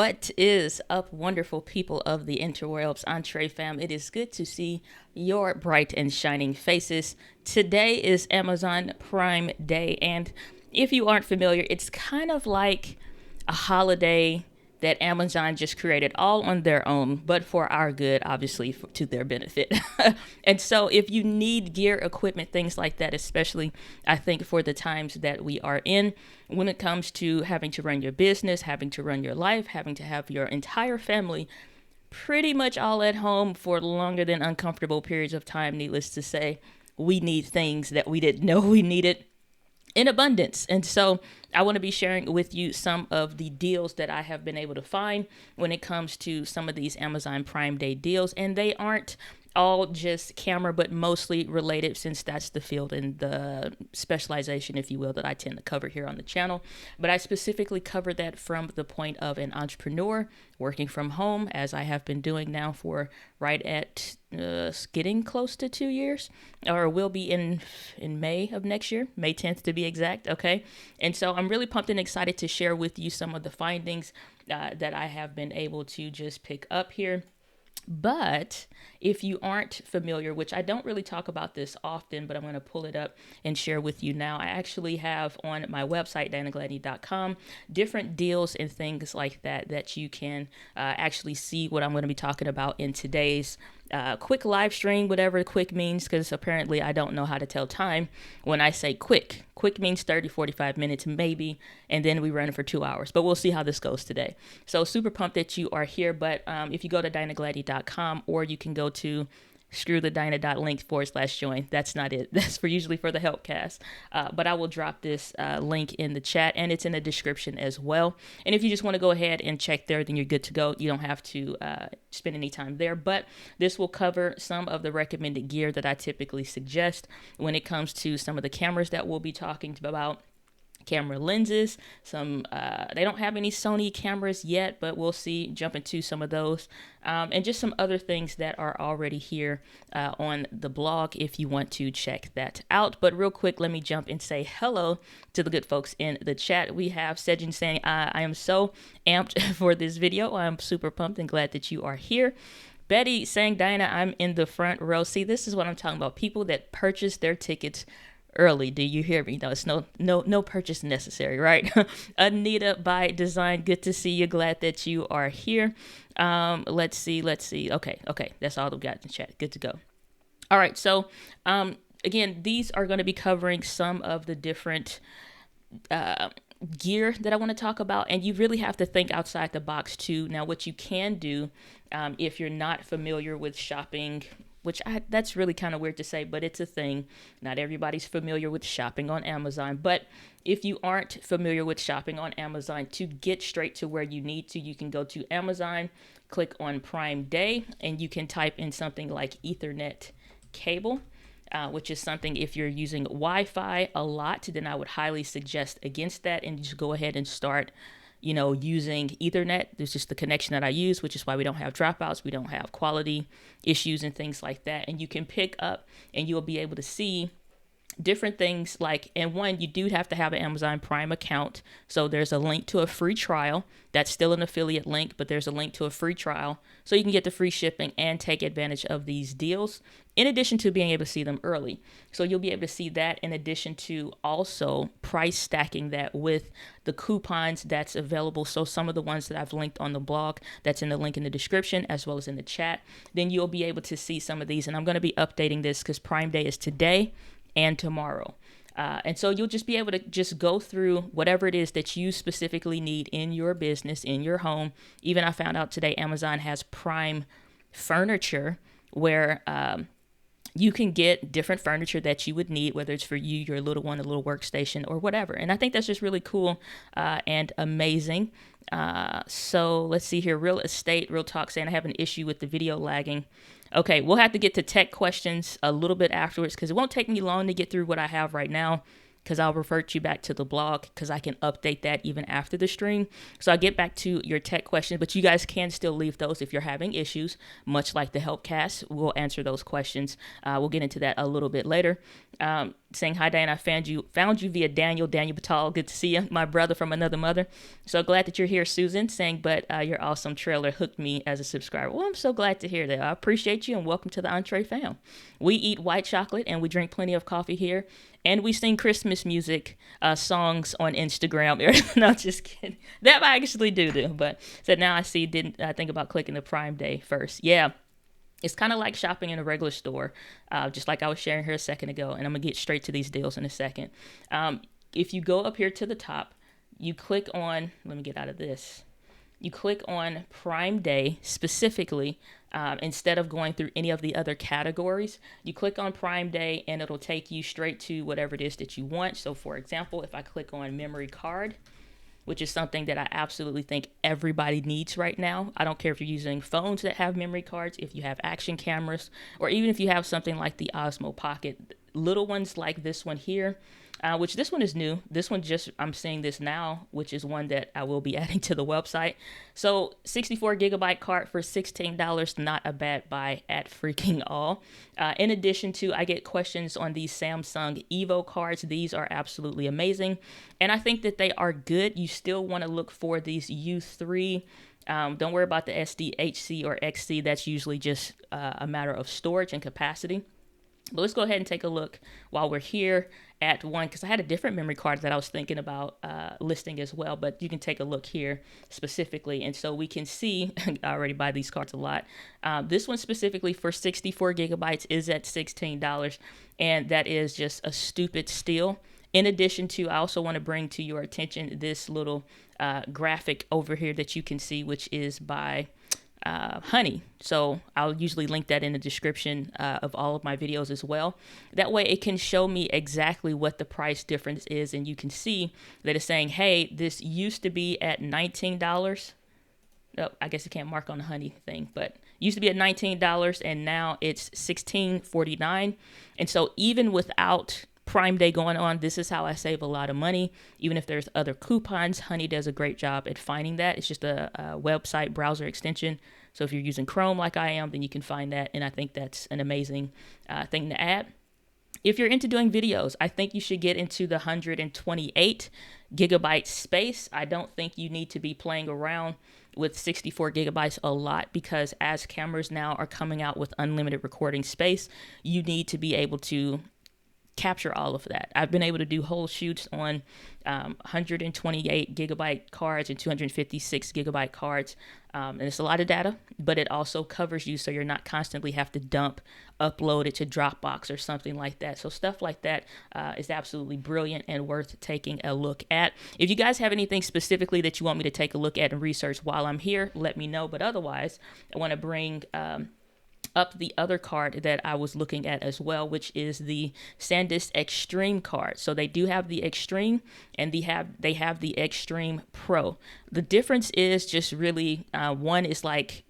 What is up, wonderful people of the interwebs? Entree fam, it is good to see your bright and shining faces. Today is Amazon Prime Day, and if you aren't familiar, it's kind of like a holiday that Amazon just created all on their own, but for our good, obviously, to their benefit. And so if you need gear, equipment, things like that, especially I think for the times that we are in, when it comes to having to run your business, having to run your life, having to have your entire family pretty much all at home for longer than uncomfortable periods of time, needless to say, we need things that we didn't know we needed in abundance. And so I want to be sharing with you some of the deals that I have been able to find when it comes to some of these Amazon Prime Day deals. And they aren't all just camera, but mostly related, since that's the field and the specialization, if you will, that I tend to cover here on the channel. But I specifically cover that from the point of an entrepreneur working from home, as I have been doing now for right at getting close to 2 years, or will be in May of next year, May 10th to be exact. Okay. And so I'm really pumped and excited to share with you some of the findings that I have been able to just pick up here. But if you aren't familiar, which I don't really talk about this often, but I'm going to pull it up and share with you now. I actually have on my website, Gladney.com, different deals and things like that you can actually see what I'm going to be talking about in today's quick live stream, whatever quick means, because apparently I don't know how to tell time when I say quick. Quick means 30, 45 minutes maybe, and then we run it for 2 hours. But we'll see how this goes today. So super pumped that you are here. But if you go to DynagLadney.com, or you can go to screwthedyna.link/join. That's not it. That's usually for the helpcast. But I will drop this link in the chat, and it's in the description as well. And if you just want to go ahead and check there, then you're good to go. You don't have to spend any time there. But this will cover some of the recommended gear that I typically suggest when it comes to some of the cameras that we'll be talking about. Camera lenses, they don't have any Sony cameras yet, but we'll see, jump into some of those, and just some other things that are already here on the blog if you want to check that out. But real quick, let me jump and say hello to the good folks in the chat. We have Sejin saying, I am so amped for this video. I'm super pumped and glad that you are here. Betty saying, Diana, I'm in the front row. See, this is what I'm talking about. People that purchase their tickets early. Do you hear me? No, it's no purchase necessary, right? Anita by Design, good to see you. Glad that you are here. Let's see. Okay. That's all we've got in the chat. Good to go. All right. So, again, these are going to be covering some of the different gear that I want to talk about, and you really have to think outside the box too. Now, what you can do if you're not familiar with shopping, which that's really kind of weird to say, but it's a thing. Not everybody's familiar with shopping on Amazon, but if you aren't familiar with shopping on Amazon, to get straight to where you need to, you can go to Amazon, click on Prime Day, and you can type in something like Ethernet cable, which is something, if you're using Wi-Fi a lot, then I would highly suggest against that, and just go ahead and start using Ethernet. There's just the connection that I use, which is why we don't have dropouts. We don't have quality issues and things like that. And you can pick up and you'll be able to see different things like, and one, you do have to have an Amazon Prime account. So there's a link to a free trial. That's still an affiliate link, but there's a link to a free trial. So you can get the free shipping and take advantage of these deals, in addition to being able to see them early. So you'll be able to see that, in addition to also price stacking that with the coupons that's available. So some of the ones that I've linked on the blog, that's in the link in the description, as well as in the chat, then you'll be able to see some of these. And I'm going to be updating this because Prime Day is today and tomorrow. And so you'll just be able to just go through whatever it is that you specifically need in your business, in your home. Even I found out today, Amazon has Prime furniture where you can get different furniture that you would need, whether it's for you, your little one, a little workstation, or whatever. And I think that's just really cool and amazing. So let's see here. Real Estate, Real Talk saying, I have an issue with the video lagging. Okay, we'll have to get to tech questions a little bit afterwards, because it won't take me long to get through what I have right now, because I'll revert you back to the blog, because I can update that even after the stream. So I'll get back to your tech questions, but you guys can still leave those if you're having issues, much like the Helpcast. We'll answer those questions. We'll get into that a little bit later. saying hi, Diane. I found you via Daniel Batal. Good to see you, my brother from another mother. So glad that you're here, Susan. Saying, but your awesome trailer hooked me as a subscriber. Well, I'm so glad to hear that. I appreciate you and welcome to the Entree fam. We eat white chocolate and we drink plenty of coffee here, and we sing Christmas music songs on Instagram. No, just kidding. That I actually do. But so now I see. Didn't think about clicking the Prime Day first. Yeah. It's kind of like shopping in a regular store, just like I was sharing here a second ago, and I'm going to get straight to these deals in a second. If you go up here to the top, you click on, let me get out of this. You click on Prime Day specifically, instead of going through any of the other categories. You click on Prime Day and it'll take you straight to whatever it is that you want. So for example, if I click on memory card, which is something that I absolutely think everybody needs right now. I don't care if you're using phones that have memory cards, if you have action cameras, or even if you have something like the Osmo Pocket. Little ones like this one here, which this one is new. This one I'm seeing this now, which is one that I will be adding to the website. So 64 gigabyte card for $16, not a bad buy at freaking all. In addition to, I get questions on these Samsung Evo cards. These are absolutely amazing. And I think that they are good. You still want to look for these U3. Don't worry about the SD, HC, or XC. That's usually just a matter of storage and capacity. But let's go ahead and take a look while we're here at one, because I had a different memory card that I was thinking about listing as well, but you can take a look here specifically. And so we can see, I already buy these cards a lot. This one specifically for 64 gigabytes is at $16, and that is just a stupid steal. In addition to, I also want to bring to your attention this little graphic over here that you can see, which is by Honey. So I'll usually link that in the description of all of my videos as well. That way it can show me exactly what the price difference is, and you can see that it's saying, hey, this used to be at $19. Oh, I guess it can't mark on the Honey thing, but used to be at $19 and now it's $16.49. And so even without Prime Day going on, this is how I save a lot of money. Even if there's other coupons, Honey does a great job at finding that. It's just a website browser extension. So if you're using Chrome like I am, then you can find that. And I think that's an amazing thing to add. If you're into doing videos, I think you should get into the 128 gigabyte space. I don't think you need to be playing around with 64 gigabytes a lot, because as cameras now are coming out with unlimited recording space, you need to be able to capture all of that. I've been able to do whole shoots on 128 gigabyte cards and 256 gigabyte cards. And it's a lot of data, but it also covers you so you're not constantly have to upload it to Dropbox or something like that. So stuff like that is absolutely brilliant and worth taking a look at. If you guys have anything specifically that you want me to take a look at and research while I'm here, let me know. But otherwise, I want to bring up the other card that I was looking at as well, which is the Sandisk Extreme card. So they do have the Extreme and they have the Extreme Pro. The difference is just really one is like,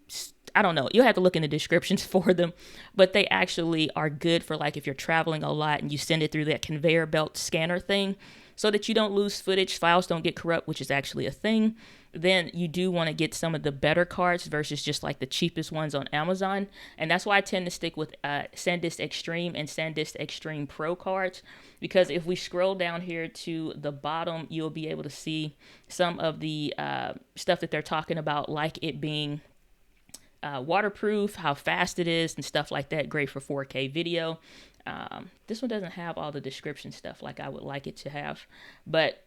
I don't know, you'll have to look in the descriptions for them, but they actually are good for like if you're traveling a lot and you send it through that conveyor belt scanner thing so that you don't lose footage, files don't get corrupt, which is actually a thing. Then you do want to get some of the better cards versus just like the cheapest ones on Amazon. And that's why I tend to stick with Sandisk Extreme and Sandisk Extreme Pro cards, because if we scroll down here to the bottom, you'll be able to see some of the stuff that they're talking about, like it being waterproof, how fast it is and stuff like that. Great for 4K video. This one doesn't have all the description stuff like I would like it to have, but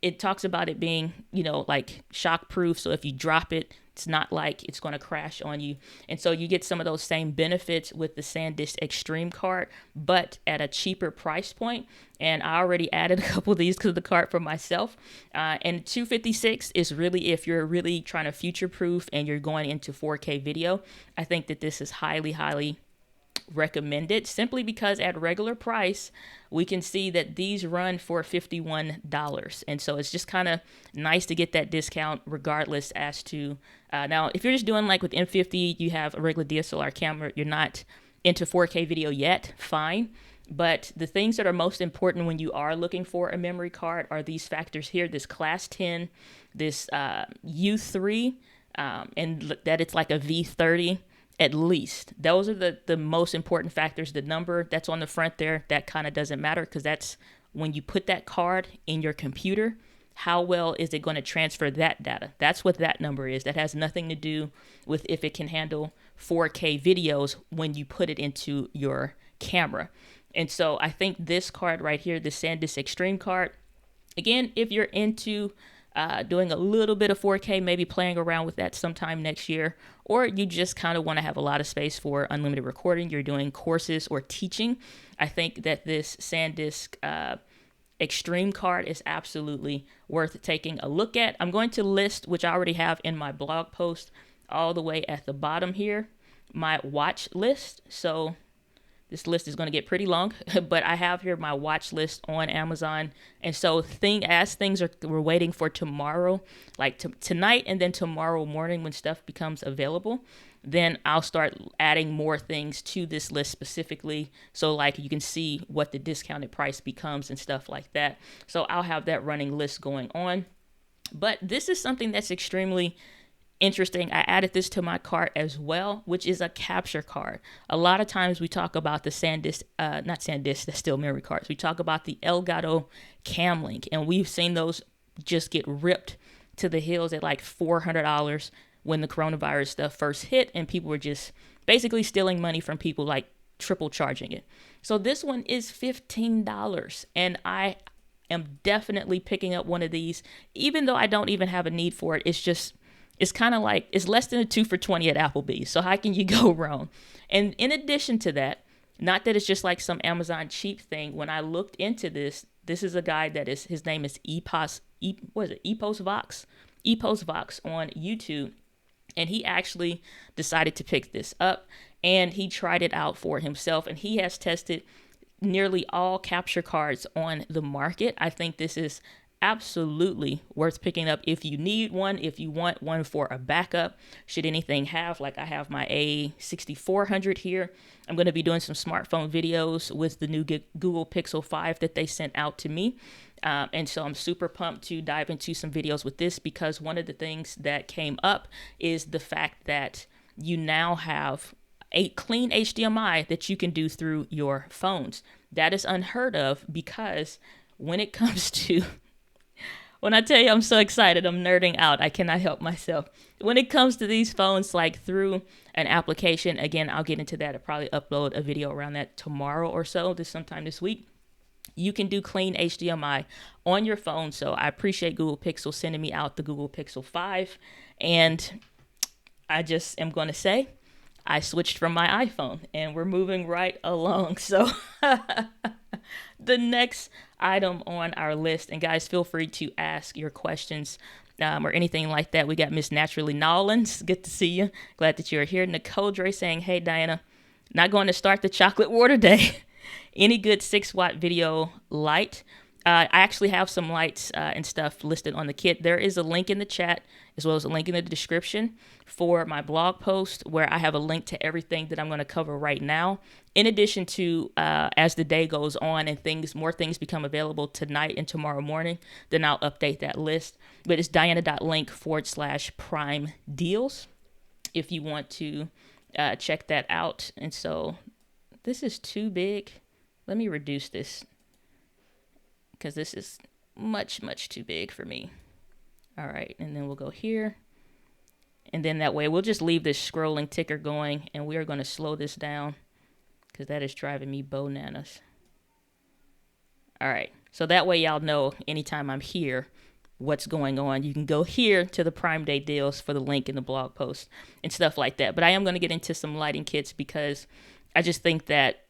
it talks about it being, you know, like shock proof. So if you drop it, it's not like it's going to crash on you. And so you get some of those same benefits with the Sandisk Extreme card, but at a cheaper price point. And I already added a couple of these to the cart for myself. And 256 is really, if you're really trying to future proof and you're going into 4K video, I think that this is highly, highly recommended, simply because at regular price we can see that these run for $51, and so it's just kind of nice to get that discount regardless as to now if you're just doing like with M50, you have a regular DSLR camera, you're not into 4K video yet, fine. But the things that are most important when you are looking for a memory card are these factors here: this class 10, this U3, and that it's like a V30, At least. Those are the most important factors. The number that's on the front there, that kind of doesn't matter, because that's when you put that card in your computer, how well is it going to transfer that data? That's what that number is. That has nothing to do with if it can handle 4K videos when you put it into your camera. And so I think this card right here, the Sandisk Extreme card, again, if you're into doing a little bit of 4K, maybe playing around with that sometime next year, or you just kind of want to have a lot of space for unlimited recording, you're doing courses or teaching, I think that this Sandisk Extreme card is absolutely worth taking a look at. I'm going to list, which I already have in my blog post, all the way at the bottom here, my watch list. So this list is going to get pretty long, but I have here my watch list on Amazon. And so as things we're waiting for tomorrow, like tonight and then tomorrow morning when stuff becomes available, then I'll start adding more things to this list specifically. So like you can see what the discounted price becomes and stuff like that. So I'll have that running list going on. But this is something that's extremely interesting. I added this to my cart as well, which is a capture card. A lot of times we talk about the Sandisk, not Sandisk, that's still memory cards. We talk about the Elgato Cam Link, and we've seen those just get ripped to the hills at like $400 when the coronavirus stuff first hit, and people were just basically stealing money from people, like triple charging it. So this one is $15, and I am definitely picking up one of these, even though I don't even have a need for it. It's kind of like, it's less than a 2 for $20 at Applebee's. So how can you go wrong? And in addition to that, not that it's just like some Amazon cheap thing. When I looked into this is a guy his name is Epos Vox on YouTube. And he actually decided to pick this up, and he tried it out for himself. And he has tested nearly all capture cards on the market. I think this is absolutely worth picking up if you need one, if you want one for a backup should anything have, like I have my A6400 here. I'm going to be doing some smartphone videos with the new Google Pixel 5 that they sent out to me, and so I'm super pumped to dive into some videos with this, because one of the things that came up is the fact that you now have a clean HDMI that you can do through your phones. That is unheard of, because when it comes to when I tell you I'm so excited, I'm nerding out. I cannot help myself. When it comes to these phones, like through an application, again, I'll get into that. I'll probably upload a video around that tomorrow or so, sometime this week. You can do clean HDMI on your phone. So I appreciate Google Pixel sending me out the Google Pixel 5. And I just am going to say, I switched from my iPhone, and we're moving right along. So the next item on our list, and guys, feel free to ask your questions or anything like that. We got Miss Naturally Nolans. Good to see you. Glad that you're here. Nicole Dre saying, hey, Diana, not going to start the chocolate water day. Any good 6-watt video light? I actually have some lights and stuff listed on the kit. There is a link in the chat, as well as a link in the description for my blog post, where I have a link to everything that I'm going to cover right now. In addition to, as the day goes on and more things become available tonight and tomorrow morning, then I'll update that list. But it's diana.link/prime deals if you want to check that out. And so this is too big. Let me reduce this, because this is much, much too big for me. All right, and then we'll go here. And then that way we'll just leave this scrolling ticker going, and we are going to slow this down, because that is driving me bananas. All right, so that way y'all know anytime I'm here what's going on. You can go here to the Prime Day deals for the link in the blog post and stuff like that. But I am going to get into some lighting kits, because I just think that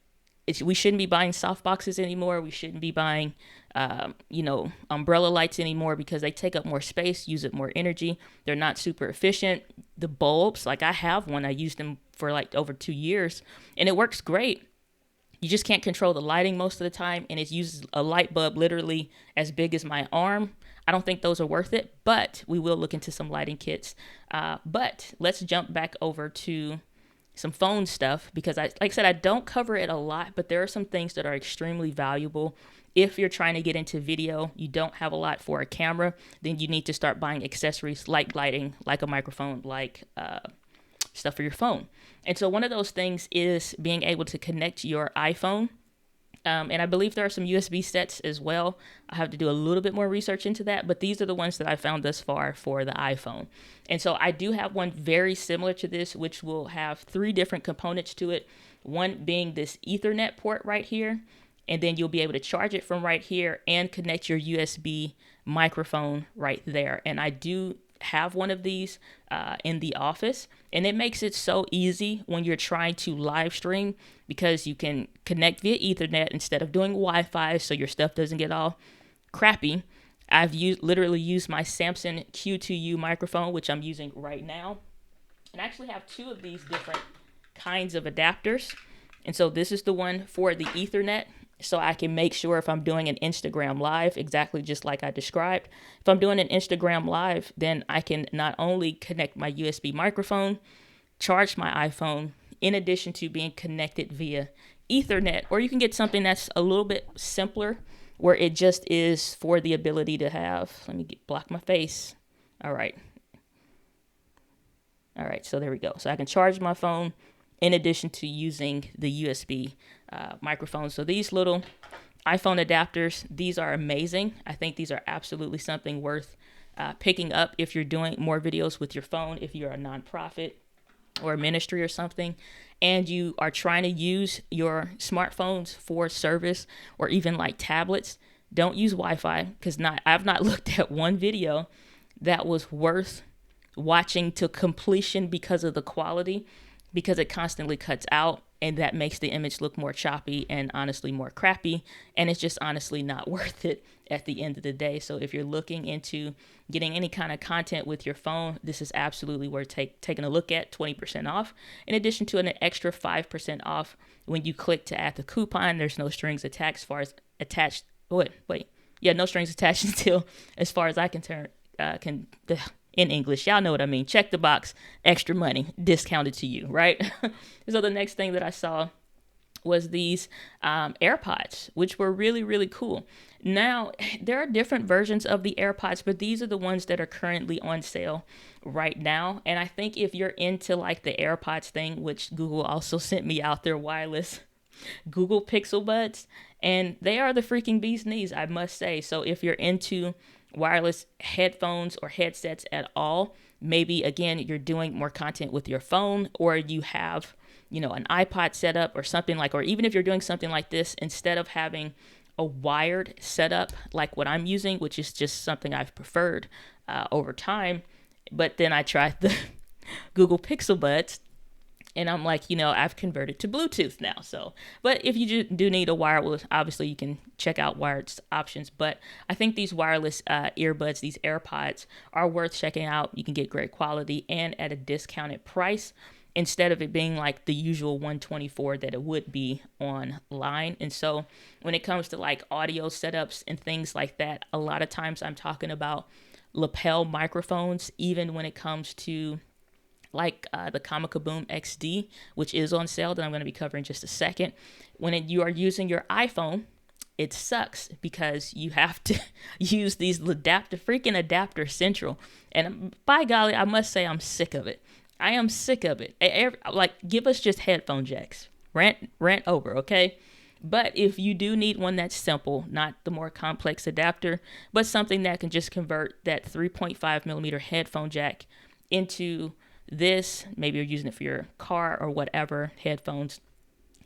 we shouldn't be buying soft boxes anymore. We shouldn't be buying, umbrella lights anymore, because they take up more space, use up more energy. They're not super efficient. The bulbs, like I have one, I used them for like over 2 years, and it works great. You just can't control the lighting most of the time, and it uses a light bulb literally as big as my arm. I don't think those are worth it, but we will look into some lighting kits. But let's jump back over to some phone stuff, because like I said, I don't cover it a lot, but there are some things that are extremely valuable. If you're trying to get into video, you don't have a lot for a camera, then you need to start buying accessories like lighting, like a microphone, like stuff for your phone. And so one of those things is being able to connect your iPhone. And I believe there are some USB sets as well. I have to do a little bit more research into that, but these are the ones that I found thus far for the iPhone. And so I do have one very similar to this, which will have 3 different components to it. One being this Ethernet port right here, and then you'll be able to charge it from right here and connect your USB microphone right there. And I do have one of these in the office, and it makes it so easy when you're trying to live stream, because you can connect via Ethernet instead of doing Wi-Fi, so your stuff doesn't get all crappy. I've literally used my Samsung Q2U microphone, which I'm using right now, and I actually have 2 of these different kinds of adapters. And so this is the one for the Ethernet, so I can make sure if I'm doing an Instagram live, exactly just like I described. If I'm doing an Instagram live, then I can not only connect my USB microphone, charge my iPhone, in addition to being connected via Ethernet, or you can get something that's a little bit simpler, where it just is for the ability to have, let me block my face. All right, so there we go. So I can charge my phone in addition to using the USB microphone. So these little iPhone adapters, these are amazing. I think these are absolutely something worth picking up if you're doing more videos with your phone, if you're a nonprofit or a ministry or something, and you are trying to use your smartphones for service, or even like tablets. Don't use Wi-Fi, because I've not looked at one video that was worth watching to completion because of the quality, because it constantly cuts out, and that makes the image look more choppy and honestly more crappy, and it's just honestly not worth it at the end of the day. So if you're looking into getting any kind of content with your phone, this is absolutely worth taking a look at. 20% off, in addition to an extra 5% off when you click to add the coupon. There's no strings attached no strings attached until, as far as I can in English, y'all know what I mean. Check the box, extra money, discounted to you, right? So the next thing that I saw was these AirPods, which were really, really cool. Now, there are different versions of the AirPods, but these are the ones that are currently on sale right now. And I think if you're into like the AirPods thing, which Google also sent me out their wireless Google Pixel Buds, and they are the freaking bee's knees, I must say. So if you're into wireless headphones or headsets at all, maybe again you're doing more content with your phone, or you have an iPod setup or something like, or even if you're doing something like this, instead of having a wired setup like what I'm using, which is just something I've preferred over time, but then I tried the Google Pixel Buds, and I'm like, I've converted to Bluetooth now. So, but if you do need a wireless, obviously you can check out wired options. But I think these wireless earbuds, these AirPods, are worth checking out. You can get great quality and at a discounted price, instead of it being like the usual $124 that it would be online. And so when it comes to like audio setups and things like that, a lot of times I'm talking about lapel microphones, even when it comes to like the Comica Boom XD, which is on sale, that I'm going to be covering in just a second. When you are using your iPhone, it sucks because you have to use these freaking adapter central. And by golly, I must say I'm sick of it. I am sick of it. Give us just headphone jacks. Rant over, okay? But if you do need one that's simple, not the more complex adapter, but something that can just convert that 3.5 millimeter headphone jack into this, maybe you're using it for your car or whatever, headphones,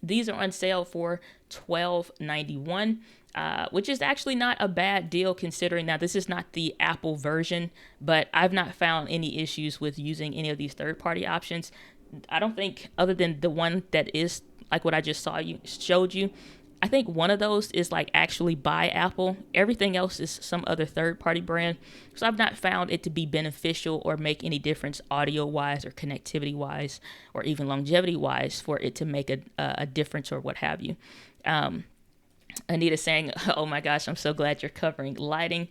these are on sale for $12.91, which is actually not a bad deal, considering now this is not the Apple version, but I've not found any issues with using any of these third-party options. I don't think, other than the one that is like what I just showed you, I think one of those is like actually by Apple. Everything else is some other third-party brand. So I've not found it to be beneficial or make any difference audio-wise or connectivity-wise or even longevity-wise for it to make a difference or what have you. Anita saying, oh my gosh, I'm so glad you're covering lighting.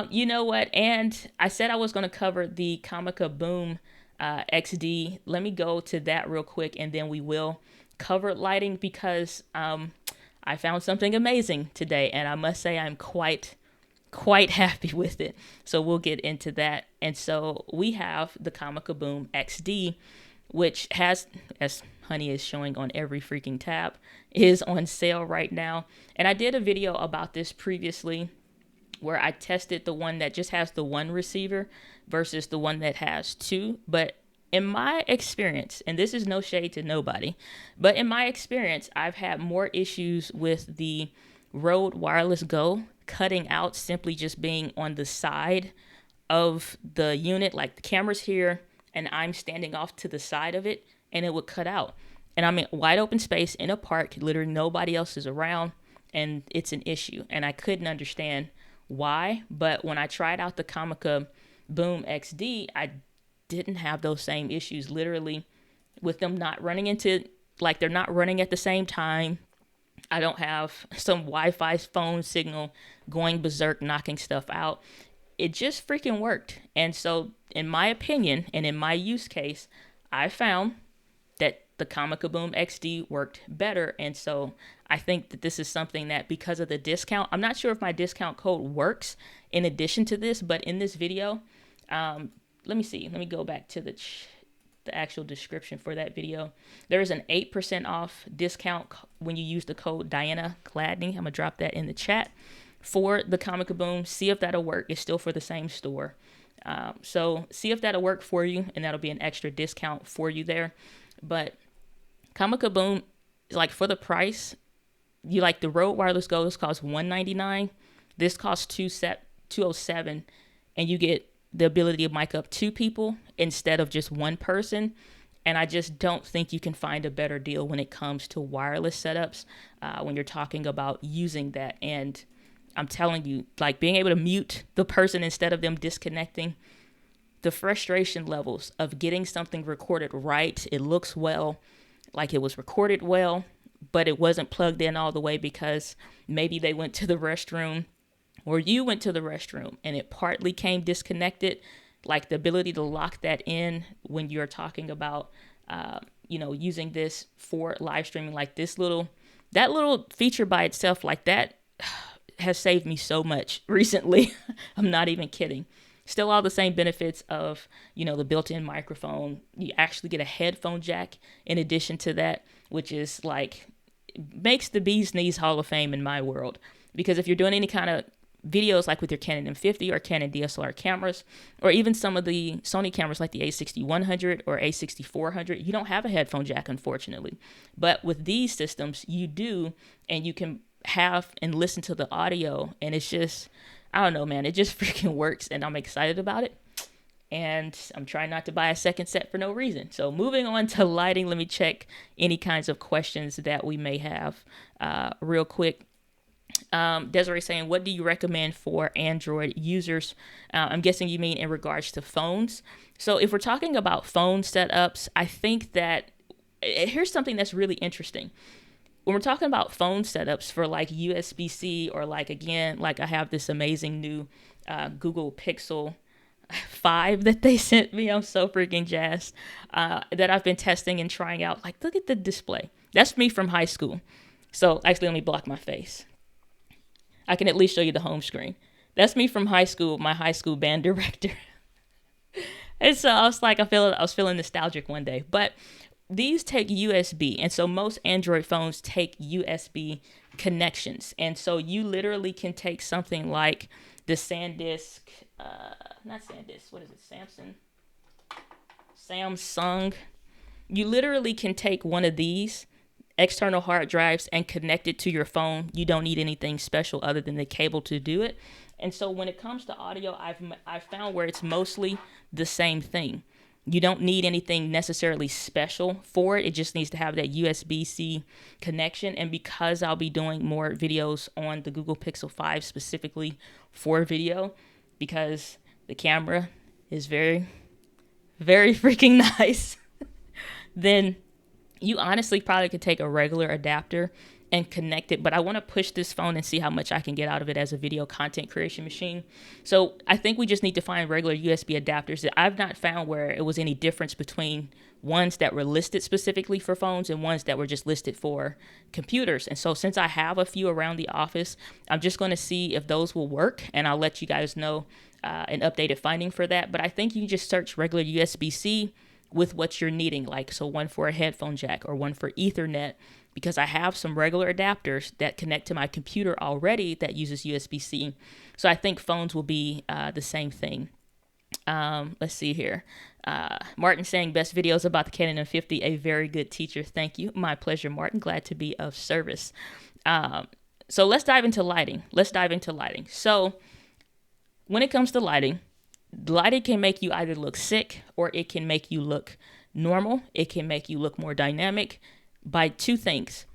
You know what? And I said I was going to cover the Comica Boom XD. Let me go to that real quick, and then we will cover lighting, because I found something amazing today, and I must say I'm quite happy with it. So we'll get into that. And so we have the Comica Boom XD, which has, as Honey is showing on every freaking tab, is on sale right now. And I did a video about this previously where I tested the one that just has the one receiver versus the one that has two. But in my experience, and this is no shade to nobody, but in my experience, I've had more issues with the Rode Wireless Go cutting out, simply just being on the side of the unit, like the camera's here and I'm standing off to the side of it, and it would cut out. And I'm in wide open space in a park, literally nobody else is around, and it's an issue. And I couldn't understand why, but when I tried out the Comica Boom XD, I didn't have those same issues, literally with them not running into, like, they're not running at the same time. I don't have some Wi-Fi phone signal going berserk, knocking stuff out. It just freaking worked. And so in my opinion, and in my use case, I found that the Comica Boom XD worked better. And so I think that this is something that, because of the discount, I'm not sure if my discount code works in addition to this, but in this video, let me see. Let me go back to the actual description for that video. There is an 8% off discount when you use the code Diana Gladney. I'm gonna drop that in the chat for the Comica Boom. See if that'll work. It's still for the same store. So see if that'll work for you, and that'll be an extra discount for you there. But Comica Boom, like, for the price, you like the Rode Wireless Go, this costs $199. This costs $207, and you get the ability to mic up two people instead of just one person. And I just don't think you can find a better deal when it comes to wireless setups when you're talking about using that. And I'm telling you, like, being able to mute the person instead of them disconnecting, the frustration levels of getting something recorded right, it looks well, like it was recorded well, but it wasn't plugged in all the way because maybe they went to the restroom or you went to the restroom and it partly came disconnected. Like, the ability to lock that in when you're talking about, using this for live streaming, like that little feature by itself, like that has saved me so much recently. I'm not even kidding. Still all the same benefits of, the built-in microphone. You actually get a headphone jack in addition to that, which is like, makes the bee's knees Hall of Fame in my world. Because if you're doing any kind of videos like with your Canon M50 or Canon DSLR cameras, or even some of the Sony cameras like the A6100 or A6400, you don't have a headphone jack, unfortunately. But with these systems, you do, and you can have and listen to the audio, and it's just, I don't know, man, it just freaking works, and I'm excited about it. And I'm trying not to buy a second set for no reason. So moving on to lighting, let me check any kinds of questions that we may have real quick. Desiree saying, what do you recommend for Android users? I'm guessing you mean in regards to phones. So if we're talking about phone setups, I think that here's something that's really interesting. When we're talking about phone setups for like USB-C, or like, again, like I have this amazing new Google Pixel 5 that they sent me. I'm so freaking jazzed that I've been testing and trying out. Like, look at the display. That's me from high school. So actually, let me block my face. I can at least show you the home screen. That's me from high school, my high school band director. And so I was like, I was feeling nostalgic one day. But these take USB. And so most Android phones take USB connections. And so you literally can take something like the Sandisk, not Sandisk, what is it? Samsung. You literally can take one of these external hard drives and connect it to your phone. You don't need anything special other than the cable to do it. And so when it comes to audio, I've found where it's mostly the same thing. You don't need anything necessarily special for it. It just needs to have that USB-C connection. And because I'll be doing more videos on the Google Pixel 5 specifically for video, because the camera is very, very freaking nice, then you honestly probably could take a regular adapter and connect it. But I want to push this phone and see how much I can get out of it as a video content creation machine. So I think we just need to find regular USB adapters. I've not found where it was any difference between ones that were listed specifically for phones and ones that were just listed for computers. And so since I have a few around the office, I'm just going to see if those will work, and I'll let you guys know an updated finding for that. But I think you just search regular USB-C with what you're needing, like so one for a headphone jack or one for Ethernet, because I have some regular adapters that connect to my computer already that uses USB-C. So I think phones will be the same thing. Let's see here. Martin saying best videos about the Canon M50, a very good teacher. Thank you. My pleasure, Martin. Glad to be of service. So let's dive into lighting. So when it comes to lighting can make you either look sick or it can make you look normal. It can make you look more dynamic by two things: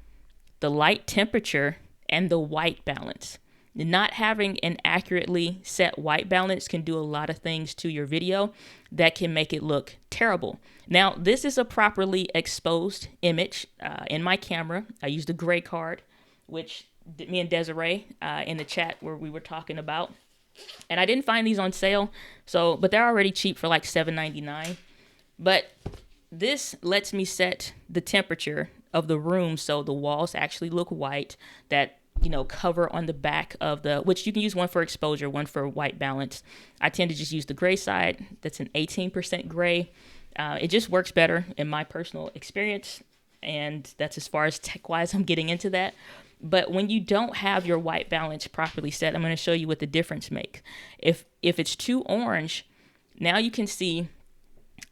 the light temperature and the white balance. Not having an accurately set white balance can do a lot of things to your video that can make it look terrible. Now, this is a properly exposed image in my camera. I used a gray card, which me and Desiree in the chat where we were talking about. And I didn't find these on sale, but they're already cheap for like $7.99. But this lets me set the temperature of the room so the walls actually look white, that cover on the back of which you can use one for exposure, one for white balance. I tend to just use the gray side. That's an 18% gray. It just works better in my personal experience. And that's as far as tech-wise I'm getting into that. But when you don't have your white balance properly set, I'm going to show you what the difference makes. If it's too orange, now you can see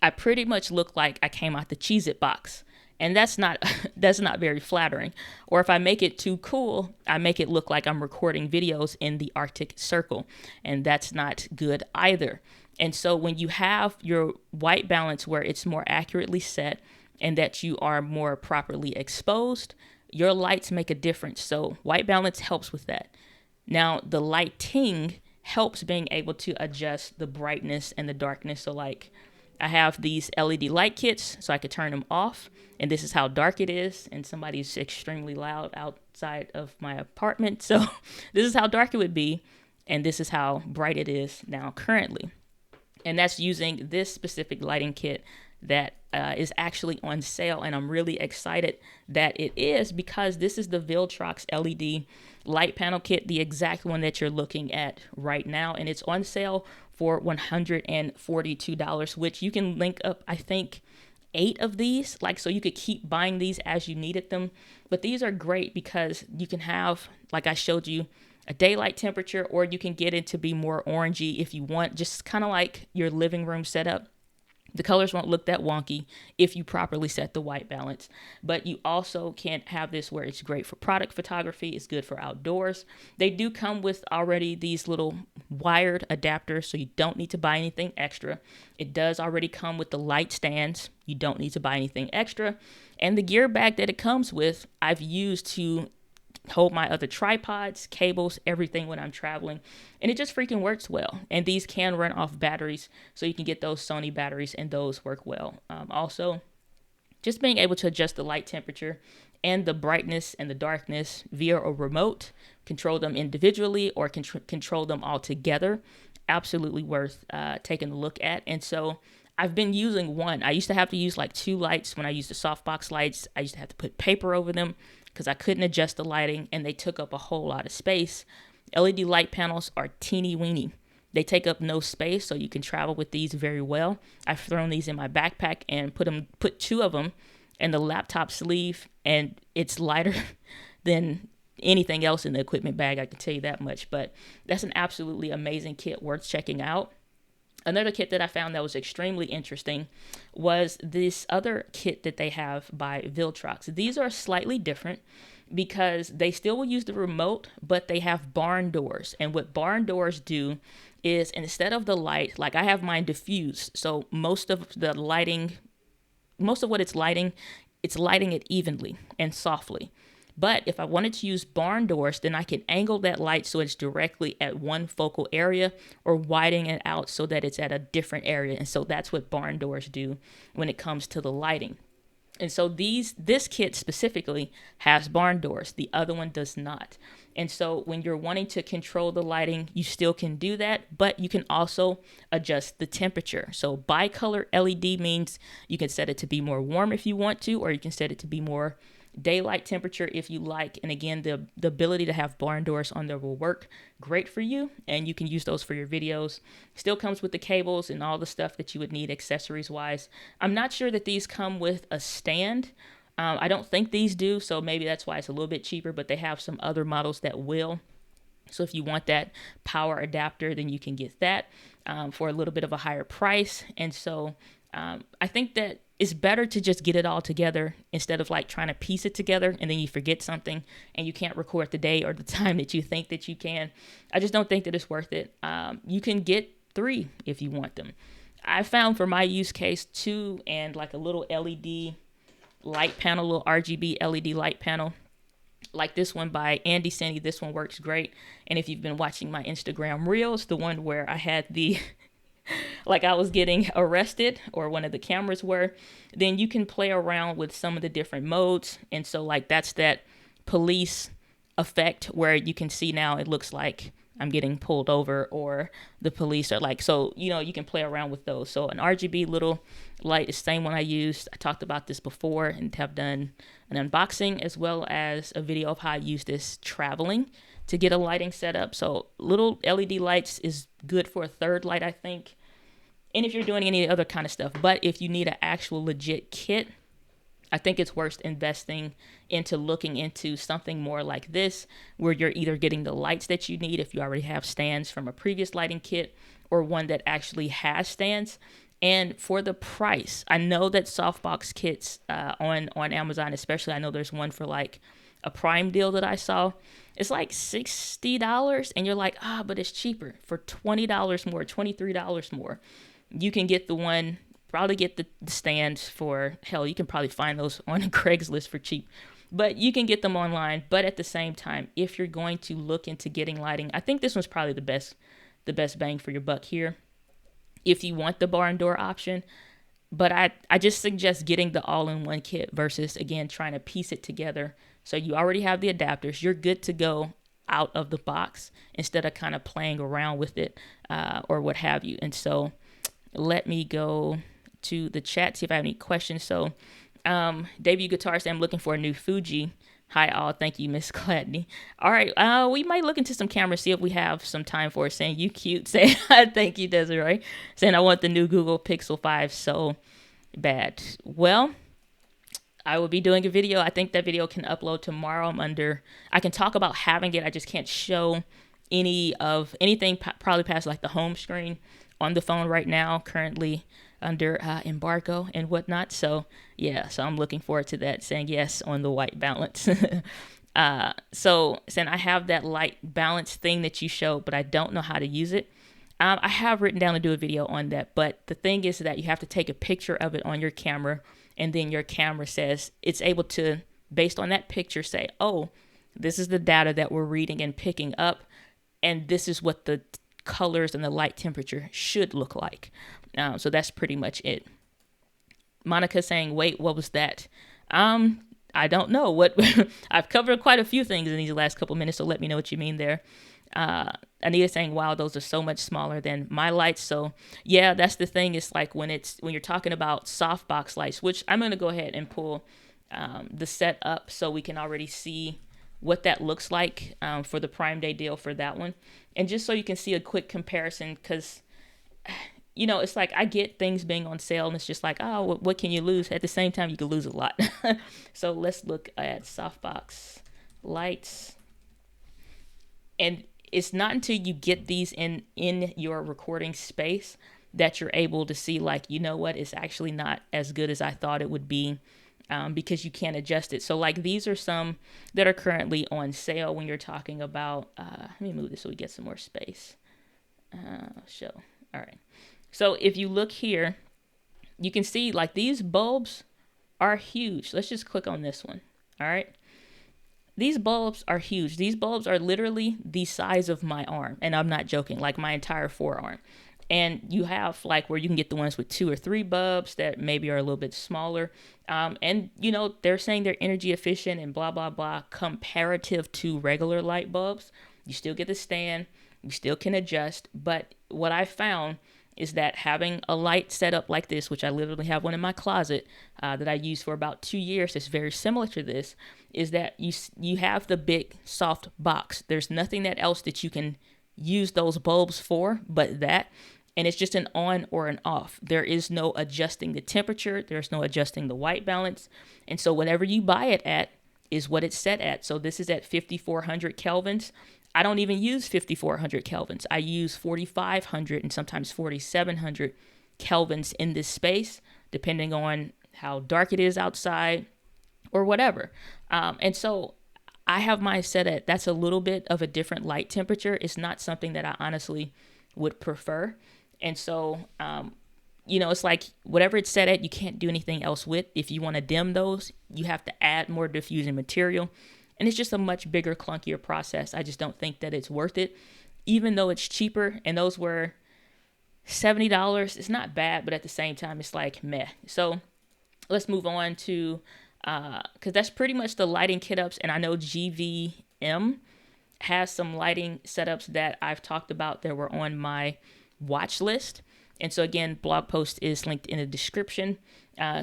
I pretty much look like I came out the Cheez-It box. And that's not very flattering. Or if I make it too cool, I make it look like I'm recording videos in the Arctic Circle. And that's not good either. And so when you have your white balance where it's more accurately set and that you are more properly exposed, your lights make a difference. So white balance helps with that. Now, the lighting helps being able to adjust the brightness and the darkness. So like I have these LED light kits so I could turn them off. And this is how dark it is. And somebody's extremely loud outside of my apartment. So this is how dark it would be. And this is how bright it is now currently. And that's using this specific lighting kit that is actually on sale. And I'm really excited that it is, because this is the Viltrox LED light panel kit, the exact one that you're looking at right now. And it's on sale for $142, which you can link up, I think, 8 of these, so you could keep buying these as you needed them. But these are great because you can have, like I showed you, a daylight temperature, or you can get it to be more orangey if you want, just kind of like your living room setup. The colors won't look that wonky if you properly set the white balance. But you also can have this where it's great for product photography. It's good for outdoors. They do come with already these little wired adapters, so you don't need to buy anything extra. It does already come with the light stands. You don't need to buy anything extra. And the gear bag that it comes with, I've used to hold my other tripods, cables, everything when I'm traveling. And it just freaking works well. And these can run off batteries, so you can get those Sony batteries, and those work well. Also, just being able to adjust the light temperature and the brightness and the darkness via a remote, control them individually or control them all together, absolutely worth taking a look at. And so I've been using one. I used to have to use like 2 lights when I used the softbox lights. I used to have to put paper over them because I couldn't adjust the lighting and they took up a whole lot of space. LED light panels are teeny weeny. They take up no space, so you can travel with these very well. I've thrown these in my backpack and put 2 of them in the laptop sleeve, and it's lighter than anything else in the equipment bag, I can tell you that much. But that's an absolutely amazing kit worth checking out. Another kit that I found that was extremely interesting was this other kit that they have by Viltrox. These are slightly different because they still will use the remote, but they have barn doors. And what barn doors do is, instead of the light, like I have mine diffused, so most of what it's lighting it evenly and softly. But if I wanted to use barn doors, then I can angle that light so it's directly at one focal area, or widen it out so that it's at a different area. And so that's what barn doors do when it comes to the lighting. And so this kit specifically has barn doors. The other one does not. And so when you're wanting to control the lighting, you still can do that, but you can also adjust the temperature. So bicolor LED means you can set it to be more warm if you want to, or you can set it to be more daylight temperature if you like. And again, the ability to have barn doors on there will work great for you, and you can use those for your videos. Still comes with the cables and all the stuff that you would need accessories wise. I'm not sure that these come with a stand. I don't think these do, so maybe that's why it's a little bit cheaper, but they have some other models that will. So if you want that power adapter, then you can get that for a little bit of a higher price. And so I think that it's better to just get it all together instead of like trying to piece it together and then you forget something and you can't record the day or the time that you think that you can. I just don't think that it's worth it. You can get 3 if you want them. I found for my use case 2 and like a little LED light panel, little RGB LED light panel. Like this one by Andy Sandy, this one works great. And if you've been watching my Instagram reels, the one where I had the like I was getting arrested or one of the cameras were, then you can play around with some of the different modes. And so like that's that police effect where you can see now it looks like I'm getting pulled over or the police are like, so, you know, you can play around with those. So an RGB little light is the same one I used. I talked about this before and have done an unboxing as well as a video of how I use this traveling to get a lighting setup. So little LED lights is good for a third light, I think. And if you're doing any other kind of stuff, but if you need an actual legit kit, I think it's worth investing into looking into something more like this, where you're either getting the lights that you need if you already have stands from a previous lighting kit or one that actually has stands. And for the price, I know that softbox kits on Amazon, especially, I know there's one for like a Prime deal that I saw. It's like $60 and you're like, but it's cheaper for $20 more, $23 more. You can get the one, probably get the stands for, hell, you can probably find those on Craigslist for cheap, but you can get them online. But at the same time, if you're going to look into getting lighting, I think this one's probably the best bang for your buck here if you want the barn door option. But I just suggest getting the all-in-one kit versus, again, trying to piece it together. So you already have the adapters. You're good to go out of the box instead of kind of playing around with it or what have you. And so let me go to the chat, see if I have any questions. So Debut Guitar said, I'm looking for a new Fuji. Hi all, thank you, Miss Gladney. All right, we might look into some cameras, see if we have some time for it. Saying you cute, saying thank you, Desiree. Saying I want the new Google Pixel 5 so bad. Well, I will be doing a video. I think that video can upload tomorrow. I can talk about having it. I just can't show anything probably past like the home screen on the phone right now, currently under embargo and whatnot. So yeah, so I'm looking forward to that, saying yes on the white balance. So saying I have that light balance thing that you showed, but I don't know how to use it. I have written down to do a video on that, but the thing is that you have to take a picture of it on your camera, and then your camera says it's able to, based on that picture, say, oh, this is the data that we're reading and picking up, and this is what the colors and the light temperature should look like. So that's pretty much it. Monica saying, wait, what was that? I don't know what I've covered quite a few things in these last couple minutes, so let me know what you mean there. Anita saying, wow, those are so much smaller than my lights. So yeah, that's the thing. It's like when you're talking about softbox lights, which I'm going to go ahead and pull the set up so we can already see what that looks like for the Prime Day deal for that one. And just so you can see a quick comparison, because, you know, it's like I get things being on sale and it's just like, oh, what can you lose? At the same time, you can lose a lot. So let's look at softbox lights. And it's not until you get these in your recording space that you're able to see, like, you know what, it's actually not as good as I thought it would be. Because you can't adjust it. So like these are some that are currently on sale when you're talking about, let me move this so we get some more space. Show. All right. So if you look here, you can see like these bulbs are huge. Let's just click on this one. All right. These bulbs are huge. These bulbs are literally the size of my arm. And I'm not joking, like my entire forearm. And you have like where you can get the ones with 2 or 3 bulbs that maybe are a little bit smaller. And, you know, they're saying they're energy efficient and blah, blah, blah, comparative to regular light bulbs. You still get the stand. You still can adjust. But what I found is that having a light setup like this, which I literally have one in my closet that I used for about 2 years, is very similar to this, is that you have the big soft box. There's nothing that else that you can use those bulbs for but that. And it's just an on or an off. There is no adjusting the temperature. There's no adjusting the white balance. And so whatever you buy it at is what it's set at. So this is at 5,400 kelvins. I don't even use 5,400 kelvins. I use 4,500 and sometimes 4,700 kelvins in this space, depending on how dark it is outside or whatever. And so I have mine set at, that's a little bit of a different light temperature. It's not something that I honestly would prefer. And so, it's like whatever it's set at, you can't do anything else with. If you want to dim those, you have to add more diffusing material. And it's just a much bigger, clunkier process. I just don't think that it's worth it, even though it's cheaper. And those were $70. It's not bad, but at the same time, it's like meh. So let's move on to, because that's pretty much the lighting kit ups. And I know GVM has some lighting setups that I've talked about that were on my watch list. And so again, blog post is linked in the description.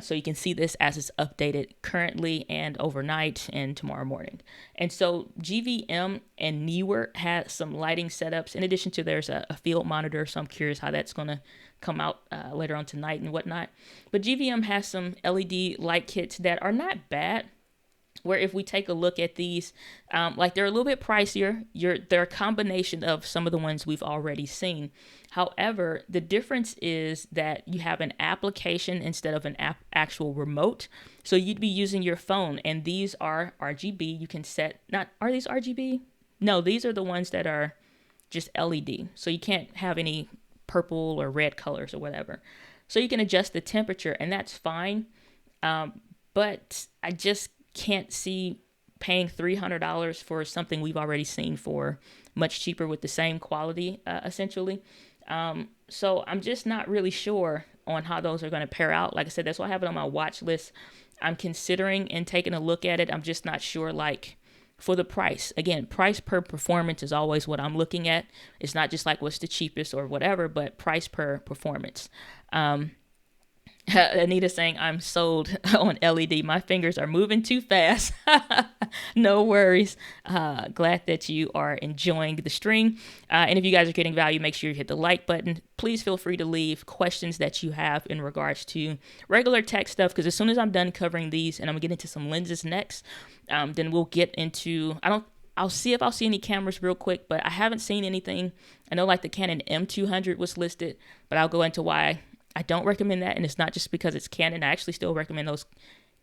So you can see this as it's updated currently and overnight and tomorrow morning. And so GVM and Neewer had some lighting setups. In addition to there's a field monitor. So I'm curious how that's going to come out later on tonight and whatnot. But GVM has some LED light kits that are not bad. Where if we take a look at these, they're a little bit pricier. They're a combination of some of the ones we've already seen. However, the difference is that you have an application instead of an actual remote. So you'd be using your phone, and these are RGB. You can set, are these RGB? No, these are the ones that are just LED. So you can't have any purple or red colors or whatever. So you can adjust the temperature, and that's fine. But I just can't see paying $300 for something we've already seen for much cheaper with the same quality, essentially. So I'm just not really sure on how those are going to pair out. Like I said, that's why I have it on my watch list. I'm considering and taking a look at it. I'm just not sure, for the price. Again, price per performance is always what I'm looking at. It's not just like what's the cheapest or whatever, but price per performance. Anita saying, I'm sold on LED. My fingers are moving too fast. No worries. Glad that you are enjoying the stream. And if you guys are getting value, make sure you hit the like button. Please feel free to leave questions that you have in regards to regular tech stuff, because as soon as I'm done covering these, and I'm going to get into some lenses next, then we'll get into, I'll see if I'll see any cameras real quick, but I haven't seen anything. I know the Canon M200 was listed, but I'll go into why I don't recommend that. And it's not just because it's Canon. I actually still recommend those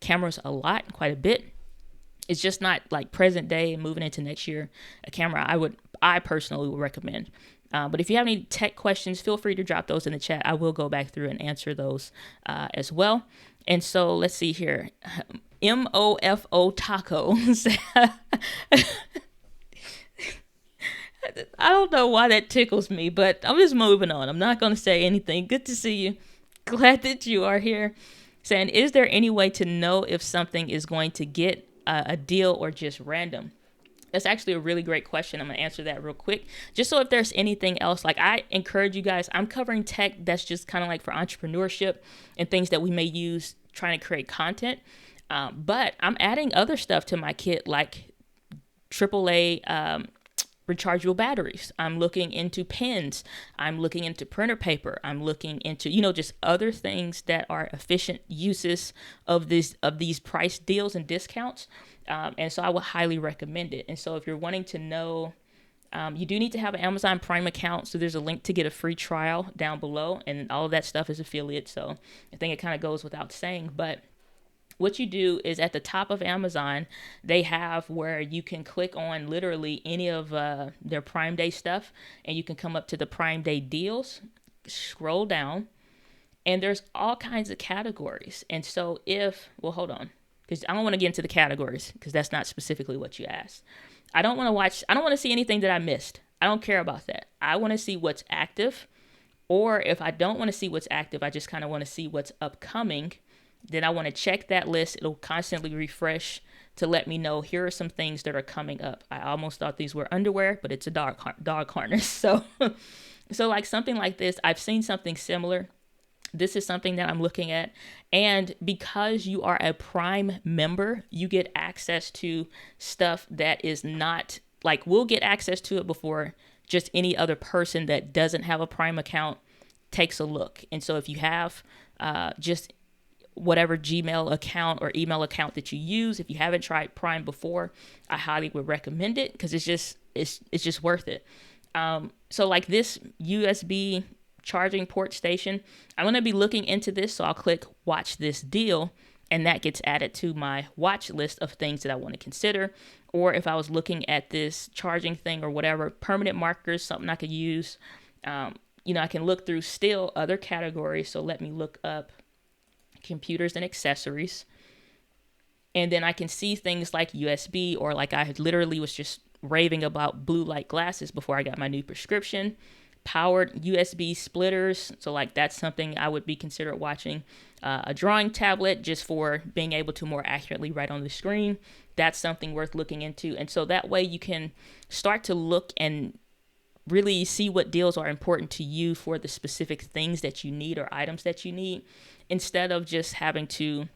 cameras a lot, quite a bit. It's just not present day and moving into next year, a camera I personally would recommend. But if you have any tech questions, feel free to drop those in the chat. I will go back through and answer those as well. And so let's see here. MOFO Taco. I don't know why that tickles me, but I'm just moving on. I'm not going to say anything. Good to see you. Glad that you are here. Saying, is there any way to know if something is going to get a deal or just random? That's actually a really great question. I'm going to answer that real quick. Just so if there's anything else, I encourage you guys, I'm covering tech that's just kind of for entrepreneurship and things that we may use trying to create content. But I'm adding other stuff to my kit, like AAA rechargeable batteries. I'm looking into pens. I'm looking into printer paper. I'm looking into, just other things that are efficient uses of these price deals and discounts. And so I would highly recommend it. And so if you're wanting to know, you do need to have an Amazon Prime account. So there's a link to get a free trial down below, and all of that stuff is affiliate. So I think it kind of goes without saying, but what you do is at the top of Amazon, they have where you can click on literally any of their Prime Day stuff, and you can come up to the Prime Day deals, scroll down, and there's all kinds of categories. And so hold on, because I don't want to get into the categories because that's not specifically what you asked. I don't want to see anything that I missed. I don't care about that. I want to see what's active, or if I don't want to see what's active, I just kind of want to see what's upcoming. Then I want to check that list. It'll constantly refresh to let me know here are some things that are coming up. I almost thought these were underwear, but it's a dog harness. So So like something like this, I've seen something similar. This is something that I'm looking at. And because you are a Prime member, you get access to stuff that is not like, we'll get access to it before just any other person that doesn't have a Prime account takes a look. And so if you have just whatever Gmail account or email account that you use, if you haven't tried Prime before, I highly would recommend it because it's just worth it. So like this USB charging port station, I'm going to be looking into this. So I'll click watch this deal, and that gets added to my watch list of things that I want to consider. Or if I was looking at this charging thing or whatever, permanent markers, something I could use. I can look through still other categories. So let me look up computers and accessories. And then I can see things like USB, or like I literally was just raving about blue light glasses before I got my new prescription. Powered USB splitters. So like that's something I would be considered watching. A drawing tablet just for being able to more accurately write on the screen. That's something worth looking into. And so that way you can start to look and really see what deals are important to you for the specific things that you need or items that you need, instead of just having to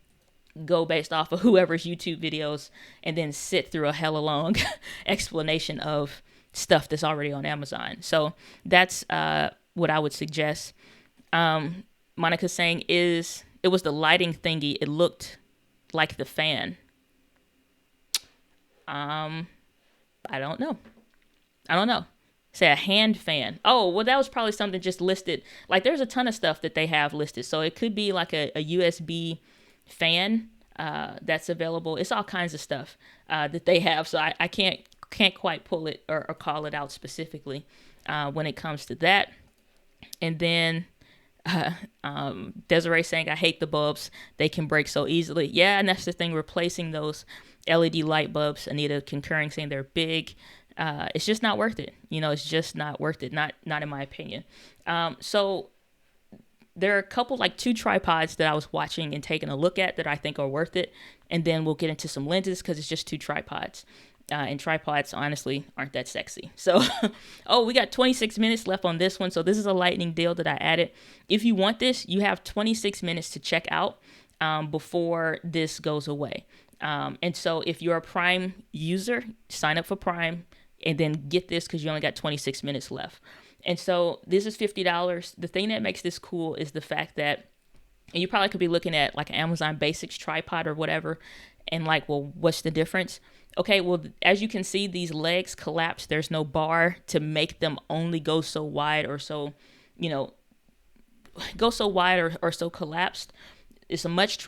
go based off of whoever's YouTube videos and then sit through a hella long explanation of stuff that's already on Amazon. So that's what I would suggest. Monica's saying it was the lighting thingy. It looked like the fan. I don't know. Say a hand fan. Oh, well, that was probably something just listed. Like there's a ton of stuff that they have listed. So it could be like a USB fan that's available. It's all kinds of stuff that they have. So I can't quite pull it or call it out specifically when it comes to that. And then Desiree saying, I hate the bulbs. They can break so easily. Yeah, and that's the thing, replacing those LED light bulbs. Anita concurring, saying they're big. It's just not worth it. It's just not worth it. Not in my opinion. So there are a couple, like 2 tripods that I was watching and taking a look at that I think are worth it. And then we'll get into some lenses because it's just 2 tripods. And tripods, honestly, aren't that sexy. So, we got 26 minutes left on this one. So this is a lightning deal that I added. If you want this, you have 26 minutes to check out before this goes away. And so if you're a Prime user, sign up for Prime and then get this because you only got 26 minutes left. And so this is $50. The thing that makes this cool is the fact that, and you probably could be looking at like an Amazon Basics tripod or whatever, and like, well, what's the difference? Okay, well, as you can see, these legs collapse. There's no bar to make them only go so wide or so, go so wide or so collapsed. It's a much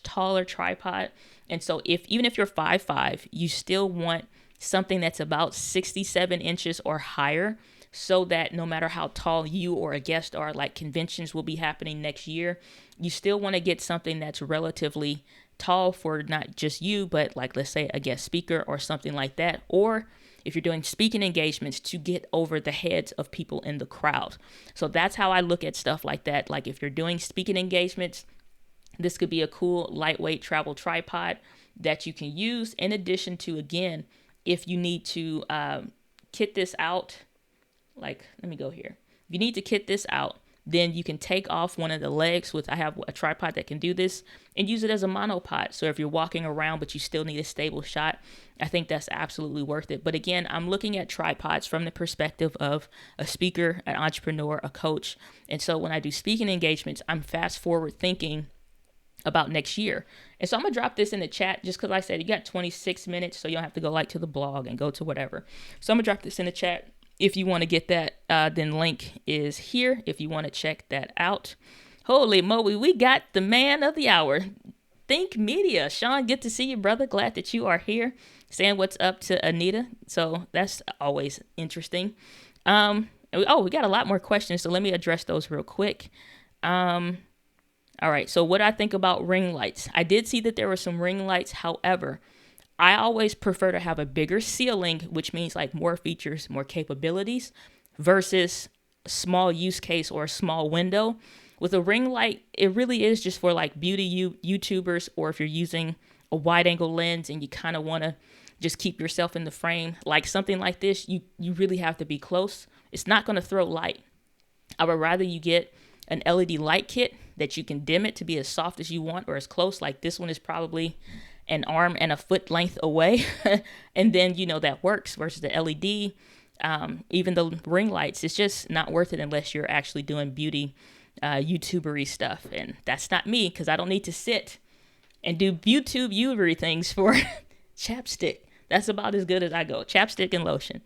taller tripod. And so even if you're 5'5", you still want something that's about 67 inches or higher, so that no matter how tall you or a guest are, like conventions will be happening next year, you still want to get something that's relatively tall for not just you, but like, let's say a guest speaker or something like that. Or if you're doing speaking engagements, to get over the heads of people in the crowd. So that's how I look at stuff like that. Like if you're doing speaking engagements, this could be a cool lightweight travel tripod that you can use, in addition to, again, if you need to kit this out, like, let me go here. If you need to kit this out, then you can take off one of the legs I have a tripod that can do this, and use it as a monopod. So if you're walking around but you still need a stable shot, I think that's absolutely worth it. But again, I'm looking at tripods from the perspective of a speaker, an entrepreneur, a coach. And so when I do speaking engagements, I'm fast forward thinking about next year. And so I'm gonna drop this in the chat just because I said you got 26 minutes, so you don't have to go like to the blog and go to whatever. So I'm gonna drop this in the chat. If you want to get that, then link is here if you want to check that out. Holy moly, we got the man of the hour, Think Media. Sean, good to see you, brother. Glad that you are here. Saying what's up to Anita. So that's always interesting. We got a lot more questions, so let me address those real quick. All right, so what I think about ring lights. I did see that there were some ring lights. However, I always prefer to have a bigger ceiling, which means like more features, more capabilities, versus a small use case or a small window. With a ring light, it really is just for like beauty YouTubers, or if you're using a wide angle lens and you kind of want to just keep yourself in the frame. Like something like this, you really have to be close, It's not going to throw light. I would rather you get an LED light kit that you can dim it to be as soft as you want or as close. Like this one is probably an arm and a foot length away. And then, that works versus the LED. Even the ring lights, it's just not worth it unless you're actually doing beauty, YouTubery stuff. And that's not me, because I don't need to sit and do YouTubery things for chapstick. That's about as good as I go. Chapstick and lotion.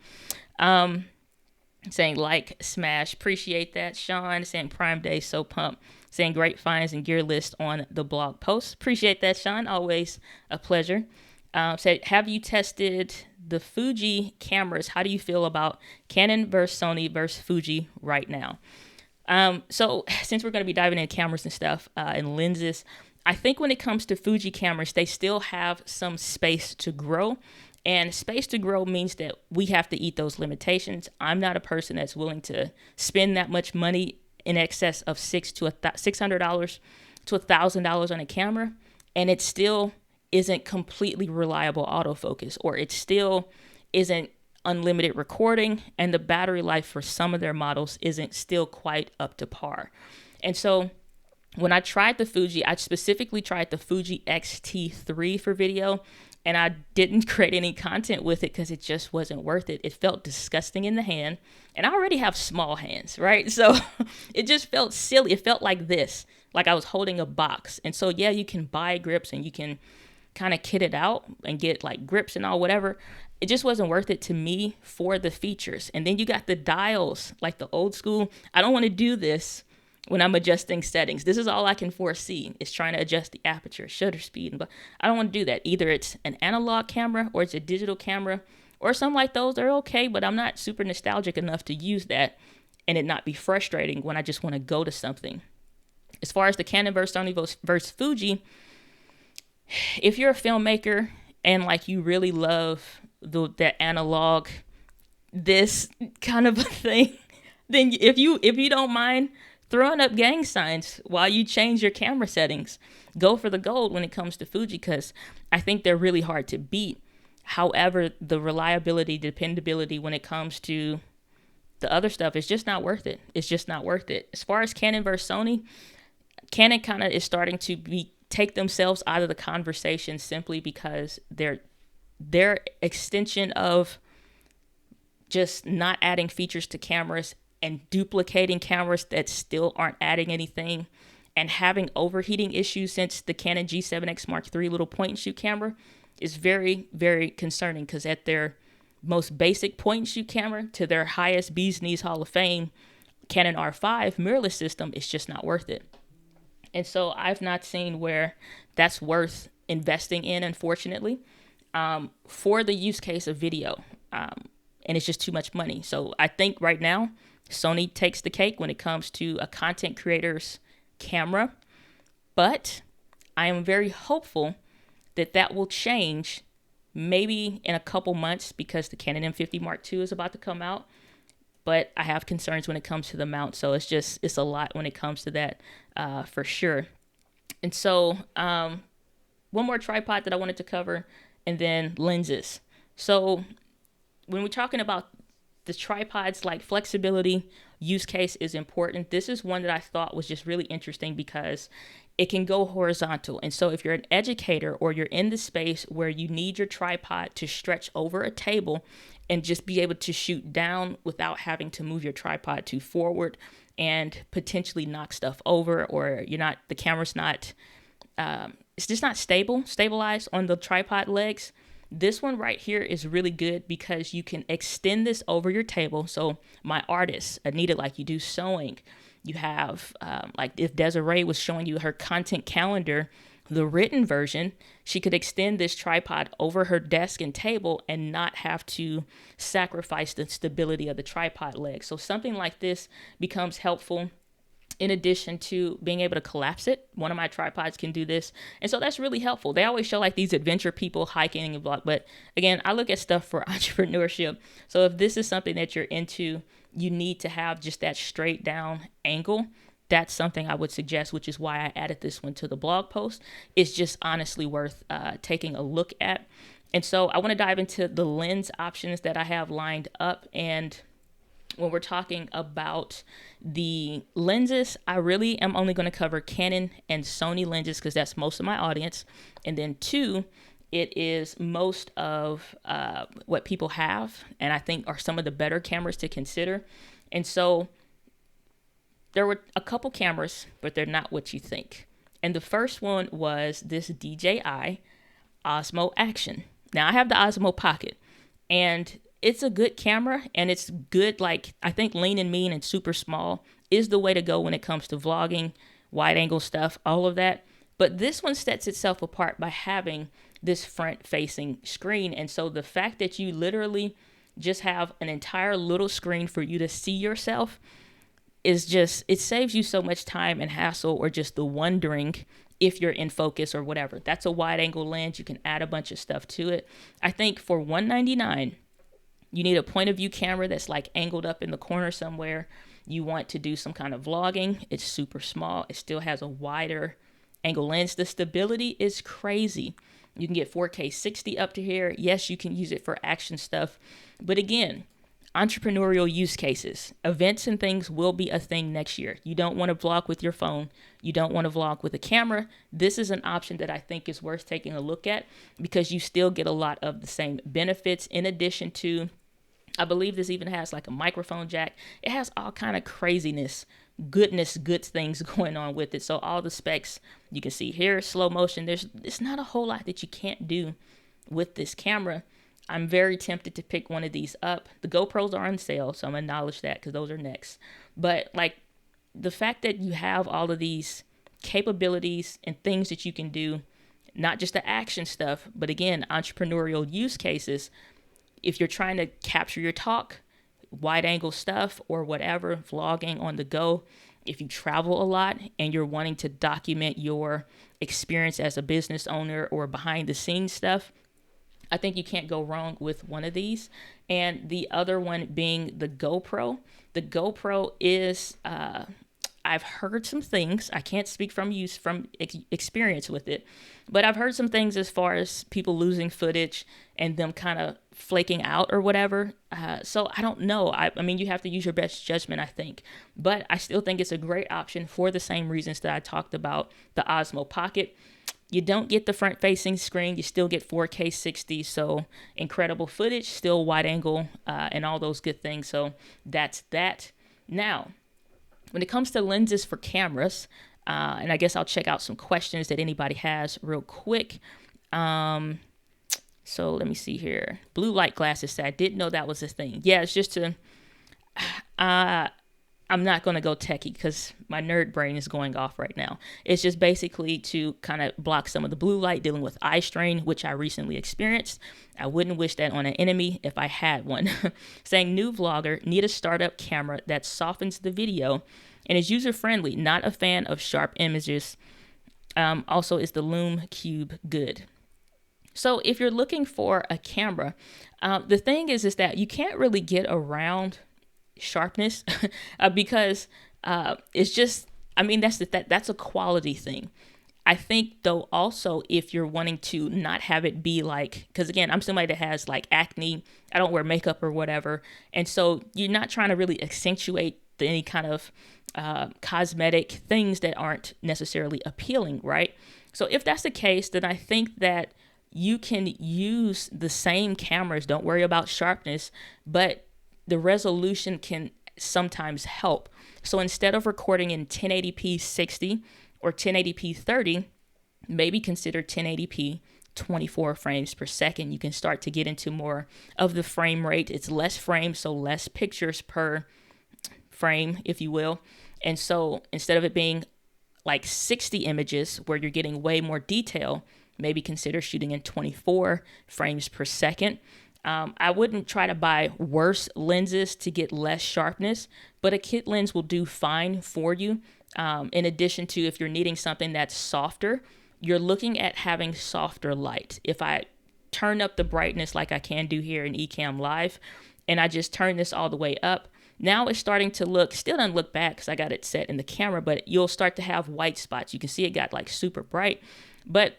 Saying like, smash, appreciate that. Sean saying Prime Day, so pumped. Saying great finds and gear list on the blog post. Appreciate that, Sean. Always a pleasure. Said, have you tested the Fuji cameras? How do you feel about Canon versus Sony versus Fuji right now? So since we're going to be diving into cameras and stuff and lenses, I think when it comes to Fuji cameras, they still have some space to grow. And space to grow means that we have to eat those limitations. I'm not a person that's willing to spend that much money in excess of $600 to $1,000 on a camera, and it still isn't completely reliable autofocus, or it still isn't unlimited recording, and the battery life for some of their models isn't still quite up to par. And so when I tried the Fuji, I specifically tried the Fuji X-T3 for video, and I didn't create any content with it because it just wasn't worth it. It felt disgusting in the hand, and I already have small hands, right? So it just felt silly. It felt like this, like I was holding a box. And so, yeah, you can buy grips and you can kind of kit it out and get like grips and all, whatever. It just wasn't worth it to me for the features. And then you got the dials, like the old school. I don't want to do this when I'm adjusting settings. This is all I can foresee, is trying to adjust the aperture, shutter speed. But I don't want to do that. Either it's an analog camera or it's a digital camera, or something like those. They're okay, but I'm not super nostalgic enough to use that and it not be frustrating when I just want to go to something. As far as the Canon versus Sony versus Fuji, if you're a filmmaker and like you really love that analog, this kind of a thing, then if you don't mind throwing up gang signs while you change your camera settings, go for the gold when it comes to Fuji, because I think they're really hard to beat. However, the reliability, dependability when it comes to the other stuff is just not worth it. It's just not worth it. As far as Canon versus Sony, Canon kind of is starting to take themselves out of the conversation simply because their extension of just not adding features to cameras and duplicating cameras that still aren't adding anything, and having overheating issues since the Canon G7X Mark III little point and shoot camera is very, very concerning, because at their most basic point and shoot camera to their highest Bee's Knees Hall of Fame Canon R5 mirrorless system, it's just not worth it. And so I've not seen where that's worth investing in, unfortunately, for the use case of video. And it's just too much money. So I think right now, Sony takes the cake when it comes to a content creator's camera, but I am very hopeful that will change maybe in a couple months, because the Canon M50 Mark II is about to come out, but I have concerns when it comes to the mount. So it's a lot when it comes to that, for sure. And so one more tripod that I wanted to cover, and then lenses. So when we're talking about the tripods, like flexibility, use case is important. This is one that I thought was just really interesting because it can go horizontal. And so if you're an educator or you're in the space where you need your tripod to stretch over a table and just be able to shoot down without having to move your tripod to forward and potentially knock stuff over, or the camera's not, it's just not stabilized on the tripod legs. This one right here is really good because you can extend this over your table. So my artist, Anita, like you do sewing, you have, like if Desiree was showing you her content calendar, the written version, she could extend this tripod over her desk and table and not have to sacrifice the stability of the tripod leg. So something like this becomes helpful. In addition to being able to collapse it, one of my tripods can do this. And so that's really helpful. They always show like these adventure people hiking and vlog. But again, I look at stuff for entrepreneurship. So if this is something that you're into, you need to have just that straight down angle. That's something I would suggest, which is why I added this one to the blog post. It's just honestly worth taking a look at. And so I want to dive into the lens options that I have lined up. And when we're talking about the lenses, I really am only going to cover Canon and Sony lenses because that's most of my audience. And then two, it is most of what people have, and I think are some of the better cameras to consider. And so there were a couple cameras, but they're not what you think. And the first one was this DJI Osmo Action. Now I have the Osmo Pocket, and it's a good camera, and it's good. Like, I think lean and mean and super small is the way to go when it comes to vlogging, wide angle stuff, all of that. But this one sets itself apart by having this front facing screen. And so the fact that you literally just have an entire little screen for you to see yourself is just, it saves you so much time and hassle, or just the wondering if you're in focus or whatever. That's a wide angle lens. You can add a bunch of stuff to it. I think for $199, you need a point of view camera that's like angled up in the corner somewhere. You want to do some kind of vlogging. It's super small. It still has a wider angle lens. The stability is crazy. You can get 4K 60 up to here. Yes, you can use it for action stuff. But again, entrepreneurial use cases, events and things will be a thing next year. You don't want to vlog with your phone. You don't want to vlog with a camera. This is an option that I think is worth taking a look at, because you still get a lot of the same benefits, in addition to, I believe this even has like a microphone jack. It has all kind of craziness, good things going on with it. So all the specs you can see here, slow motion. It's not a whole lot that you can't do with this camera. I'm very tempted to pick one of these up. The GoPros are on sale, so I'm gonna acknowledge that because those are next. But like, the fact that you have all of these capabilities and things that you can do, not just the action stuff, but again, entrepreneurial use cases. If you're trying to capture your talk, wide angle stuff or whatever, vlogging on the go, if you travel a lot and you're wanting to document your experience as a business owner or behind the scenes stuff, I think you can't go wrong with one of these. And the other one being the GoPro. The GoPro is, I've heard some things. I can't speak from experience with it, but I've heard some things as far as people losing footage and them kind of flaking out or whatever. So I don't know. I mean, you have to use your best judgment, I think. But I still think it's a great option for the same reasons that I talked about the Osmo Pocket. You don't get the front-facing screen. You still get 4K 60, so incredible footage, still wide angle, and all those good things. So that's that. Now, when it comes to lenses for cameras, and I guess I'll check out some questions that anybody has real quick. So let me see here. Blue light glasses. So I didn't know that was a thing. Yeah, it's just to... I'm not going to go techie because my nerd brain is going off right now. It's just basically to kind of block some of the blue light, dealing with eye strain, which I recently experienced. I wouldn't wish that on an enemy if I had one. Saying, new vlogger, need a startup camera that softens the video and is user-friendly, not a fan of sharp images. Also, is the Lume Cube good? So if you're looking for a camera, the thing is that you can't really get around sharpness because it's just, I mean, that's a quality thing. I think though also, if you're wanting to not have it be like, because again, I'm somebody that has like acne, I don't wear makeup or whatever, and so you're not trying to really accentuate any kind of cosmetic things that aren't necessarily appealing, right? So if that's the case, then I think that you can use the same cameras, don't worry about sharpness, but the resolution can sometimes help. So instead of recording in 1080p 60 or 1080p 30, maybe consider 1080p 24 frames per second. You can start to get into more of the frame rate. It's less frames, so less pictures per frame, if you will. And so instead of it being like 60 images where you're getting way more detail, maybe consider shooting in 24 frames per second. I wouldn't try to buy worse lenses to get less sharpness, but a kit lens will do fine for you. In addition to, if you're needing something that's softer, you're looking at having softer light. If I turn up the brightness like I can do here in Ecamm Live, and I just turn this all the way up, now it's starting to look, still doesn't look bad because I got it set in the camera, but you'll start to have white spots. You can see it got like super bright, but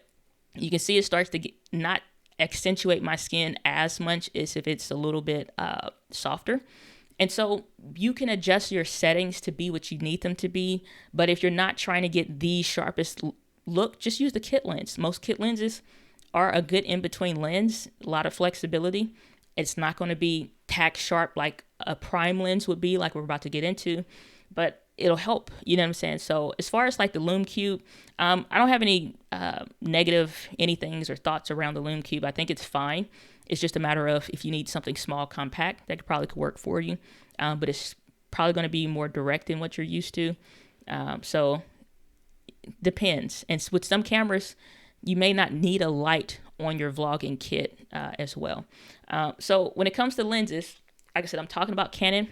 you can see it starts to not accentuate my skin as much as if it's a little bit softer. And so you can adjust your settings to be what you need them to be. But if you're not trying to get the sharpest look, just use the kit lens. Most kit lenses are a good in-between lens, a lot of flexibility. It's not going to be tack sharp like a prime lens would be, like we're about to get into, but it'll help, you know what I'm saying? So as far as like the Lume Cube, I don't have any negative anythings or thoughts around the Lume Cube. I think it's fine. It's just a matter of if you need something small, compact, that probably could work for you. But it's probably going to be more direct than what you're used to. So depends. And with some cameras, you may not need a light on your vlogging kit as well. So when it comes to lenses, like I said, I'm talking about Canon.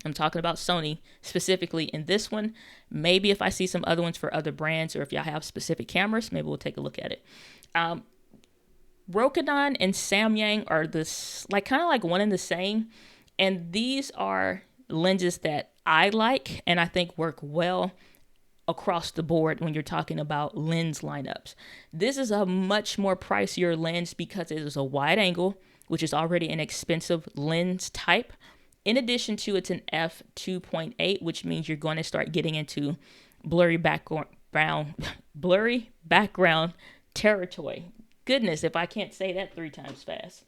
I'm talking about Sony specifically in this one. Maybe if I see some other ones for other brands, or if y'all have specific cameras, maybe we'll take a look at it. Rokinon and Samyang are this kind of like one and the same. And these are lenses that I like and I think work well across the board when you're talking about lens lineups. This is a much more pricier lens because it is a wide angle, which is already an expensive lens type. In addition to it's an f2.8, which means you're going to start getting into blurry background territory. Goodness, if I can't say that 3 times fast.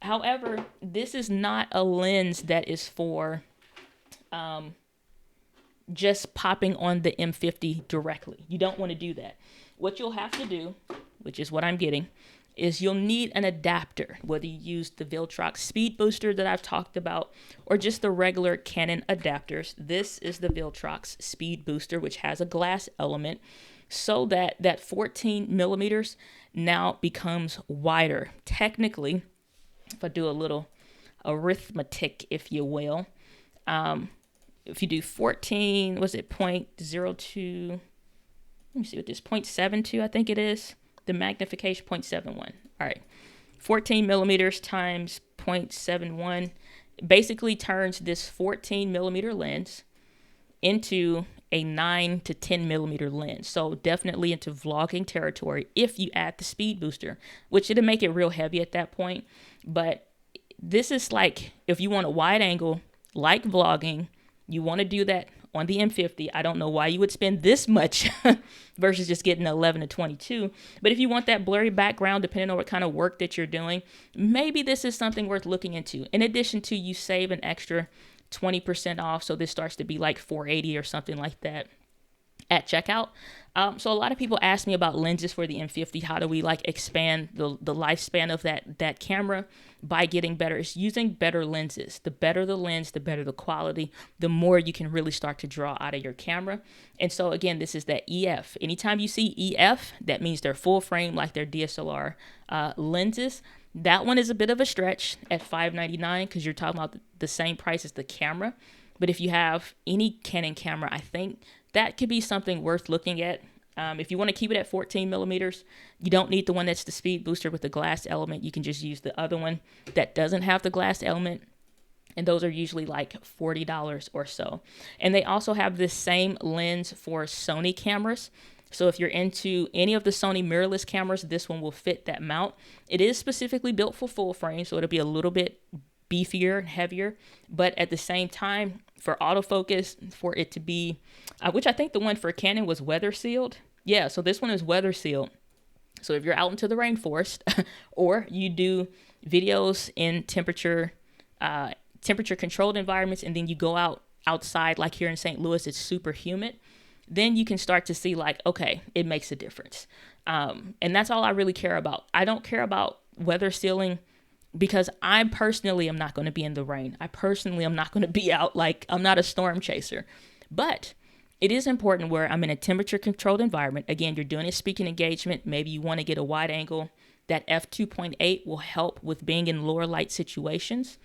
However, this is not a lens that is for just popping on the M50 directly. You don't want to do that. What you'll have to do, which is what I'm getting, is you'll need an adapter, whether you use the Viltrox speed booster that I've talked about or just the regular Canon adapters. This is the Viltrox speed booster, which has a glass element, so that 14 millimeters now becomes wider. Technically, if I do a little arithmetic, if you will, if you do 14, was it 0.02? Let me see what this 0.72, I think it is. The magnification 0.71. All right. 14 millimeters times 0.71 basically turns this 14 millimeter lens into a 9 to 10 millimeter lens. So definitely into vlogging territory if you add the speed booster, which it'll make it real heavy at that point. But this is like, if you want a wide angle, like vlogging, you want to do that on the M50. I don't know why you would spend this much versus just getting 11 to 22. But if you want that blurry background, depending on what kind of work that you're doing, maybe this is something worth looking into. In addition to, you save an extra 20% off. So this starts to be like $480 or something like that at checkout. So a lot of people ask me about lenses for the M50. How do we like expand the lifespan of that camera? By getting better. It's using better lenses. The better the lens, the better the quality, the more you can really start to draw out of your camera. And so again, this is that EF. Anytime you see EF, that means they're full frame like their DSLR lenses. That one is a bit of a stretch at $599 because you're talking about the same price as the camera. But if you have any Canon camera, I think that could be something worth looking at. If you want to keep it at 14 millimeters, you don't need the one that's the speed booster with the glass element. You can just use the other one that doesn't have the glass element. And those are usually like $40 or so. And they also have this same lens for Sony cameras. So if you're into any of the Sony mirrorless cameras, this one will fit that mount. It is specifically built for full frame, so it'll be a little bit beefier, heavier, but at the same time, for autofocus, for it to be, which I think the one for Canon was weather sealed. Yeah, so this one is weather sealed. So if you're out into the rainforest or you do videos in temperature controlled environments, and then you go outside, like here in St. Louis, it's super humid, then you can start to see like, okay, it makes a difference. And that's all I really care about. I don't care about weather sealing because I personally am not going to be in the rain. I personally am not going to be out, like I'm not a storm chaser. But it is important where I'm in a temperature controlled environment. Again, you're doing a speaking engagement. Maybe you want to get a wide angle. That f2.8 will help with being in lower light situations.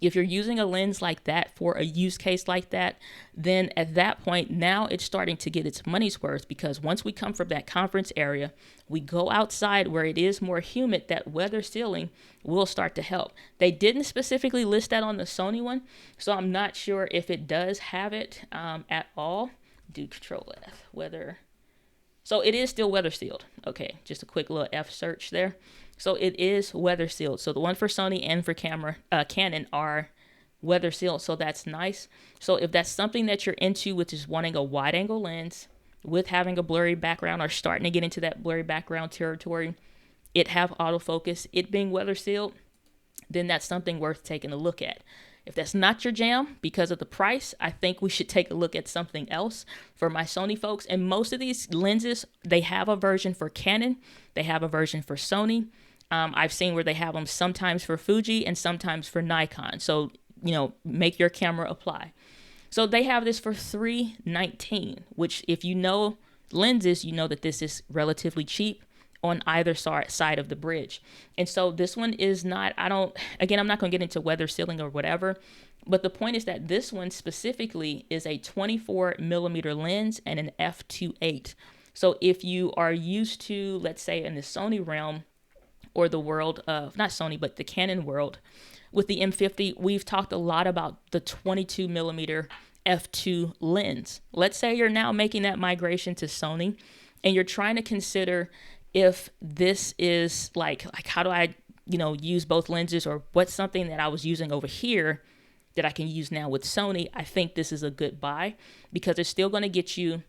If you're using a lens like that for a use case like that, then at that point, now it's starting to get its money's worth, because once we come from that conference area, we go outside where it is more humid, that weather sealing will start to help. They didn't specifically list that on the Sony one, so I'm not sure if it does have it at all. Do Control F, weather. So it is still weather sealed. Okay, just a quick little F search there. So it is weather sealed. So the one for Sony and for Canon are weather sealed, so that's nice. So if that's something that you're into, which is wanting a wide angle lens with having a blurry background or starting to get into that blurry background territory, it have autofocus, it being weather sealed, then that's something worth taking a look at. If that's not your jam because of the price, I think we should take a look at something else for my Sony folks. And most of these lenses, they have a version for Canon, they have a version for Sony. I've seen where they have them sometimes for Fuji and sometimes for Nikon. So, make your camera apply. So they have this for $319, which if you know lenses, you know that this is relatively cheap on either side of the bridge. And so this one is not, I'm not going to get into weather sealing or whatever, but the point is that this one specifically is a 24 millimeter lens and an f2.8. So if you are used to, let's say in the Sony realm or the world of, not Sony, but the Canon world, with the M50, we've talked a lot about the 22 millimeter f2 lens. Let's say you're now making that migration to Sony and you're trying to consider if this is like how do I, use both lenses, or what's something that I was using over here that I can use now with Sony. I think this is a good buy because it's still going to get you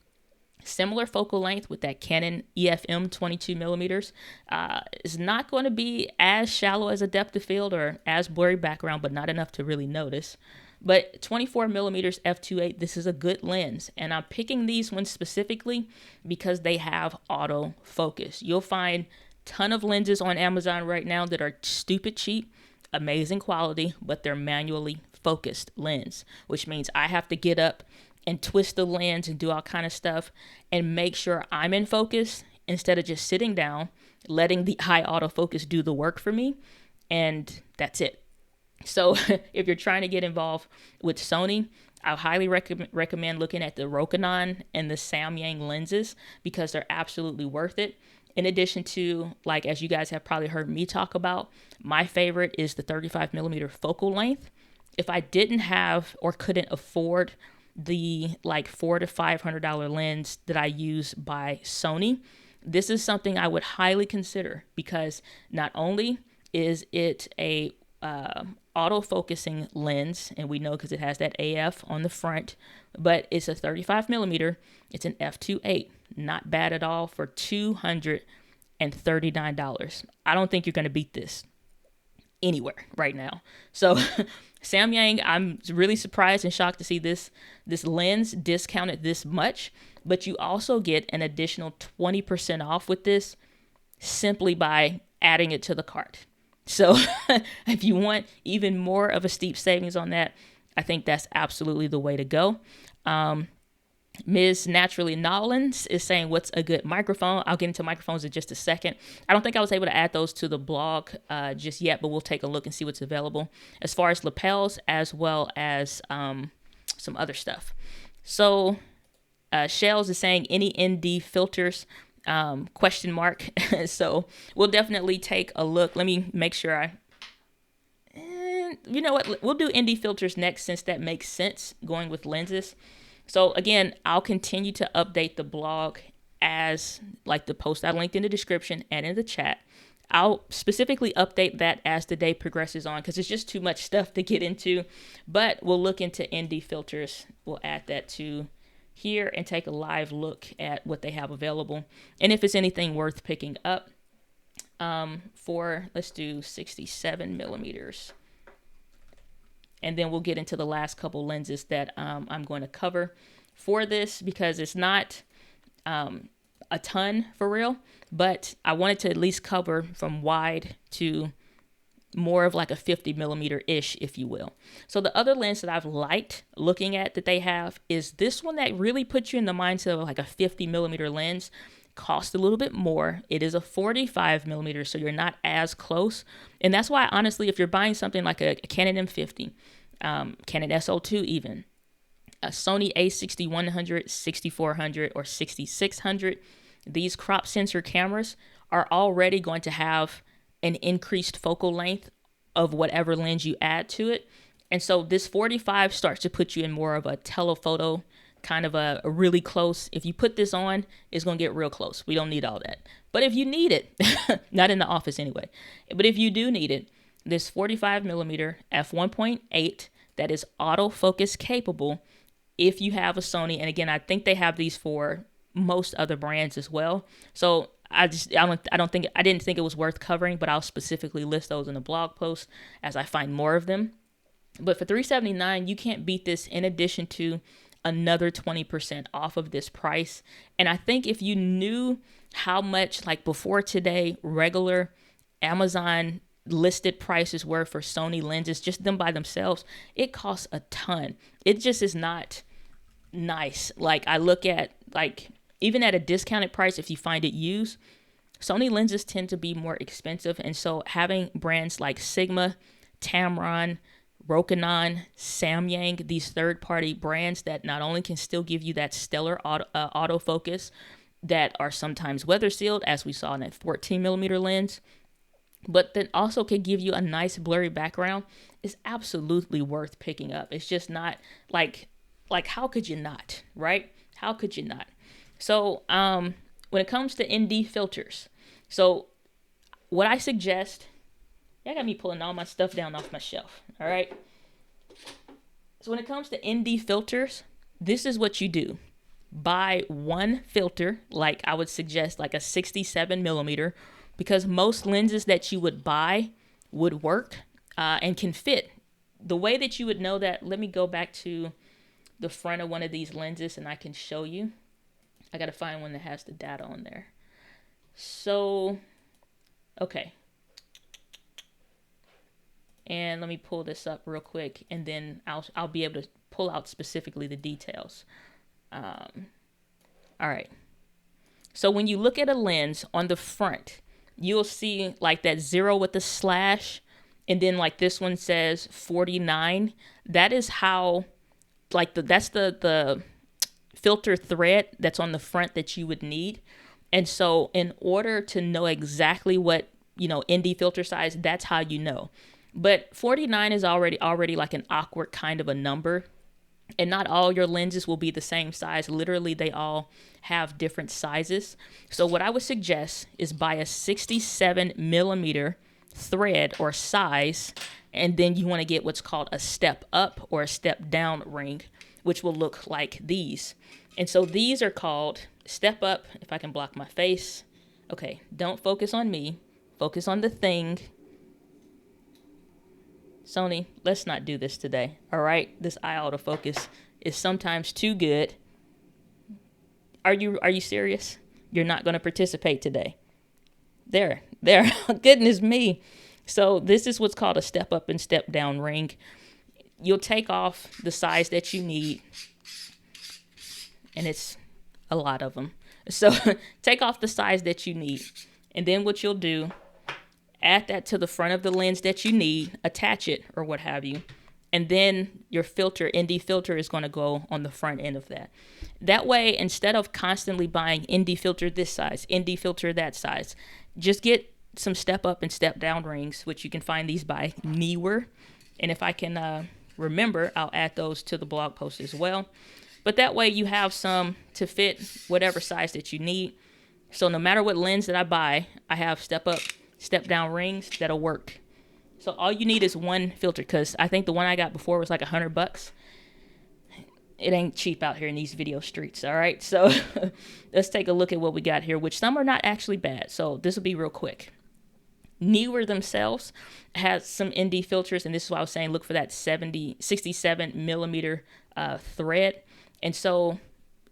similar focal length with that Canon EFM 22 millimeters. It's not going to be as shallow as a depth of field or as blurry background, but not enough to really notice. But 24 millimeters f2.8, this is a good lens. And I'm picking these ones specifically because they have autofocus. You'll find a ton of lenses on Amazon right now that are stupid cheap, amazing quality, but they're manually focused lens, which means I have to get up and twist the lens and do all kind of stuff and make sure I'm in focus instead of just sitting down, letting the high autofocus do the work for me. And that's it. So if you're trying to get involved with Sony, I highly recommend looking at the Rokinon and the Samyang lenses because they're absolutely worth it. In addition to, as you guys have probably heard me talk about, my favorite is the 35 millimeter focal length. If I didn't have or couldn't afford the $400 to $500 lens that I use by Sony, this is something I would highly consider because not only is it a auto-focusing lens, and we know because it has that AF on the front, but it's a 35 millimeter, it's an f2.8, not bad at all for $239. I don't think you're going to beat this anywhere right now. So Samyang, I'm really surprised and shocked to see this lens discounted this much, but you also get an additional 20% off with this simply by adding it to the cart. So if you want even more of a steep savings on that, I think that's absolutely the way to go. Ms. Naturally Nolans is saying, what's a good microphone? I'll get into microphones in just a second. I don't think I was able to add those to the blog just yet, but we'll take a look and see what's available as far as lapels as well as some other stuff. So Shells is saying any ND filters, ? So we'll definitely take a look. Let me make sure you know what? We'll do ND filters next since that makes sense going with lenses. So again, I'll continue to update the blog as the post I linked in the description and in the chat. I'll specifically update that as the day progresses on because it's just too much stuff to get into, but we'll look into ND filters. We'll add that to here and take a live look at what they have available and if it's anything worth picking up. Let's do 67 millimeters. And then we'll get into the last couple lenses that I'm going to cover for this because it's not a ton for real, but I wanted to at least cover from wide to more of a 50 millimeter ish, if you will. So the other lens that I've liked looking at that they have is this one that really puts you in the mindset of a 50 millimeter lens. Cost a little bit more. It is a 45 millimeter, so you're not as close. And that's why, honestly, if you're buying something like a Canon M50, Canon SO2 even, a Sony A6100, 6400, or 6600, these crop sensor cameras are already going to have an increased focal length of whatever lens you add to it. And so this 45 starts to put you in more of a telephoto, kind of a really close. If you put this on, it's going to get real close. We don't need all that. But if you need it, not in the office anyway, but if you do need it, this 45 millimeter f1.8 that is autofocus capable if you have a Sony. And again, I think they have these for most other brands as well. So I didn't think it was worth covering, but I'll specifically list those in the blog post as I find more of them. But for $379, you can't beat this, in addition to another 20% off of this price. And I think if you knew how much, like before today, regular Amazon listed prices were for Sony lenses, just them by themselves, it costs a ton. It just is not nice. Like I look at, like, even at a discounted price, if you find it used, Sony lenses tend to be more expensive. And so having brands like Sigma, Tamron, Rokinon, Samyang, these third-party brands that not only can still give you that stellar autofocus, that are sometimes weather sealed, as we saw in that 14mm lens, but then also can give you a nice blurry background, is absolutely worth picking up. It's just not like how could you not, right? How could you not? So when it comes to ND filters, so what I suggest, I got me pulling all my stuff down off my shelf. All right. So when it comes to ND filters, this is what you do. Buy one filter, like I would suggest like a 67mm, because most lenses that you would buy would work and can fit. The way that you would know that, let me go back to the front of one of these lenses and I can show you. I got to find one that has the data on there. So, okay. And let me pull this up real quick, and then I'll be able to pull out specifically the details. All right. So when you look at a lens on the front, you'll see like that 0 with the slash, and then like this one says 49. That is how, like that's the filter thread that's on the front that you would need. And so in order to know exactly what, ND filter size, that's how you know. But 49 is already like an awkward kind of a number. And not all your lenses will be the same size. Literally, they all have different sizes. So what I would suggest is buy a 67mm thread or size. And then you want to get what's called a step up or a step down ring, which will look like these. And so these are called step up. If I can block my face. Okay, don't focus on me. Focus on the thing. Sony, let's not do this today. All right, this eye autofocus is sometimes too good. Are you serious? You're not going to participate today. There. Goodness me. So this is what's called a step up and step down ring. You'll take off the size that you need, and it's a lot of them. So take off the size that you need, and then what you'll do, add that to the front of the lens that you need, attach it or what have you, and then your filter, ND filter, is going to go on the front end of that. That way, instead of constantly buying ND filter this size, ND filter that size, just get some step up and step down rings, which you can find these by Neewer. And if I can remember, I'll add those to the blog post as well. But that way you have some to fit whatever size that you need. So no matter what lens that I buy, I have step up, step down rings that'll work. So all you need is one filter, because I think the one I got before was like $100. It ain't cheap out here in these video streets. All right, so let's take a look at what we got here, which some are not actually bad. So this will be real quick. Neewer themselves has some ND filters, and this is why I was saying look for that 67mm thread. And so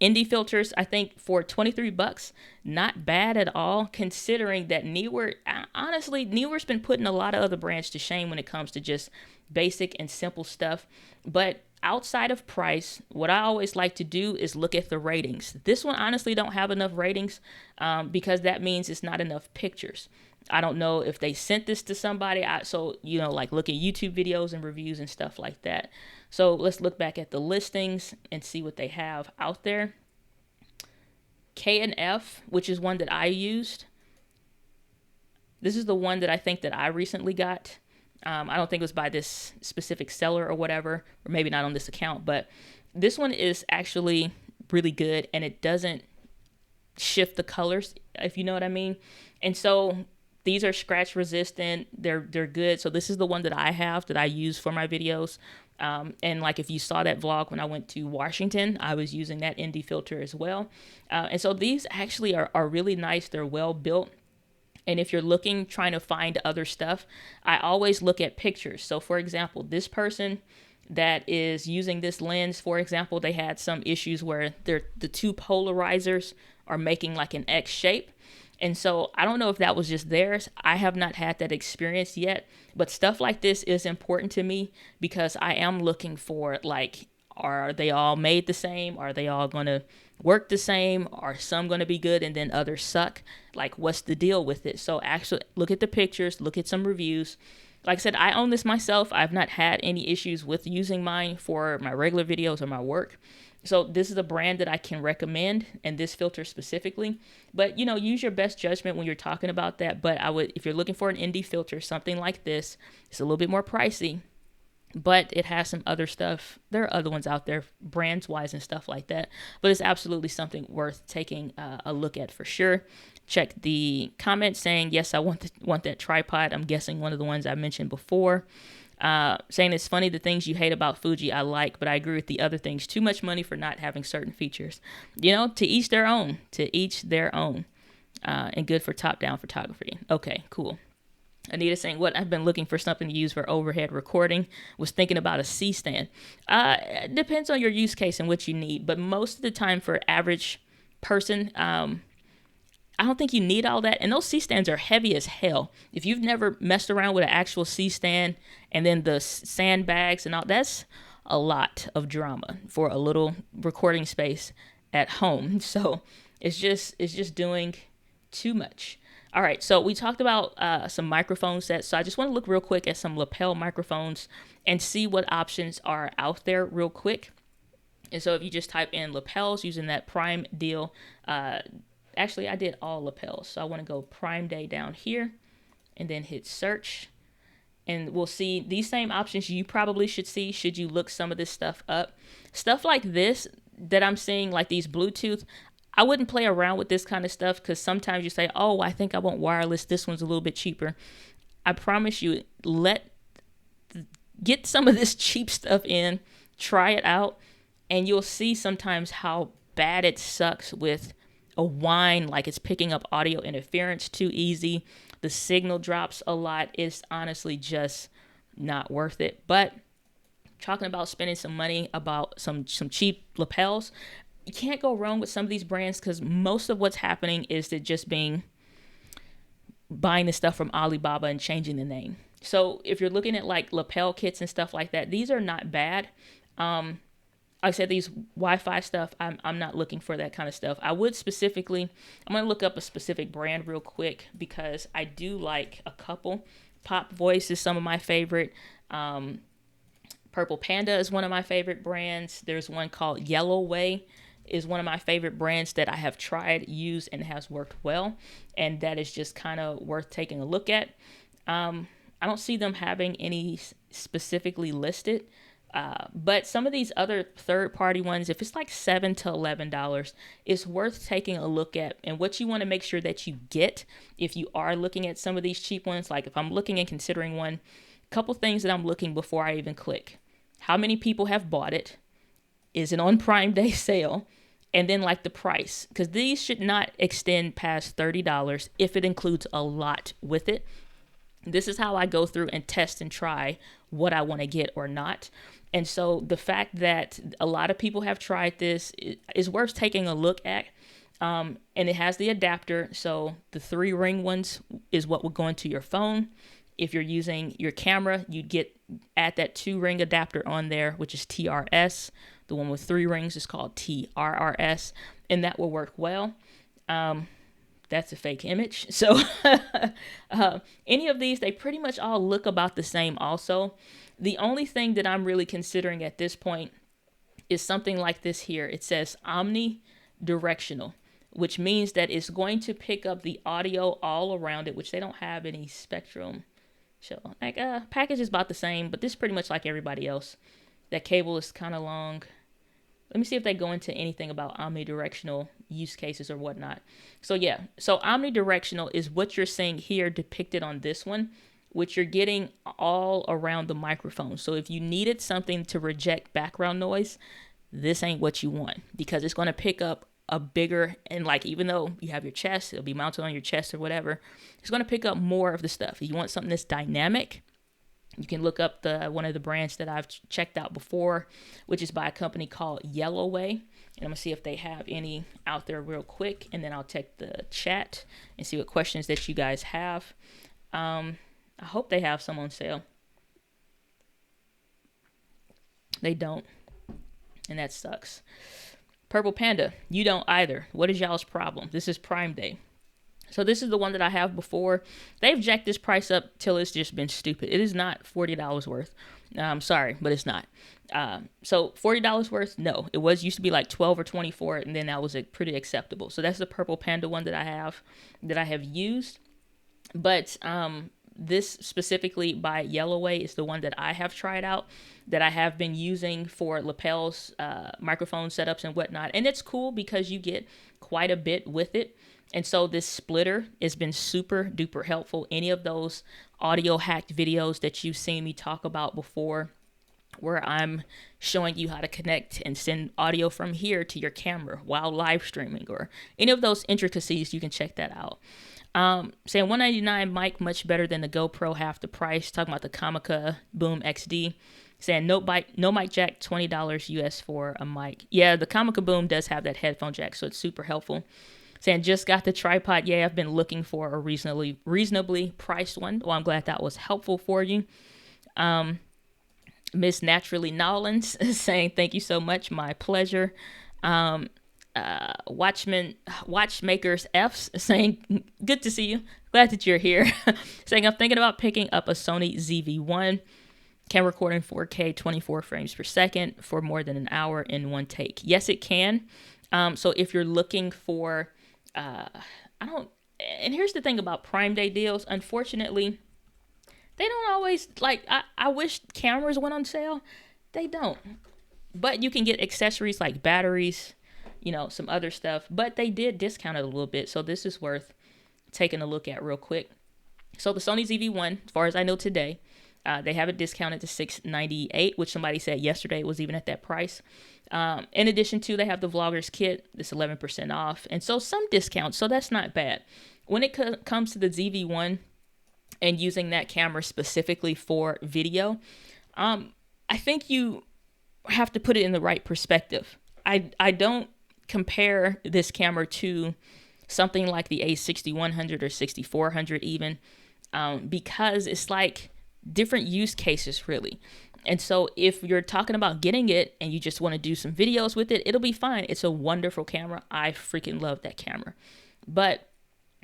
ND filters, I think for $23, not bad at all, considering that Neewer, honestly, Neewer's been putting a lot of other brands to shame when it comes to just basic and simple stuff. But outside of price, what I always like to do is look at the ratings. This one honestly don't have enough ratings because that means it's not enough pictures. I don't know if they sent this to somebody. So, like look at YouTube videos and reviews and stuff like that. So let's look back at the listings and see what they have out there. K&F, which is one that I used. This is the one that I think that I recently got. I don't think it was by this specific seller or whatever, or maybe not on this account, but this one is actually really good, and it doesn't shift the colors, if you know what I mean. And so These are scratch resistant. They're good. So this is the one that I have that I use for my videos. And like if you saw that vlog when I went to Washington, I was using that ND filter as well. And so these actually are really nice. They're well built. And if you're looking, trying to find other stuff, I always look at pictures. So for example, this person that is using this lens, for example, they had some issues where the two polarizers are making like an X shape. And so I don't know if that was just theirs. I have not had that experience yet, but stuff like this is important to me because I am looking for, like, are they all made the same? Are they all going to work the same? Are some going to be good and then others suck? Like, what's the deal with it? So actually look at the pictures, look at some reviews. Like I said, I own this myself. I've not had any issues with using mine for my regular videos or my work. So this is a brand that I can recommend, and this filter specifically. But, you know, use your best judgment when you're talking about that. But I would, if you're looking for an ND filter, something like this, it's a little bit more pricey, but it has some other stuff. There are other ones out there, brands wise and stuff like that. But it's absolutely something worth taking a look at for sure. Check the comment saying, yes, I want that tripod. I'm guessing one of the ones I mentioned before. Saying it's funny the things you hate about Fuji I like, but I agree with the other things. Too much money for not having certain features. You know, to each their own. To each their own. And good for top-down photography. Okay, cool. Anita saying, what I've been looking for something to use for overhead recording. Was thinking about a C-stand. It depends on your use case and what you need. But most of the time for average person, I don't think you need all that. And those C-stands are heavy as hell. If you've never messed around with an actual C-stand and then the sandbags and all, that's a lot of drama for a little recording space at home. So it's just doing too much. All right, so we talked about some microphone sets. So I just want to look real quick at some lapel microphones and see what options are out there real quick. And so if you just type in lapels using that Prime deal, actually, I did all lapels. So I want to go Prime Day down here and then hit search. And we'll see these same options you probably should see should you look some of this stuff up. Stuff like this that I'm seeing, like these Bluetooth, I wouldn't play around with this kind of stuff because sometimes you say, oh, I think I want wireless. This one's a little bit cheaper. I promise you, get some of this cheap stuff in, try it out, and you'll see sometimes how bad it sucks with a whine, like it's picking up audio interference too easy. The signal drops a lot. It's honestly just not worth it. But talking about spending some money about some cheap lapels, you can't go wrong with some of these brands because most of what's happening is that just buying the stuff from Alibaba and changing the name. So if you're looking at like lapel kits and stuff like that, these are not bad. Like I said, these Wi-Fi stuff, I'm not looking for that kind of stuff. I would specifically, I'm going to look up a specific brand real quick because I do like a couple. Pop Voice is some of my favorite. Purple Panda is one of my favorite brands. There's one called Yellow Way is one of my favorite brands that I have tried, used, and has worked well. And that is just kind of worth taking a look at. I don't see them having any specifically listed. But some of these other third-party ones, if it's like $7 to $11, it's worth taking a look at. And what you want to make sure that you get if you are looking at some of these cheap ones, like if I'm looking and considering one, a couple things that I'm looking before I even click. How many people have bought it? Is it on Prime Day sale? And then like the price, because these should not extend past $30 if it includes a lot with it. This is how I go through and test and try what I want to get or not. And so the fact that a lot of people have tried this is worth taking a look at. And it has the adapter. So the 3-ring ones is what would go into your phone. If you're using your camera, you'd add that 2-ring adapter on there, which is TRS. The one with 3 rings is called TRRS, and that will work well. That's a fake image. So any of these, they pretty much all look about the same also. The only thing that I'm really considering at this point is something like this here. It says omnidirectional, which means that it's going to pick up the audio all around it, which they don't have any spectrum. So like package is about the same, but this is pretty much like everybody else. That cable is kind of long. Let me see if they go into anything about omnidirectional use cases or whatnot. So yeah, so omnidirectional is what you're seeing here depicted on this one, which you're getting all around the microphone. So if you needed something to reject background noise, this ain't what you want, because it's going to pick up a bigger, and like, even though you have your chest, it'll be mounted on your chest or whatever, it's going to pick up more of the stuff. If you want something that's dynamic, you can look up one of the brands that I've checked out before, which is by a company called Yellowway. And I'm going to see if they have any out there real quick. And then I'll check the chat and see what questions that you guys have. I hope they have some on sale. They don't. And that sucks. Purple Panda, you don't either. What is y'all's problem? This is Prime Day. So this is the one that I have before. They've jacked this price up till it's just been stupid. It is not $40 worth. I'm sorry, but it's not. So $40 worth? No. It used to be like 12 or 24, and then that was pretty acceptable. So that's the Purple Panda one that I have used. But this specifically by Yellowway is the one that I have tried out, that I have been using for Lapel's microphone setups and whatnot. And it's cool because you get quite a bit with it. And so this splitter has been super duper helpful. Any of those audio hacked videos that you've seen me talk about before, where I'm showing you how to connect and send audio from here to your camera while live streaming, or any of those intricacies, you can check that out. Saying $199 mic, much better than the GoPro, half the price. Talking about the Comica Boom XD. Saying no mic jack, $20 US for a mic. Yeah, the Comica Boom does have that headphone jack, so it's super helpful. Saying just got the tripod. Yeah, I've been looking for a reasonably priced one. Well, I'm glad that was helpful for you. Miss Naturally Nolans saying thank you so much, my pleasure. Watchmakers F's saying good to see you, glad that you're here. Saying I'm thinking about picking up a Sony ZV-1, can record in 4K 24 frames per second for more than an hour in one take. Yes, it can. So if you're looking for and here's the thing about Prime Day deals, unfortunately, they don't always, like, I wish cameras went on sale. They don't. But you can get accessories like batteries, some other stuff. But they did discount it a little bit, so this is worth taking a look at real quick. So the Sony ZV-1, as far as I know today, they have it discounted to $698, which somebody said yesterday it was even at that price. In addition to, they have the Vlogger's Kit, that's 11% off. And so some discounts, so that's not bad. When it comes to the ZV-1 and using that camera specifically for video, I think you have to put it in the right perspective. I don't compare this camera to something like the A6100 or 6400 even, because it's like different use cases really. And so if you're talking about getting it and you just want to do some videos with it, it'll be fine. It's a wonderful camera. I freaking love that camera. But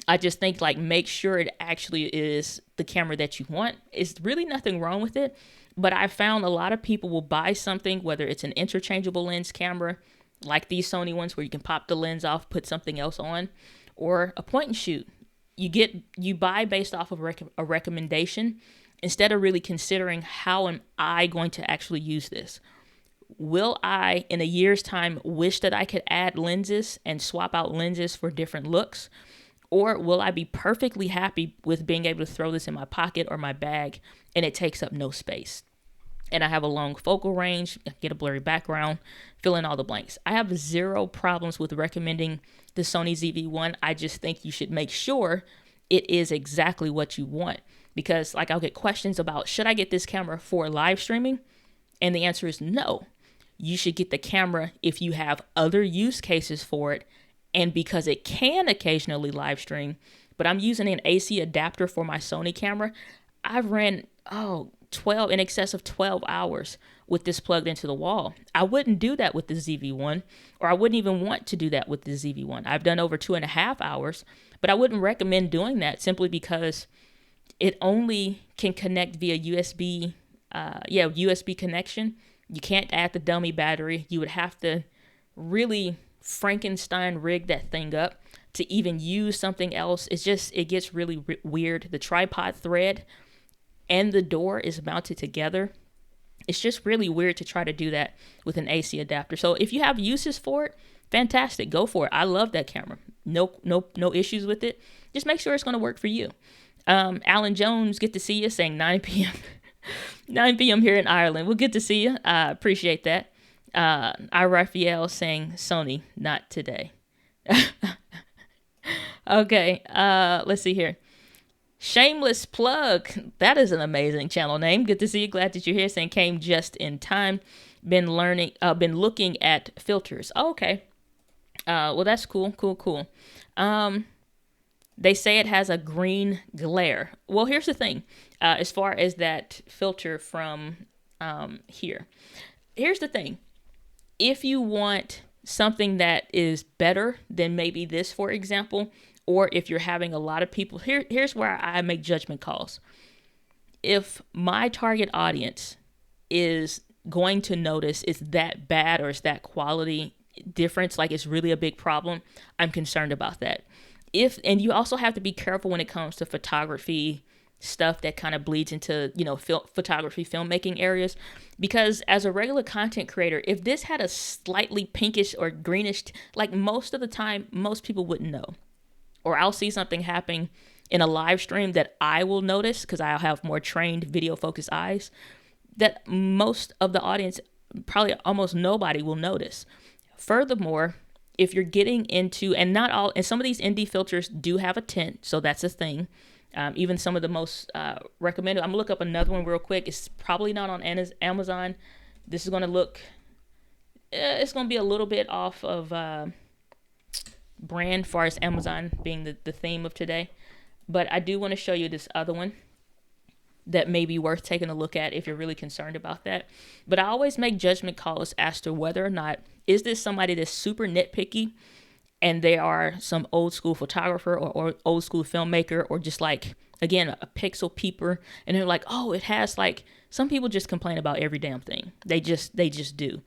I just think, like, make sure it actually is the camera that you want. It's really nothing wrong with it. But I found a lot of people will buy something, whether it's an interchangeable lens camera, like these Sony ones where you can pop the lens off, put something else on, or a point and shoot. You buy based off of a recommendation, instead of really considering, how am I going to actually use this? Will I, in a year's time, wish that I could add lenses and swap out lenses for different looks? Or will I be perfectly happy with being able to throw this in my pocket or my bag and it takes up no space? And I have a long focal range, get a blurry background, fill in all the blanks. I have zero problems with recommending the Sony ZV-1. I just think you should make sure it is exactly what you want. Because, like, I'll get questions about, should I get this camera for live streaming? And the answer is no. You should get the camera if you have other use cases for it, and because it can occasionally live stream. But I'm using an AC adapter for my Sony camera. I've ran, in excess of 12 hours with this plugged into the wall. I wouldn't do that with the ZV-1, or I wouldn't even want to do that with the ZV-1. I've done over 2.5 hours, but I wouldn't recommend doing that simply because it only can connect via USB connection. You can't add the dummy battery. You would have to really Frankenstein rig that thing up to even use something else. It gets really weird. The tripod thread and the door is mounted together. It's just really weird to try to do that with an AC adapter. So if you have uses for it, fantastic, go for it. I love that camera. No issues with it. Just make sure it's going to work for you. Alan Jones, good to see you, saying 9 p.m. 9 p.m. here in Ireland. Well, good to see you. I appreciate that. Raphael saying Sony, not today. Okay, let's see here. Shameless plug. That is an amazing channel name. Good to see you. Glad that you're here. Saying came just in time. Been looking at filters. Oh, okay. Well, that's cool. They say it has a green glare. Well, here's the thing. As far as that filter from here. Here's the thing. If you want something that is better than maybe this, for example, or if you're having a lot of people, here's where I make judgment calls. If my target audience is going to notice it's that bad or it's that quality difference, like it's really a big problem, I'm concerned about that. And you also have to be careful when it comes to photography stuff that kind of bleeds into, photography, filmmaking areas, because as a regular content creator, if this had a slightly pinkish or greenish, like most of the time, most people wouldn't know. Or I'll see something happening in a live stream that I will notice because I'll have more trained video focused eyes that most of the audience, probably almost nobody, will notice. Furthermore, if you're getting into, and some of these indie filters do have a tint, so that's a thing. Even some of the most recommended. I'm gonna look up another one real quick. It's probably not on Amazon. This is gonna look, it's gonna be a little bit off of brand, far as Amazon being the theme of today. But I do want to show you this other one that may be worth taking a look at if you're really concerned about that. But I always make judgment calls as to whether or not, is this somebody that's super nitpicky and they are some old school photographer or old school filmmaker, or just like, again, a pixel peeper, and they're like, oh, it has like, some people just complain about every damn thing. They just do.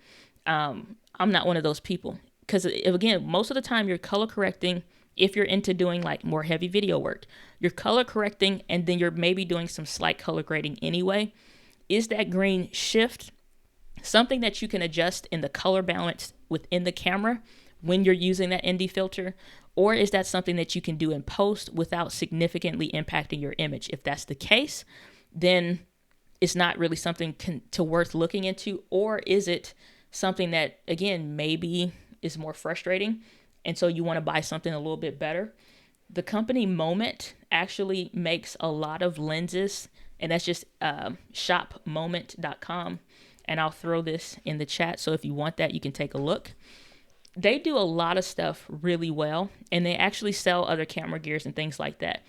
I'm not one of those people. Because again, most of the time you're color correcting. If you're into doing like more heavy video work, you're color correcting, and then you're maybe doing some slight color grading anyway. Is that green shift something that you can adjust in the color balance within the camera when you're using that ND filter? Or is that something that you can do in post without significantly impacting your image? If that's the case, then it's not really something to worth looking into. Or is it something that, again, maybe is more frustrating, and so you want to buy something a little bit better? The company Moment actually makes a lot of lenses, and that's just shopmoment.com, and I'll throw this in the chat, so if you want that, you can take a look. They do a lot of stuff really well, and they actually sell other camera gears and things like that.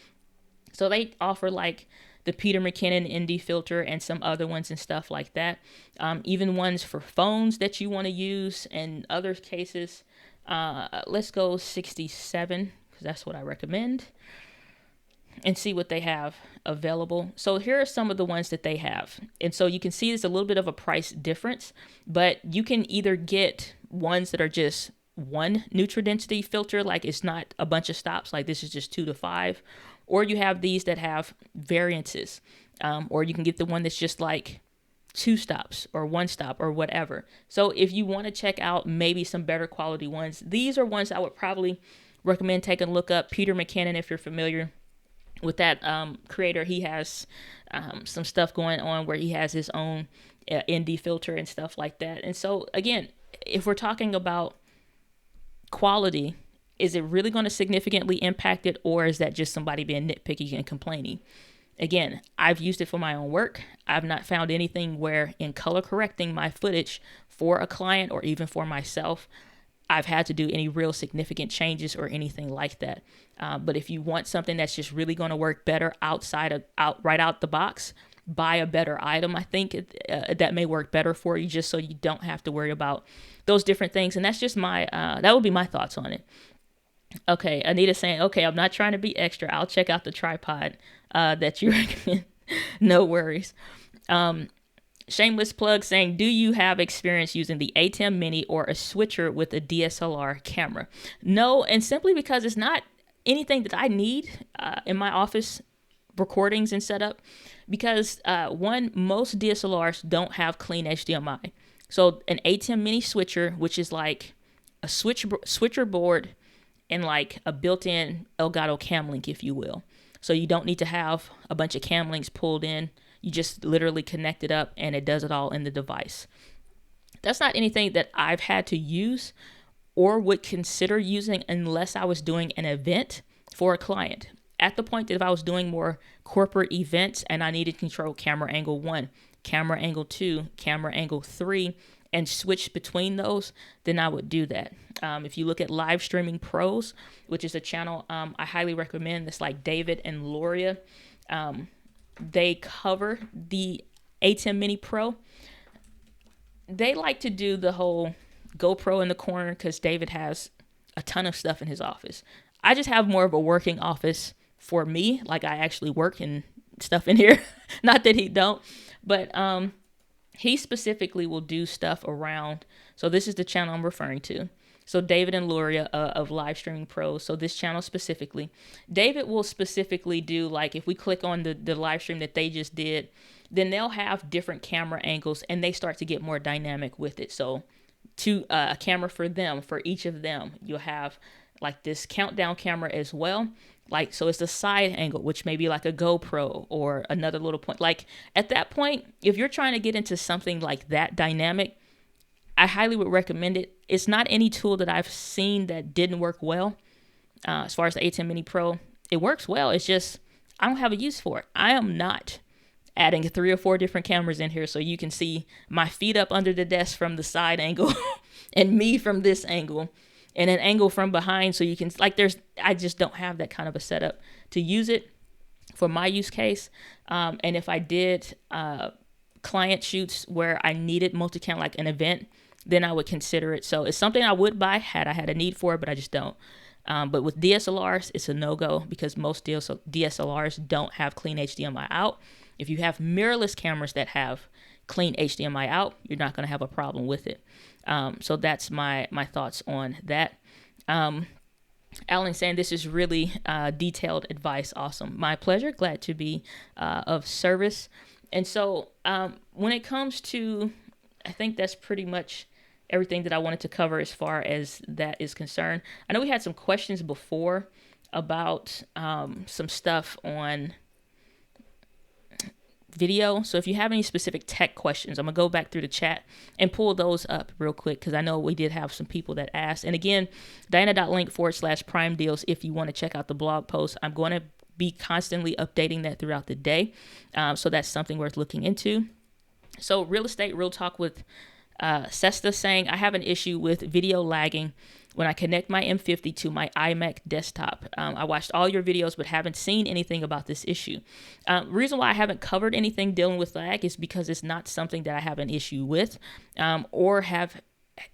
So they offer like the Peter McKinnon ND filter and some other ones and stuff like that. Even ones for phones that you want to use, and other cases. Let's go 67, because that's what I recommend, and see what they have available. So here are some of the ones that they have. And so you can see there's a little bit of a price difference, but you can either get ones that are just one neutral density filter, like it's not a bunch of stops, like this is just 2 to 5, or you have these that have variances, or you can get the one that's just like 2 stops or 1 stop or whatever. So if you want to check out maybe some better quality ones, these are ones I would probably recommend taking a look up. Peter McKinnon, if you're familiar with that creator, he has some stuff going on where he has his own ND filter and stuff like that. And so again, if we're talking about quality, is it really going to significantly impact it, or is that just somebody being nitpicky and complaining? Again, I've used it for my own work. I've not found anything where in color correcting my footage for a client or even for myself, I've had to do any real significant changes or anything like that. But if you want something that's just really going to work better right out the box, buy a better item. I think that may work better for you, just so you don't have to worry about those different things. And that's just that would be my thoughts on it. Okay, Anita saying, okay, I'm not trying to be extra. I'll check out the tripod that you recommend. No worries. Shameless plug saying, do you have experience using the ATEM Mini or a switcher with a DSLR camera? No, and simply because it's not anything that I need in my office recordings and setup, because most DSLRs don't have clean HDMI. So an ATEM mini switcher, which is like a switcher board and like a built-in Elgato cam link, if you will. So you don't need to have a bunch of cam links pulled in. You just literally connect it up and it does it all in the device. That's not anything that I've had to use or would consider using unless I was doing an event for a client. At the point that if I was doing more corporate events and I needed to control camera angle 1, camera angle 2, camera angle 3, and switch between those, then I would do that. If you look at Live Streaming Pros, which is a channel I highly recommend, that's like David and Loria, they cover the ATEM Mini Pro. They like to do the whole GoPro in the corner because David has a ton of stuff in his office. I just have more of a working office for me, like I actually work and stuff in here. Not that he don't, but he specifically will do stuff around. So this is the channel I'm referring to. So David and Loria of Live Streaming Pros. So this channel specifically, David will specifically do, like if we click on the live stream that they just did, then they'll have different camera angles and they start to get more dynamic with it. So a camera for them, for each of them, you'll have like this countdown camera as well. Like, so it's a side angle, which may be like a GoPro or another little point. Like at that point, if you're trying to get into something like that dynamic, I highly would recommend it. It's not any tool that I've seen that didn't work well. As far as the ATEM Mini Pro, it works well. It's just, I don't have a use for it. I am not adding 3 or 4 different cameras in here so you can see my feet up under the desk from the side angle and me from this angle and an angle from behind, so you can, like, I just don't have that kind of a setup to use it for my use case. And if I did client shoots where I needed multicam, like an event, then I would consider it. So it's something I would buy had I had a need for it, but I just don't. But with DSLRs, it's a no-go because most DSLRs don't have clean HDMI out. If you have mirrorless cameras that have clean HDMI out, you're not going to have a problem with it. So that's my thoughts on that. Alan saying this is really detailed advice. Awesome. My pleasure. Glad to be of service. And so when it comes to, I think that's pretty much everything that I wanted to cover as far as that is concerned. I know we had some questions before about some stuff on video. So if you have any specific tech questions, I'm gonna go back through the chat and pull those up real quick because I know we did have some people that asked. And again, Diana.link/prime deals if you want to check out the blog post. I'm going to be constantly updating that throughout the day. So that's something worth looking into. So real estate, real talk with Sesta saying, I have an issue with video lagging when I connect my M50 to my iMac desktop. I watched all your videos but haven't seen anything about this issue. Reason why I haven't covered anything dealing with lag is because it's not something that I have an issue with or have,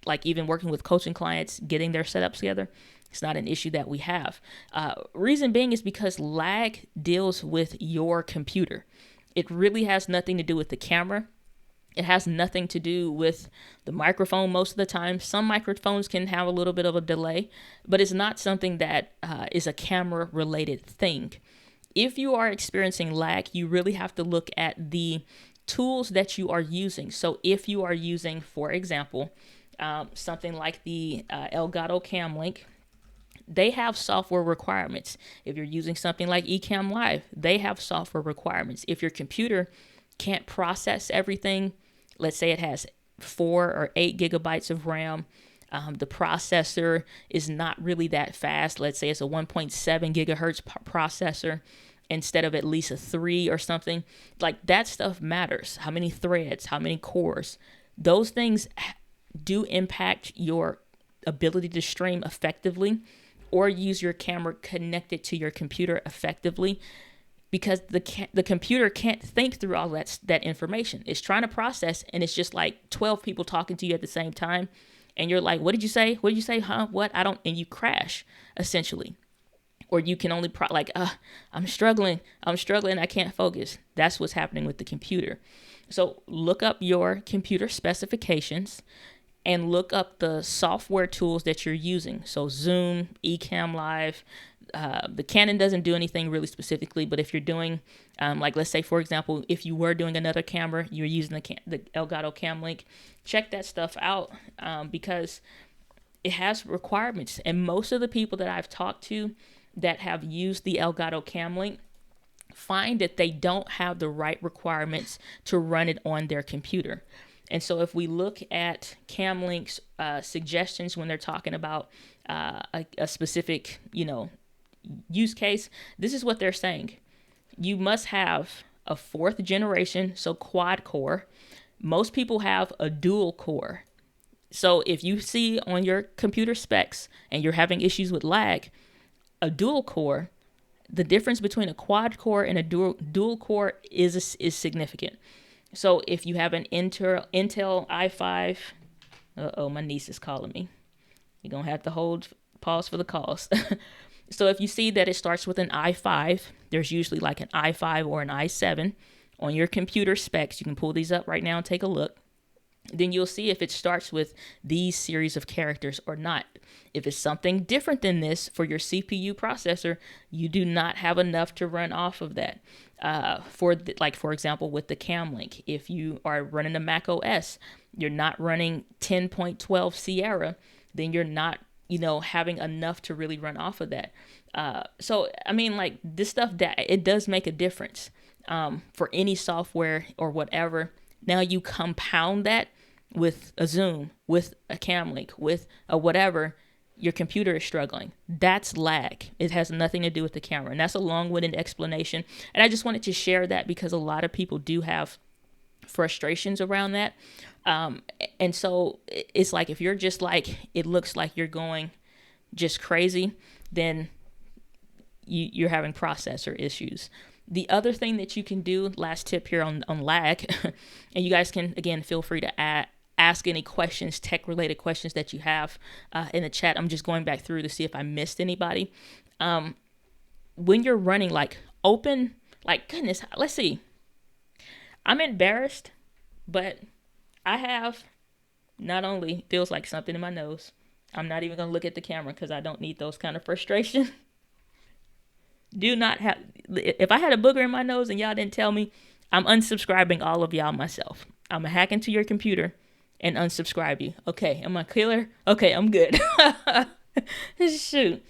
like, even working with coaching clients, getting their setups together. It's not an issue that we have. Reason being is because lag deals with your computer. It really has nothing to do with the camera. It has nothing to do with the microphone most of the time. Some microphones can have a little bit of a delay, but it's not something that is a camera-related thing. If you are experiencing lag, you really have to look at the tools that you are using. So if you are using, for example, something like the Elgato Cam Link, they have software requirements. If you're using something like Ecamm Live, they have software requirements. If your computer can't process everything, let's say it has 4 or 8 gigabytes of RAM, the processor is not really that fast. Let's say it's a 1.7 gigahertz processor instead of at least a 3 or something. Like, that stuff matters. How many threads, how many cores, those things do impact your ability to stream effectively or use your camera connected to your computer effectively, because the computer can't think through all that information. It's trying to process, and it's just like 12 people talking to you at the same time, and you're like, what did you say? What did you say? Huh? What? I don't, and you crash, essentially. Or you can only, I'm struggling, I can't focus. That's what's happening with the computer. So look up your computer specifications and look up the software tools that you're using. So Zoom, Ecamm Live, The Canon doesn't do anything really specifically, but if you're doing, like let's say for example, if you were doing another camera, you're using the Elgato Cam Link, check that stuff out, because it has requirements. And most of the people that I've talked to that have used the Elgato Cam Link find that they don't have the right requirements to run it on their computer. And so if we look at Cam Link's suggestions when they're talking about a specific, use case, this is what they're saying. You must have a 4th generation, so quad core. Most people have a dual core. So if you see on your computer specs and you're having issues with lag, a dual core, the difference between a quad core and a dual core is significant. So if you have an Intel i5, my niece is calling me. You're going to have to pause for the calls. So if you see that it starts with an i5, there's usually like an i5 or an i7 on your computer specs. You can pull these up right now and take a look. Then you'll see if it starts with these series of characters or not. If it's something different than this for your CPU processor, you do not have enough to run off of that. For example, with the Cam Link, if you are running a Mac OS, you're not running 10.12 Sierra, then you're not, having enough to really run off of that. So, I mean, like this stuff, that it does make a difference for any software or whatever. Now you compound that with a zoom, with a Cam Link, with a whatever, your computer is struggling. That's lag. It has nothing to do with the camera. And that's a long-winded explanation. And I just wanted to share that because a lot of people do have frustrations around that. And so it's like, if you're just like, it looks like you're going just crazy, then you're having processor issues. The other thing that you can do, last tip here on lag, and you guys can, again, feel free to ask any questions, tech-related questions that you have in the chat. I'm just going back through to see if I missed anybody. When you're running, like, open, like, goodness, let's see. I'm embarrassed, but I have not only feels like something in my nose. I'm not even going to look at the camera because I don't need those kind of frustration. Do not have, if I had a booger in my nose and y'all didn't tell me, I'm unsubscribing all of y'all myself. I'm going to hack into your computer and unsubscribe you. Okay, am I clear? Okay, I'm good. Shoot.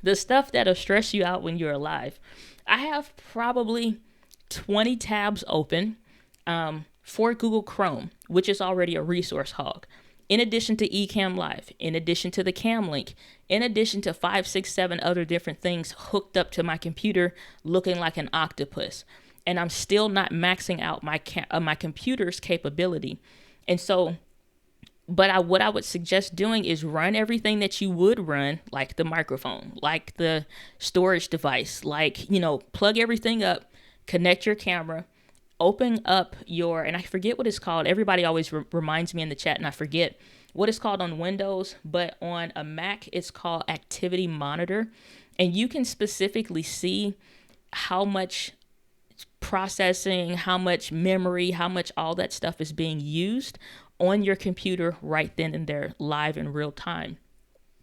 The stuff that'll stress you out when you're alive. I have probably 20 tabs open for Google Chrome, which is already a resource hog. In addition to Ecamm Live, in addition to the Cam Link, in addition to 5, 6, 7 other different things hooked up to my computer looking like an octopus. And I'm still not maxing out my computer's capability. And so, what I would suggest doing is run everything that you would run, like the microphone, like the storage device, like, plug everything up, connect your camera, open up and I forget what it's called. Everybody always reminds me in the chat, and I forget what it's called on Windows, but on a Mac, it's called Activity Monitor. And you can specifically see how much processing, how much memory, how much all that stuff is being used on your computer right then and there, live in real time.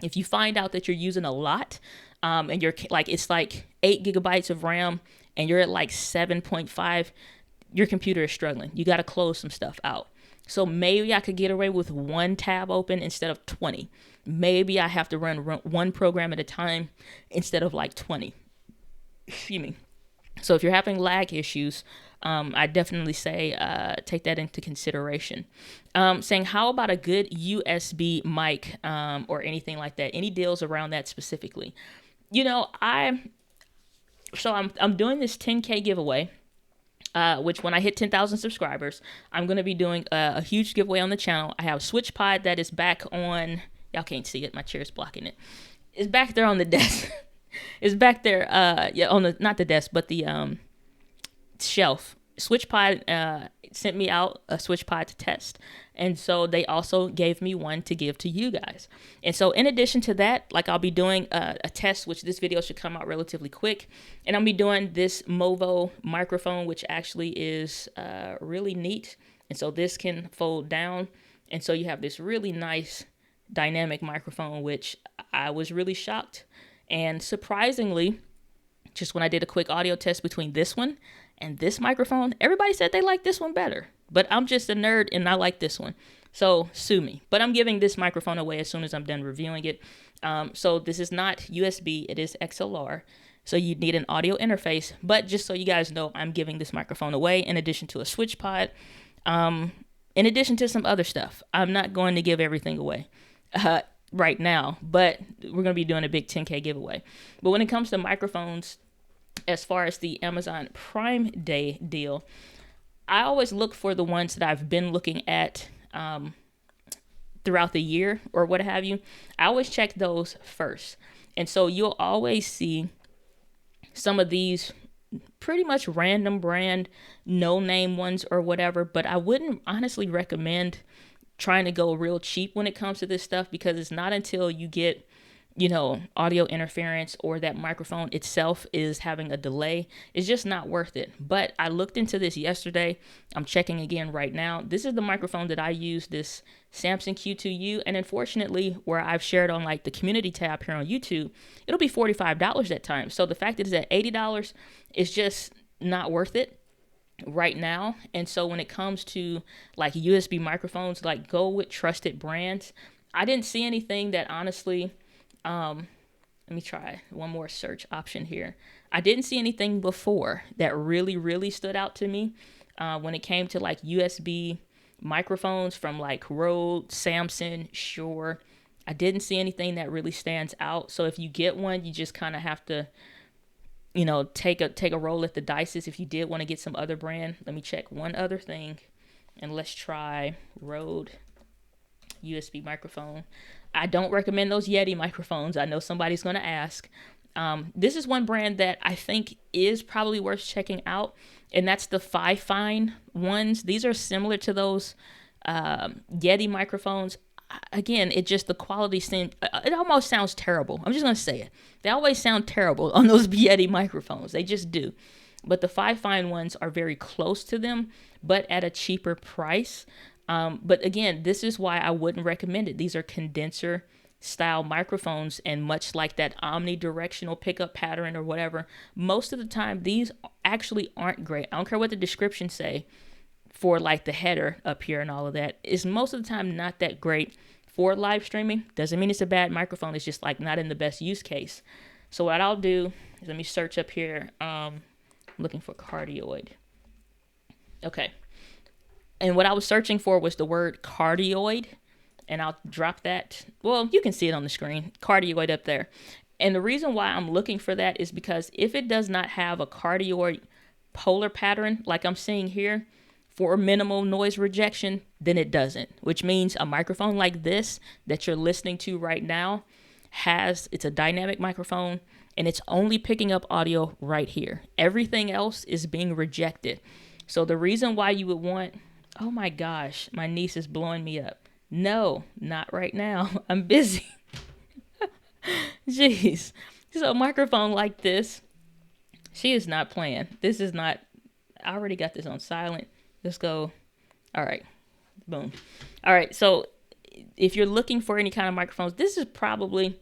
If you find out that you're using a lot, and you're like, it's like 8 gigabytes of RAM and you're at like 7.5, your computer is struggling. You got to close some stuff out. So maybe I could get away with 1 tab open instead of 20. Maybe I have to run 1 program at a time instead of like 20. Excuse me. So if you're having lag issues, I definitely say take that into consideration. Saying, how about a good USB mic or anything like that? Any deals around that specifically? I'm doing this 10K giveaway. Which when I hit 10,000 subscribers, I'm going to be doing a huge giveaway on the channel. I have a SwitchPod that is back on, y'all can't see it, my chair is blocking it. It's back there on the desk. It's back there, on the, not the desk, but the shelf. SwitchPod sent me out a SwitchPod to test. And so they also gave me one to give to you guys. And so in addition to that, like I'll be doing a test, which this video should come out relatively quick. And I'll be doing this Movo microphone, which actually is really neat. And so this can fold down. And so you have this really nice dynamic microphone, which I was really shocked And surprisingly, just when I did a quick audio test between this one and this microphone, everybody said they like this one better. But I'm just a nerd and I like this one. So sue me. But I'm giving this microphone away as soon as I'm done reviewing it. So this is not USB, it is XLR. So you need an audio interface. But just so you guys know, I'm giving this microphone away in addition to a switch pod, in addition to some other stuff. I'm not going to give everything away right now, but we're going to be doing a big 10K giveaway. But when it comes to microphones, as far as the Amazon Prime Day deal, I always look for the ones that I've been looking at throughout the year or what have you. I always check those first. And so you'll always see some of these pretty much random brand, no name ones or whatever, but I wouldn't honestly recommend trying to go real cheap when it comes to this stuff, because it's not until you get, audio interference or that microphone itself is having a delay, it's just not worth it. But I looked into this yesterday. I'm checking again right now. This is the microphone that I use, this Samson Q2U. And unfortunately, where I've shared on like the community tab here on YouTube, it'll be $45 that time. So the fact that it's at $80 is just not worth it right now. And so when it comes to like USB microphones, like go with trusted brands. I didn't see anything that honestly, let me try one more search option here. I didn't see anything before that really stood out to me when it came to like USB microphones from like Rode, Samson, Shure. I didn't see anything that really stands out. So if you get one, you just kind of have to, take a roll at the dices. If you did want to get some other brand, let me check one other thing, and let's try Rode USB microphone. I don't recommend those Yeti microphones. I know somebody's going to ask. This is one brand that I think is probably worth checking out, and that's the Fifine ones. These are similar to those Yeti microphones. Again, the quality it almost sounds terrible. I'm just going to say it. They always sound terrible on those Yeti microphones. They just do. But the Fifine ones are very close to them, but at a cheaper price. But again, this is why I wouldn't recommend it. These are condenser style microphones, and much like that omnidirectional pickup pattern or whatever, most of the time these actually aren't great. I don't care what the descriptions say for like the header up here and all of that. Is most of the time not that great for live streaming. Doesn't mean it's a bad microphone. It's just like not in the best use case. So what I'll do is let me search up here. Looking for cardioid. Okay. And what I was searching for was the word cardioid, and I'll drop that. Well, you can see it on the screen, cardioid up there. And the reason why I'm looking for that is because if it does not have a cardioid polar pattern like I'm seeing here for minimal noise rejection, then it doesn't, which means a microphone like this that you're listening to right now it's a dynamic microphone, and it's only picking up audio right here. Everything else is being rejected. So the reason why you would want, oh my gosh, my niece is blowing me up. No, not right now. I'm busy. Jeez. So a microphone like this, she is not playing. This is not, I already got this on silent. Let's go. All right. Boom. All right. So if you're looking for any kind of microphones, this is probably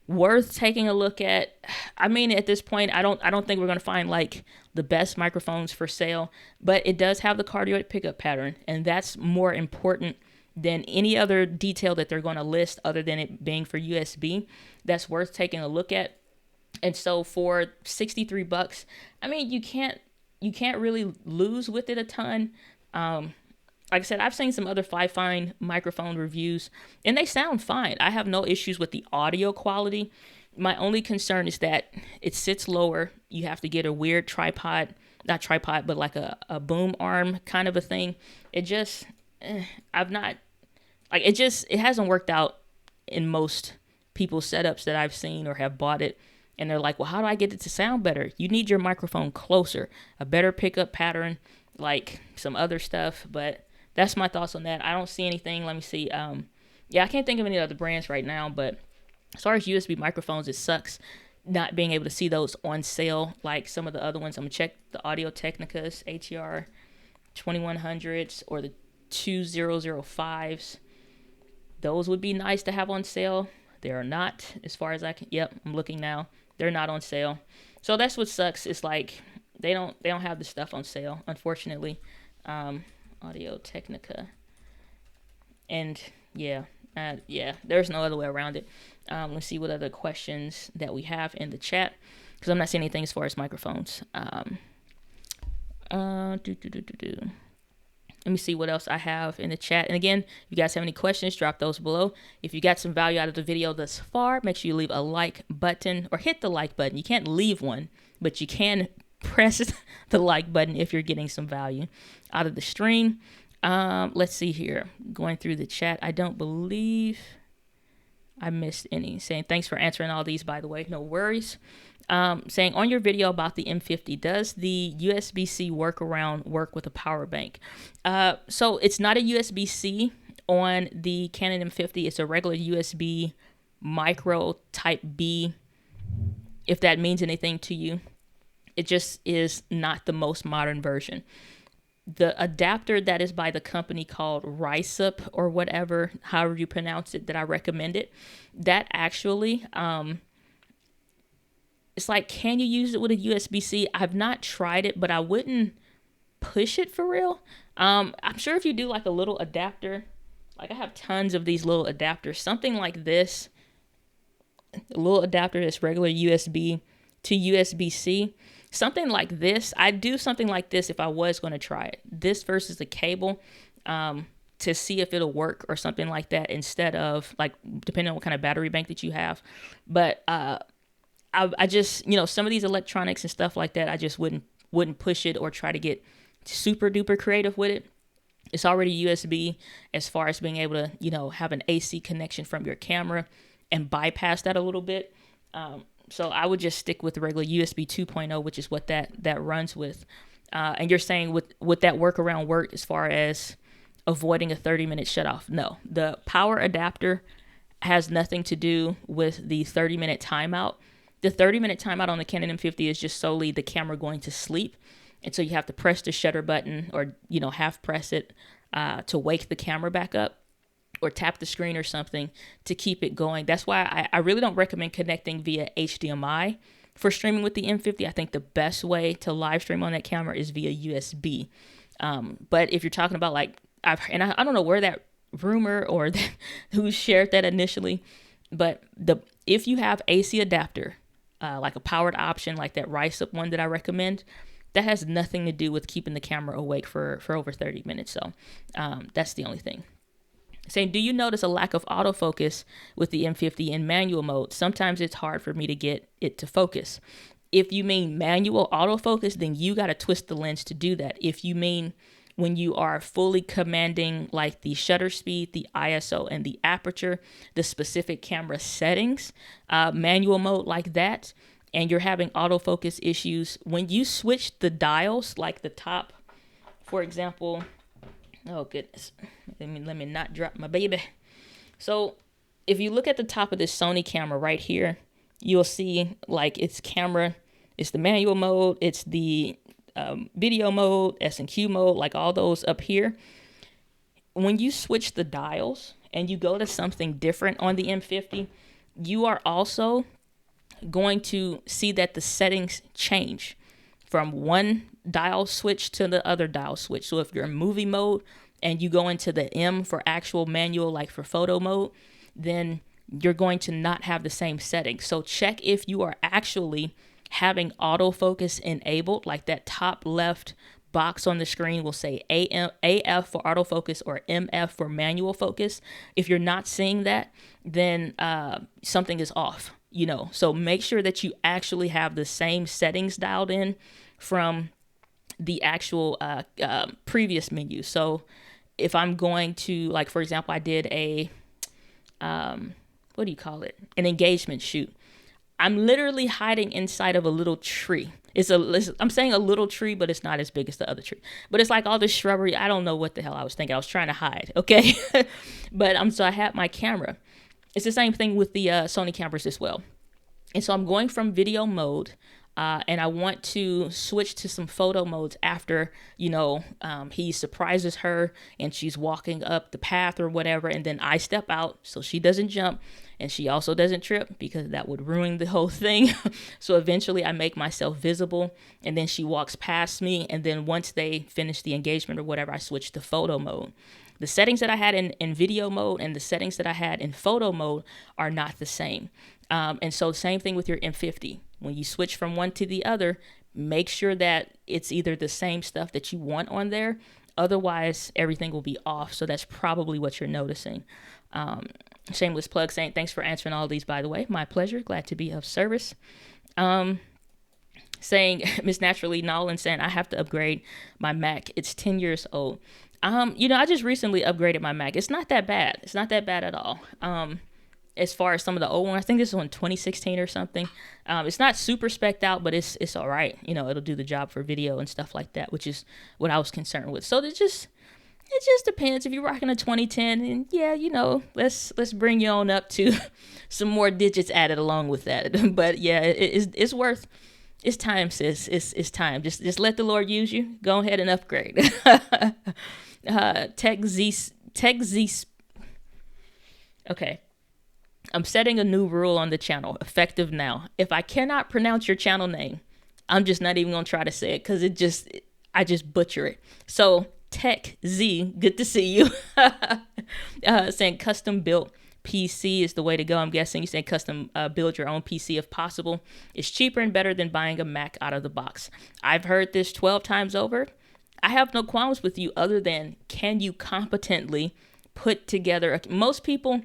worth taking a look at. I mean, at this point, I don't think we're going to find like the best microphones for sale, but it does have the cardioid pickup pattern, and that's more important than any other detail that they're going to list other than it being for USB. That's worth taking a look at. And so for $63, I mean, you can't really lose with it a ton. Like I said, I've seen some other Fifine microphone reviews, and they sound fine. I have no issues with the audio quality. My only concern is that it sits lower. You have to get a weird tripod, not tripod, but like a boom arm kind of a thing. It just, it hasn't worked out in most people's setups that I've seen or have bought it. And they're like, well, how do I get it to sound better? You need your microphone closer, a better pickup pattern, like some other stuff. But that's my thoughts on that. I don't see anything. Let me see. I can't think of any other brands right now. But as far as USB microphones, it sucks not being able to see those on sale like some of the other ones. I'm going to check the Audio Technicas ATR 2100s or the 2005s. Those would be nice to have on sale. They're not, as far as I can. Yep, I'm looking now. They're not on sale. So that's what sucks. It's like they don't have the stuff on sale, unfortunately. Audio Technica, and yeah, there's no other way around it. Let's see what other questions that we have in the chat, because I'm not seeing anything as far as microphones. Let me see what else I have in the chat. And again, if you guys have any questions, drop those below. If you got some value out of the video thus far, make sure you leave a like button or hit the like button. You can't leave one, but you can press the like button if you're getting some value out of the stream. Let's see here. Going through the chat, I don't believe I missed any. Saying thanks for answering all these, by the way. No worries. Saying on your video about the M50, does the USB-C workaround work with a power bank? So it's not a USB-C on the Canon M50. It's a regular USB micro type B, if that means anything to you. It just is not the most modern version. The adapter that is by the company called Ricep or whatever, however you pronounce it, that I recommended, that actually, it's like, can you use it with a USB-C? I've not tried it, but I wouldn't push it for real. I'm sure if you do like a little adapter, like I have tons of these little adapters, something like this, a little adapter that's regular USB to USB-C, something like this. I'd do something like this if I was going to try it. This versus the cable, to see if it'll work or something like that, instead of, like, depending on what kind of battery bank that you have. But I just, some of these electronics and stuff like that, I just wouldn't push it or try to get super duper creative with it. It's already USB as far as being able to, have an AC connection from your camera and bypass that a little bit. So I would just stick with the regular USB 2.0, which is what that runs with. And you're saying would that workaround work as far as avoiding a 30-minute shutoff? No, the power adapter has nothing to do with the 30-minute timeout. The 30-minute timeout on the Canon M50 is just solely the camera going to sleep. And so you have to press the shutter button or, half press it to wake the camera back up, or tap the screen or something to keep it going. That's why I really don't recommend connecting via HDMI for streaming with the M50. I think the best way to live stream on that camera is via USB. But if you're talking about I don't know where that rumor or who shared that initially, but if you have AC adapter, like a powered option, like that Ricep one that I recommend, that has nothing to do with keeping the camera awake for over 30 minutes. So that's the only thing. Saying, do you notice a lack of autofocus with the M50 in manual mode? Sometimes it's hard for me to get it to focus. If you mean manual autofocus, then you got to twist the lens to do that. If you mean when you are fully commanding like the shutter speed, the ISO, and the aperture, the specific camera settings, manual mode like that, and you're having autofocus issues, when you switch the dials, like the top, for example, oh goodness, let me not drop my baby. So if you look at the top of this Sony camera right here, you'll see like it's the manual mode, it's the video mode, S&Q mode, like all those up here. When you switch the dials and you go to something different on the M50, you are also going to see that the settings change from one dial switch to the other dial switch. So if you're in movie mode and you go into the M for actual manual, like for photo mode, then you're going to not have the same settings. So check if you are actually having autofocus enabled, like that top left box on the screen will say AF for autofocus or MF for manual focus. If you're not seeing that, then something is off, So make sure that you actually have the same settings dialed in from the actual previous menu. So if I'm going to, like, for example, I did an engagement shoot. I'm literally hiding inside of a little tree. I'm saying a little tree, but it's not as big as the other tree. But it's like all this shrubbery. I don't know what the hell I was thinking. I was trying to hide, okay? But so I had my camera. It's the same thing with the Sony cameras as well. And so I'm going from video mode. and I want to switch to some photo modes after, he surprises her and she's walking up the path or whatever. And then I step out so she doesn't jump and she also doesn't trip, because that would ruin the whole thing. So eventually I make myself visible and then she walks past me. And then once they finish the engagement or whatever, I switch to photo mode. The settings that I had in video mode and the settings that I had in photo mode are not the same. And so same thing with your M50. When you switch from one to the other, make sure that it's either the same stuff that you want on there. Otherwise, everything will be off. So that's probably what you're noticing. Shameless plug saying, thanks for answering all these, by the way. My pleasure. Glad to be of service. Saying, Miss Naturally Nolan saying, I have to upgrade my Mac. It's 10 years old. I just recently upgraded my Mac. It's not that bad. It's not that bad at all. As far as some of the old ones, I think this is on 2016 or something. It's not super spec'd out, but it's all right. It'll do the job for video and stuff like that, which is what I was concerned with. So it just depends. If you're rocking a 2010, and yeah, let's bring you on up to some more digits added along with that. But yeah, it's worth. It's time, sis. It's time. Just let the Lord use you. Go ahead and upgrade. Tech Z. Okay. I'm setting a new rule on the channel, effective now. If I cannot pronounce your channel name, I'm just not even going to try to say it, because I just butcher it. So Tech Z, good to see you. Saying custom built PC is the way to go. I'm guessing you saying custom build your own PC if possible. It's cheaper and better than buying a Mac out of the box. I've heard this 12 times over. I have no qualms with you other than, can you competently put together most people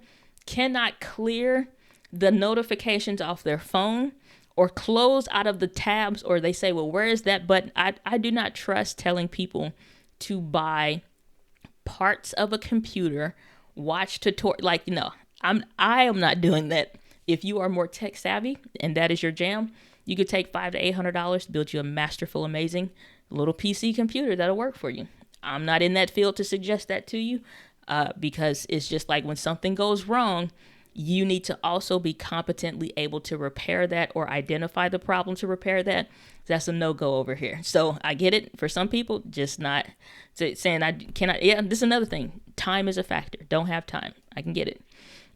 cannot clear the notifications off their phone or close out of the tabs, or they say, well, where is that button? I do not trust telling people to buy parts of a computer, watch tutorial. I am not doing that. If you are more tech savvy and that is your jam, you could take $500 to $800 to build you a masterful, amazing little PC computer that'll work for you. I'm not in that field to suggest that to you. Because it's just like when something goes wrong, you need to also be competently able to repair that or identify the problem to repair that. That's a no-go over here. So I get it. For some people, just not saying I cannot. Yeah, this is another thing. Time is a factor. Don't have time. I can get it.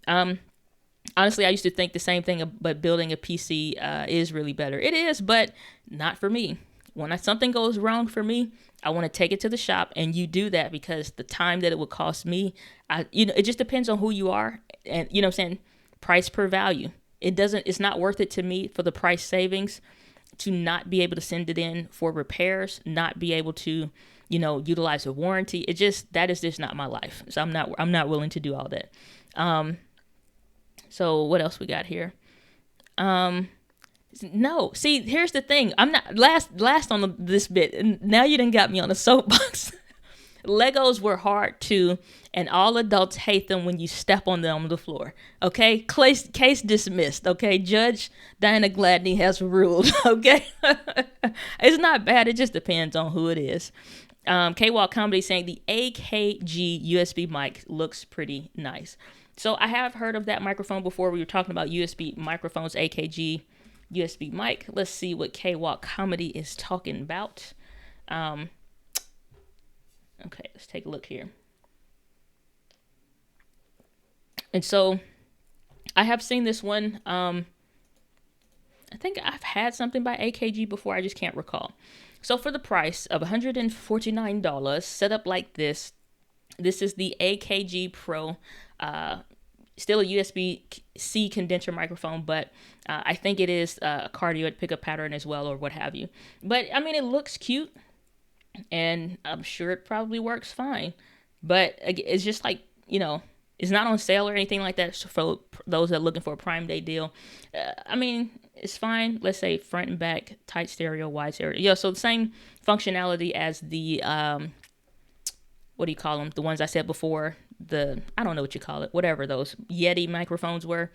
Honestly, I used to think the same thing, but building a PC is really better. It is, but not for me. When something goes wrong for me, I want to take it to the shop, and you do that because the time that it would cost me, it just depends on who you are, and what I'm saying, price per value. It's not worth it to me for the price savings to not be able to send it in for repairs, not be able to, utilize a warranty. That is just not my life. So I'm not willing to do all that. So what else we got here? No, see, here's the thing. I'm not last on this bit. And now you done got me on a soapbox. Legos were hard too, and all adults hate them when you step on them on the floor. Okay, case dismissed. Okay, Judge Diana Gladney has ruled. Okay, it's not bad. It just depends on who it is. K-Walk Comedy saying the AKG USB mic looks pretty nice. So I have heard of that microphone before. We were talking about USB microphones, AKG USB mic. Let's see what K-Walk Comedy is talking about. Okay, let's take a look here. And so I have seen this one. I think I've had something by AKG before. I just can't recall. So for the price of $149, set up like this is the AKG Pro. Still a USB-C condenser microphone, but I think it is a cardioid pickup pattern as well, or what have you. But I mean, it looks cute, and I'm sure it probably works fine. But it's just like, it's not on sale or anything like that. So for those that are looking for a Prime Day deal, I mean, it's fine. Let's say front and back, tight stereo, wide stereo. Yeah, so the same functionality as the what do you call them? The ones I said before. I don't know what you call it, whatever those Yeti microphones were.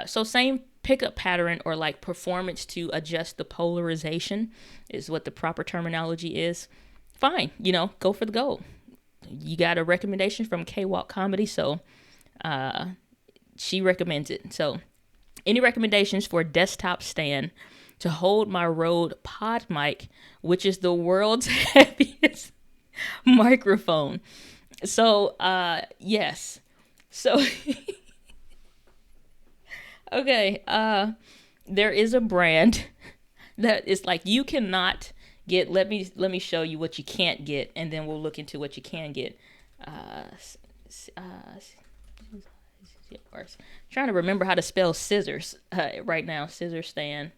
So same pickup pattern, or like performance to adjust the polarization is what the proper terminology is. Fine, go for the gold. You got a recommendation from K-Walk Comedy, so she recommends it. So any recommendations for desktop stand to hold my Rode Pod mic, which is the world's heaviest microphone. So, yes. So, okay, there is a brand that is like you cannot get. Let me show you what you can't get, and then we'll look into what you can get. Trying to remember how to spell scissors right now. Scissor stand,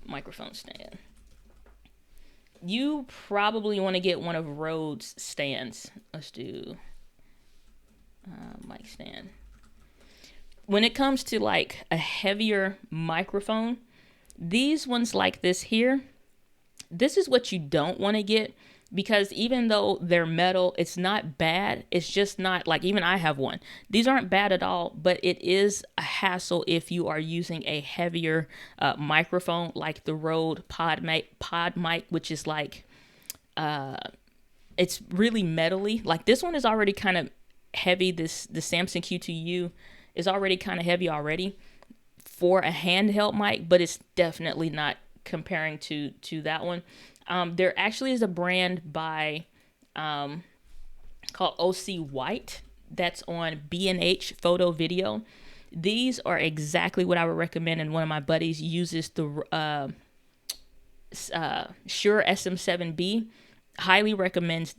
microphone stand. You probably want to get one of Rode's stands. Let's do mic stand. When it comes to like a heavier microphone, these ones like this here, this is what you don't want to get, because even though they're metal, it's not bad. It's just not like, even I have one. These aren't bad at all, but it is a hassle if you are using a heavier microphone like the Rode Pod mic, which is like, it's really metally. Like this one is already kind of heavy. The Samsung Q2U is already kind of heavy already for a handheld mic, but it's definitely not comparing to that one. There actually is a brand by called OC White that's on B&H Photo Video. These are exactly what I would recommend, and one of my buddies uses the Shure SM7B. Highly recommends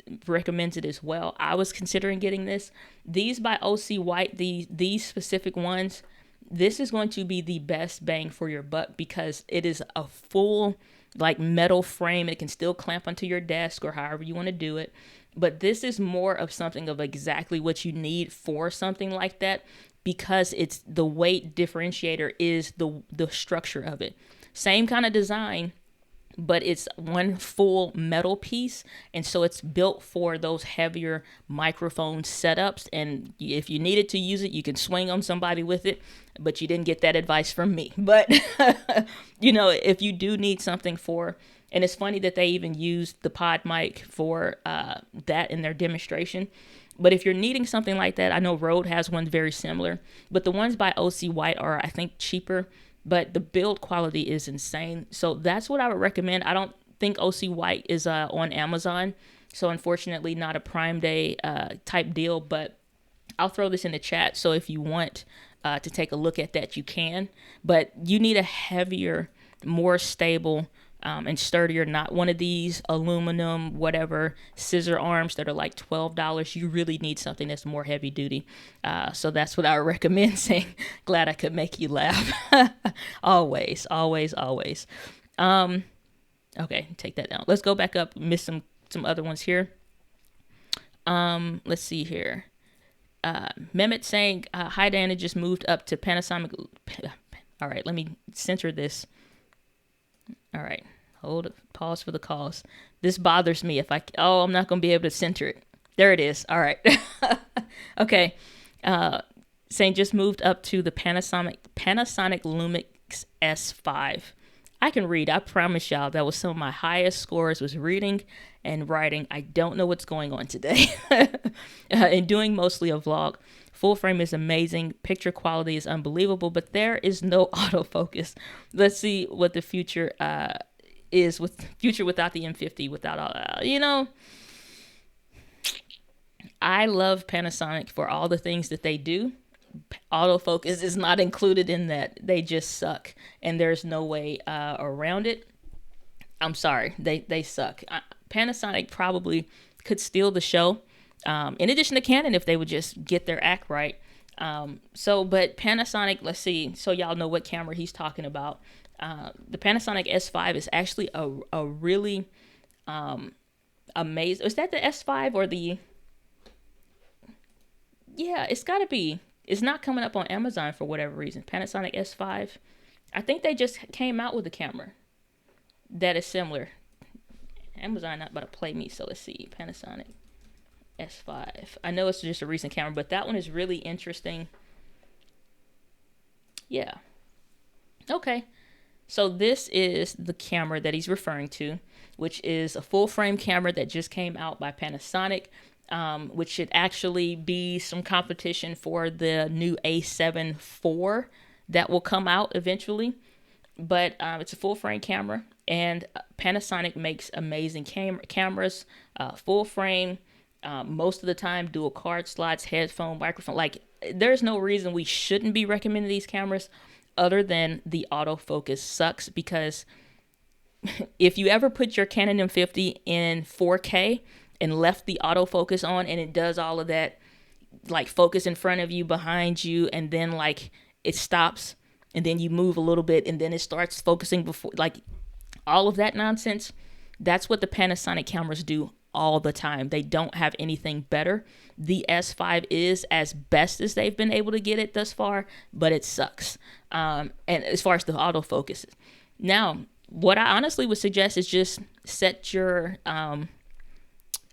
it as well. I was considering getting this. These by OC White, these specific ones, this is going to be the best bang for your buck because it is a full like metal frame. It can still clamp onto your desk or however you want to do it. But this is more of something of exactly what you need for something like that, because it's the weight differentiator is the structure of it. Same kind of design, but it's one full metal piece, and so it's built for those heavier microphone setups. And if you needed to use it, you can swing on somebody with it, but you didn't get that advice from me. But you know, if you do need something for, and it's funny that they even used the Pod mic for that in their demonstration. But if you're needing something like that, I know Rode has one very similar, but the ones by OC White are, I think, cheaper, but the build quality is insane. So that's what I would recommend. I don't think OC White is on Amazon, so unfortunately not a Prime Day type deal, but I'll throw this in the chat, so if you want to take a look at that, you can. But you need a heavier, more stable and sturdier, not one of these aluminum whatever scissor arms that are like $12. You really need something that's more heavy duty. So that's what I would recommend. Saying, glad I could make you laugh. Always. Okay, take that down. Let's go back up. Missed some other ones here. Let's see here. Mehmet saying, hi Dana, just moved up to Panasonic. All right, let me center this. All right, pause for the cause. This bothers me if I'm not going to be able to center it. There it is. All right. Okay. Saying just moved up to the Panasonic Lumix S5. I can read. I promise y'all that was some of my highest scores, was reading and writing. I don't know what's going on today. And doing mostly a vlog. Full frame is amazing. Picture quality is unbelievable, but there is no autofocus. Let's see what the future is with future without the M50, without all, you know. I love Panasonic for all the things that they do. Autofocus is not included in that. They just suck, and there's no way around it. I'm sorry, they suck. Panasonic probably could steal the show, in addition to Canon, if they would just get their act right. But Panasonic, let's see, so y'all know what camera he's talking about. The Panasonic S5 is actually a really amazing. Is that the S5 or the? Yeah, it's got to be. It's not coming up on Amazon for whatever reason. Panasonic S5. I think they just came out with a camera that is similar. Amazon not about to play me, so let's see. Panasonic S5. I know it's just a recent camera, but that one is really interesting. Yeah. Okay. So this is the camera that he's referring to, which is a full frame camera that just came out by Panasonic. Which should actually be some competition for the new A7 IV that will come out eventually. but it's a full frame camera, and Panasonic makes amazing cameras, full frame, most of the time dual card slots, headphone, microphone. Like, there's no reason we shouldn't be recommending these cameras, other than the autofocus sucks. Because if you ever put your Canon M50 in 4K and left the autofocus on, and it does all of that, like focus in front of you, behind you, and then like it stops, and then you move a little bit, and then it starts focusing before, like all of that nonsense, that's what the Panasonic cameras do all the time. They don't have anything better. The S5 is as best as they've been able to get it thus far, but it sucks. And as far as the autofocus. Now, what I honestly would suggest is just set your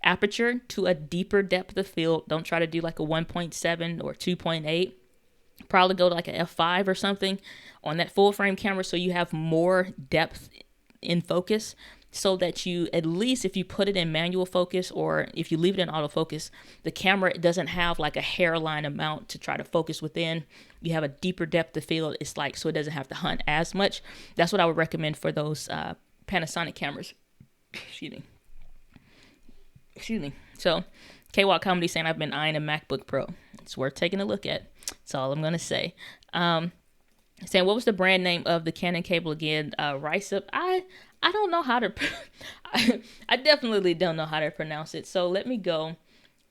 aperture to a deeper depth of field. Don't try to do like a 1.7 or 2.8. Probably go to like a f5 or something on that full frame camera, so you have more depth in focus, so that you, at least if you put it in manual focus, or if you leave it in autofocus, the camera doesn't have like a hairline amount to try to focus within. You have a deeper depth of field. It's like, so it doesn't have to hunt as much. That's what I would recommend for those Panasonic cameras. Excuse me. So K-Walk Comedy saying, I've been eyeing a MacBook Pro. It's worth taking a look at. That's all I'm going to say. Saying, what was the brand name of the Canon cable again? Ricep. I don't know how to, I definitely don't know how to pronounce it. So let me go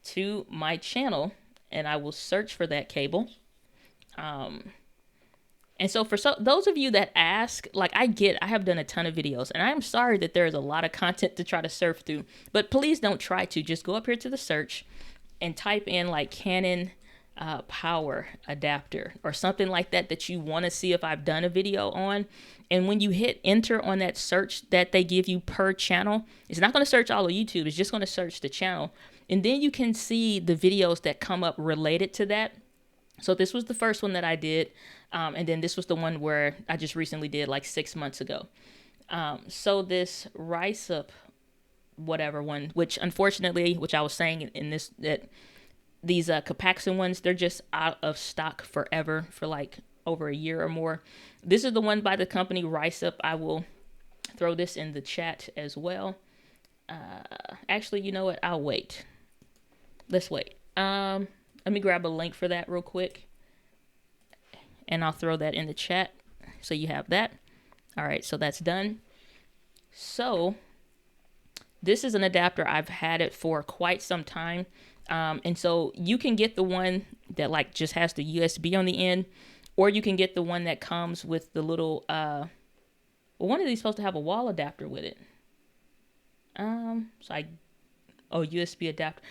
to my channel and I will search for that cable. And so for those of you that ask, like I have done a ton of videos, and I'm sorry that there's a lot of content to try to surf through, but please don't try to. Just go up here to the search and type in like Canon power adapter or something like that you want to see if I've done a video on. And when you hit enter on that search that they give you per channel, it's not going to search all of YouTube. It's just going to search the channel. And then you can see the videos that come up related to that. So this was the first one that I did. And then this was the one where I just recently did like 6 months ago. So this Ricep whatever one, which unfortunately, which I was saying in this, that these Capaxon ones, they're just out of stock forever, for like over a year or more. This is the one by the company Ricep. I will throw this in the chat as well. Actually, you know what? I'll wait. Let's wait. Let me grab a link for that real quick, and I'll throw that in the chat so you have that. All right, so that's done. So this is an adapter. I've had it for quite some time. And so you can get the one that like just has the USB on the end, or you can get the one that comes with the little, well, one of these is supposed to have a wall adapter with it. USB adapter.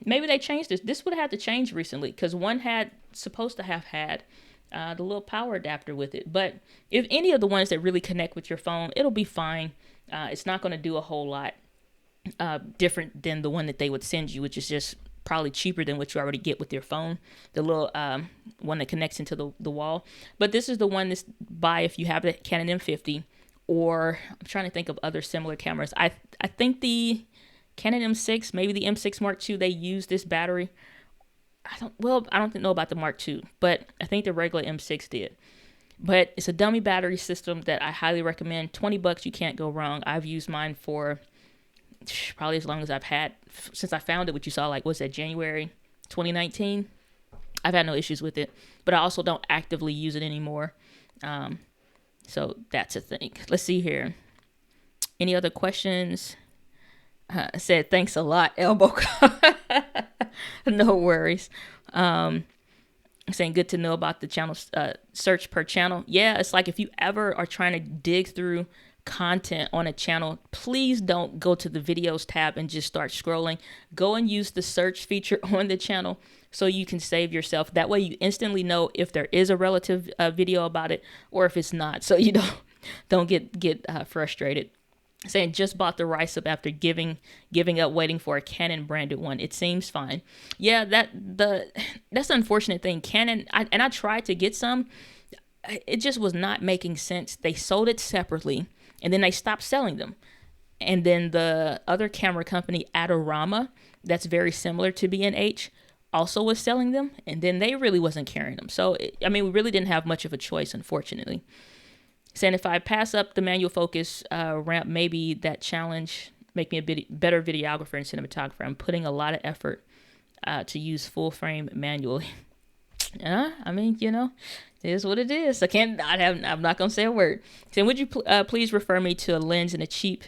Maybe they changed this. This would have had to change recently, because one had supposed to have had the little power adapter with it. But if any of the ones that really connect with your phone, it'll be fine. It's not going to do a whole lot different than the one that they would send you, which is just probably cheaper than what you already get with your phone, the little one that connects into the wall. But this is the one that's buy if you have the Canon M50, or I'm trying to think of other similar cameras. I think the Canon M6, maybe the M6 Mark II, they use this battery. I don't know about the Mark II, but I think the regular M6 did. But it's a dummy battery system that I highly recommend. $20, you can't go wrong. I've used mine for probably as long as I've had, since I found it, which you saw, like, what's that, January 2019? I've had no issues with it, but I also don't actively use it anymore. So that's a thing. Let's see here. Any other questions? Said, thanks a lot, Elbow. No worries. Saying, good to know about the channel search per channel. Yeah, it's like if you ever are trying to dig through content on a channel, please don't go to the videos tab and just start scrolling. Go and use the search feature on the channel so you can save yourself. That way you instantly know if there is a relative video about it or if it's not, so you don't get frustrated. Saying, just bought the Ricep after giving up waiting for a Canon branded one. It seems fine. Yeah, that's the unfortunate thing. Canon, I tried to get some. It just was not making sense. They sold it separately, and then they stopped selling them. And then the other camera company, Adorama, that's very similar to B&H, also was selling them, and then they really wasn't carrying them. So, we really didn't have much of a choice, unfortunately. saying if I pass up the manual focus ramp, maybe that challenge make me a bit better videographer and cinematographer. I'm putting a lot of effort to use full frame manually. I mean, you know, it is what it is. I'm not gonna say a word. So would you please refer me to a lens and a cheap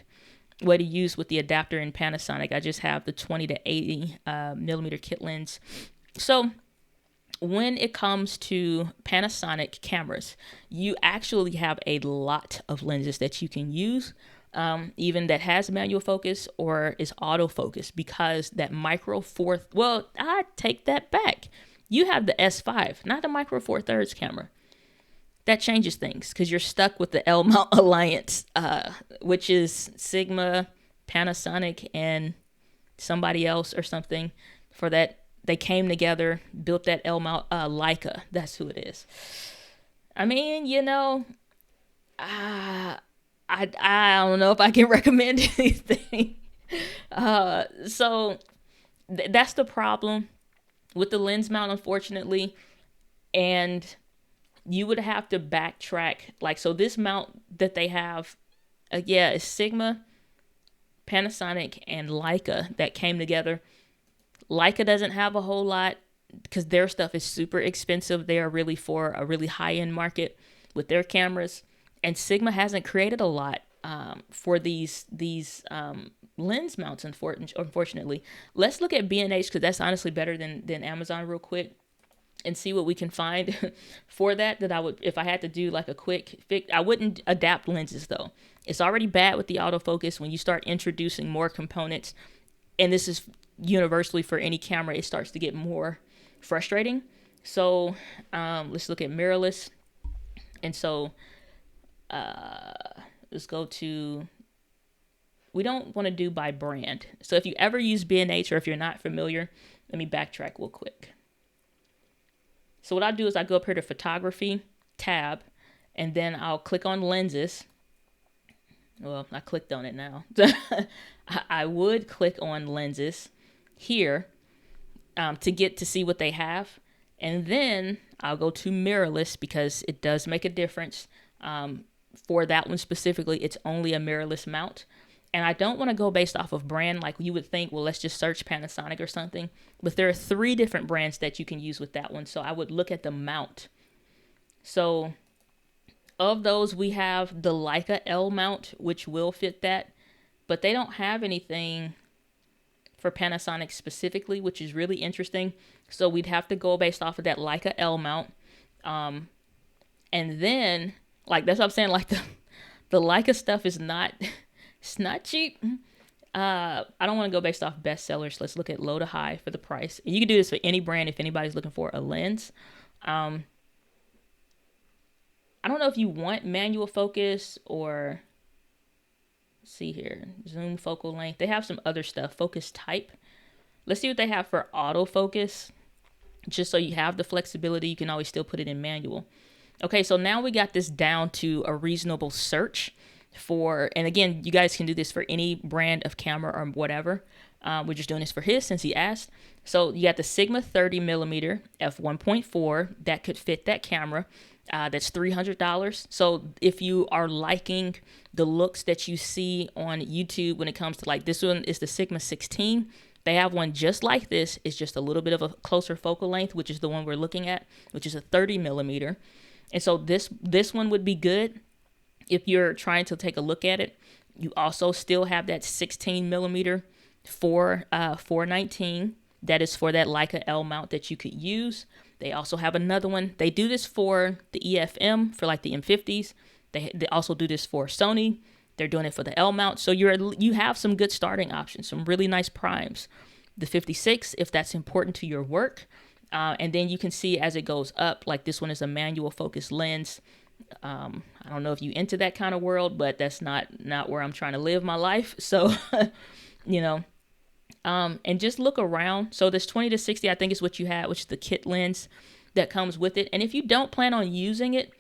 way to use with the adapter in Panasonic? I just have the 20 to 80 millimeter kit lens. So when it comes to Panasonic cameras, you actually have a lot of lenses that you can use, even that has manual focus or is autofocus, because that micro four, well, I take that back. You have the S5, not the micro four thirds camera. That changes things because you're stuck with the L mount alliance, which is Sigma, Panasonic, and somebody else or something. For that, they came together, built that L mount, Leica. That's who it is. I mean, you know, I don't know if I can recommend anything. So that's the problem with the lens mount, unfortunately. And you would have to backtrack. Like, so this mount that they have, is Sigma, Panasonic, and Leica that came together. Leica doesn't have a whole lot because their stuff is super expensive. They are really for a really high-end market with their cameras. And Sigma hasn't created a lot for these lens mounts, unfortunately. Let's look at B&H because that's honestly better than Amazon real quick, and see what we can find for that I would, if I had to do like a quick fix. I wouldn't adapt lenses though. It's already bad with the autofocus. When you start introducing more components, and this is universally for any camera, it starts to get more frustrating. So let's look at mirrorless. And so let's go to, we don't want to do by brand. So if you ever use B&H or if you're not familiar, let me backtrack real quick. So what I'll do is I go up here to photography tab, and then I'll click on lenses. Well, I clicked on it now. I would click on lenses here to get to see what they have. And then I'll go to mirrorless because it does make a difference. For that one specifically, it's only a mirrorless mount. And I don't want to go based off of brand like you would think, well, let's just search Panasonic or something. But there are 3 different brands that you can use with that one. So I would look at the mount. So of those, we have the Leica L mount, which will fit that. But they don't have anything for Panasonic specifically, which is really interesting. So we'd have to go based off of that Leica L mount. And then, like, that's what I'm saying, like the Leica stuff is not... It's not cheap. I don't want to go based off bestsellers. Let's look at low to high for the price. You can do this for any brand if anybody's looking for a lens. I don't know if you want manual focus or, let's see here, zoom focal length. They have some other stuff, focus type. Let's see what they have for autofocus. Just so you have the flexibility, you can always still put it in manual. Okay, so now we got this down to a reasonable search. And again, you guys can do this for any brand of camera or whatever. We're just doing this for his since he asked. So you got the Sigma 30mm f1.4 that could fit that camera. That's $300. So if you are liking the looks that you see on YouTube when it comes to, like, this one is the Sigma 16. They have one just like this. It's just a little bit of a closer focal length, which is the one we're looking at, which is a 30mm. And so this one would be good. If you're trying to take a look at it, you also still have that 16mm 419. That is for that Leica L mount that you could use. They also have another one. They do this for the EFM, for like the M50s. They also do this for Sony. They're doing it for the L mount. So you have some good starting options, some really nice primes. The 56, if that's important to your work. And then you can see as it goes up, like this one is a manual focus lens. I don't know if you into that kind of world, but that's not where I'm trying to live my life. So, you know, and just look around. So this 20 to 60, I think is what you have, which is the kit lens that comes with it. And if you don't plan on using it,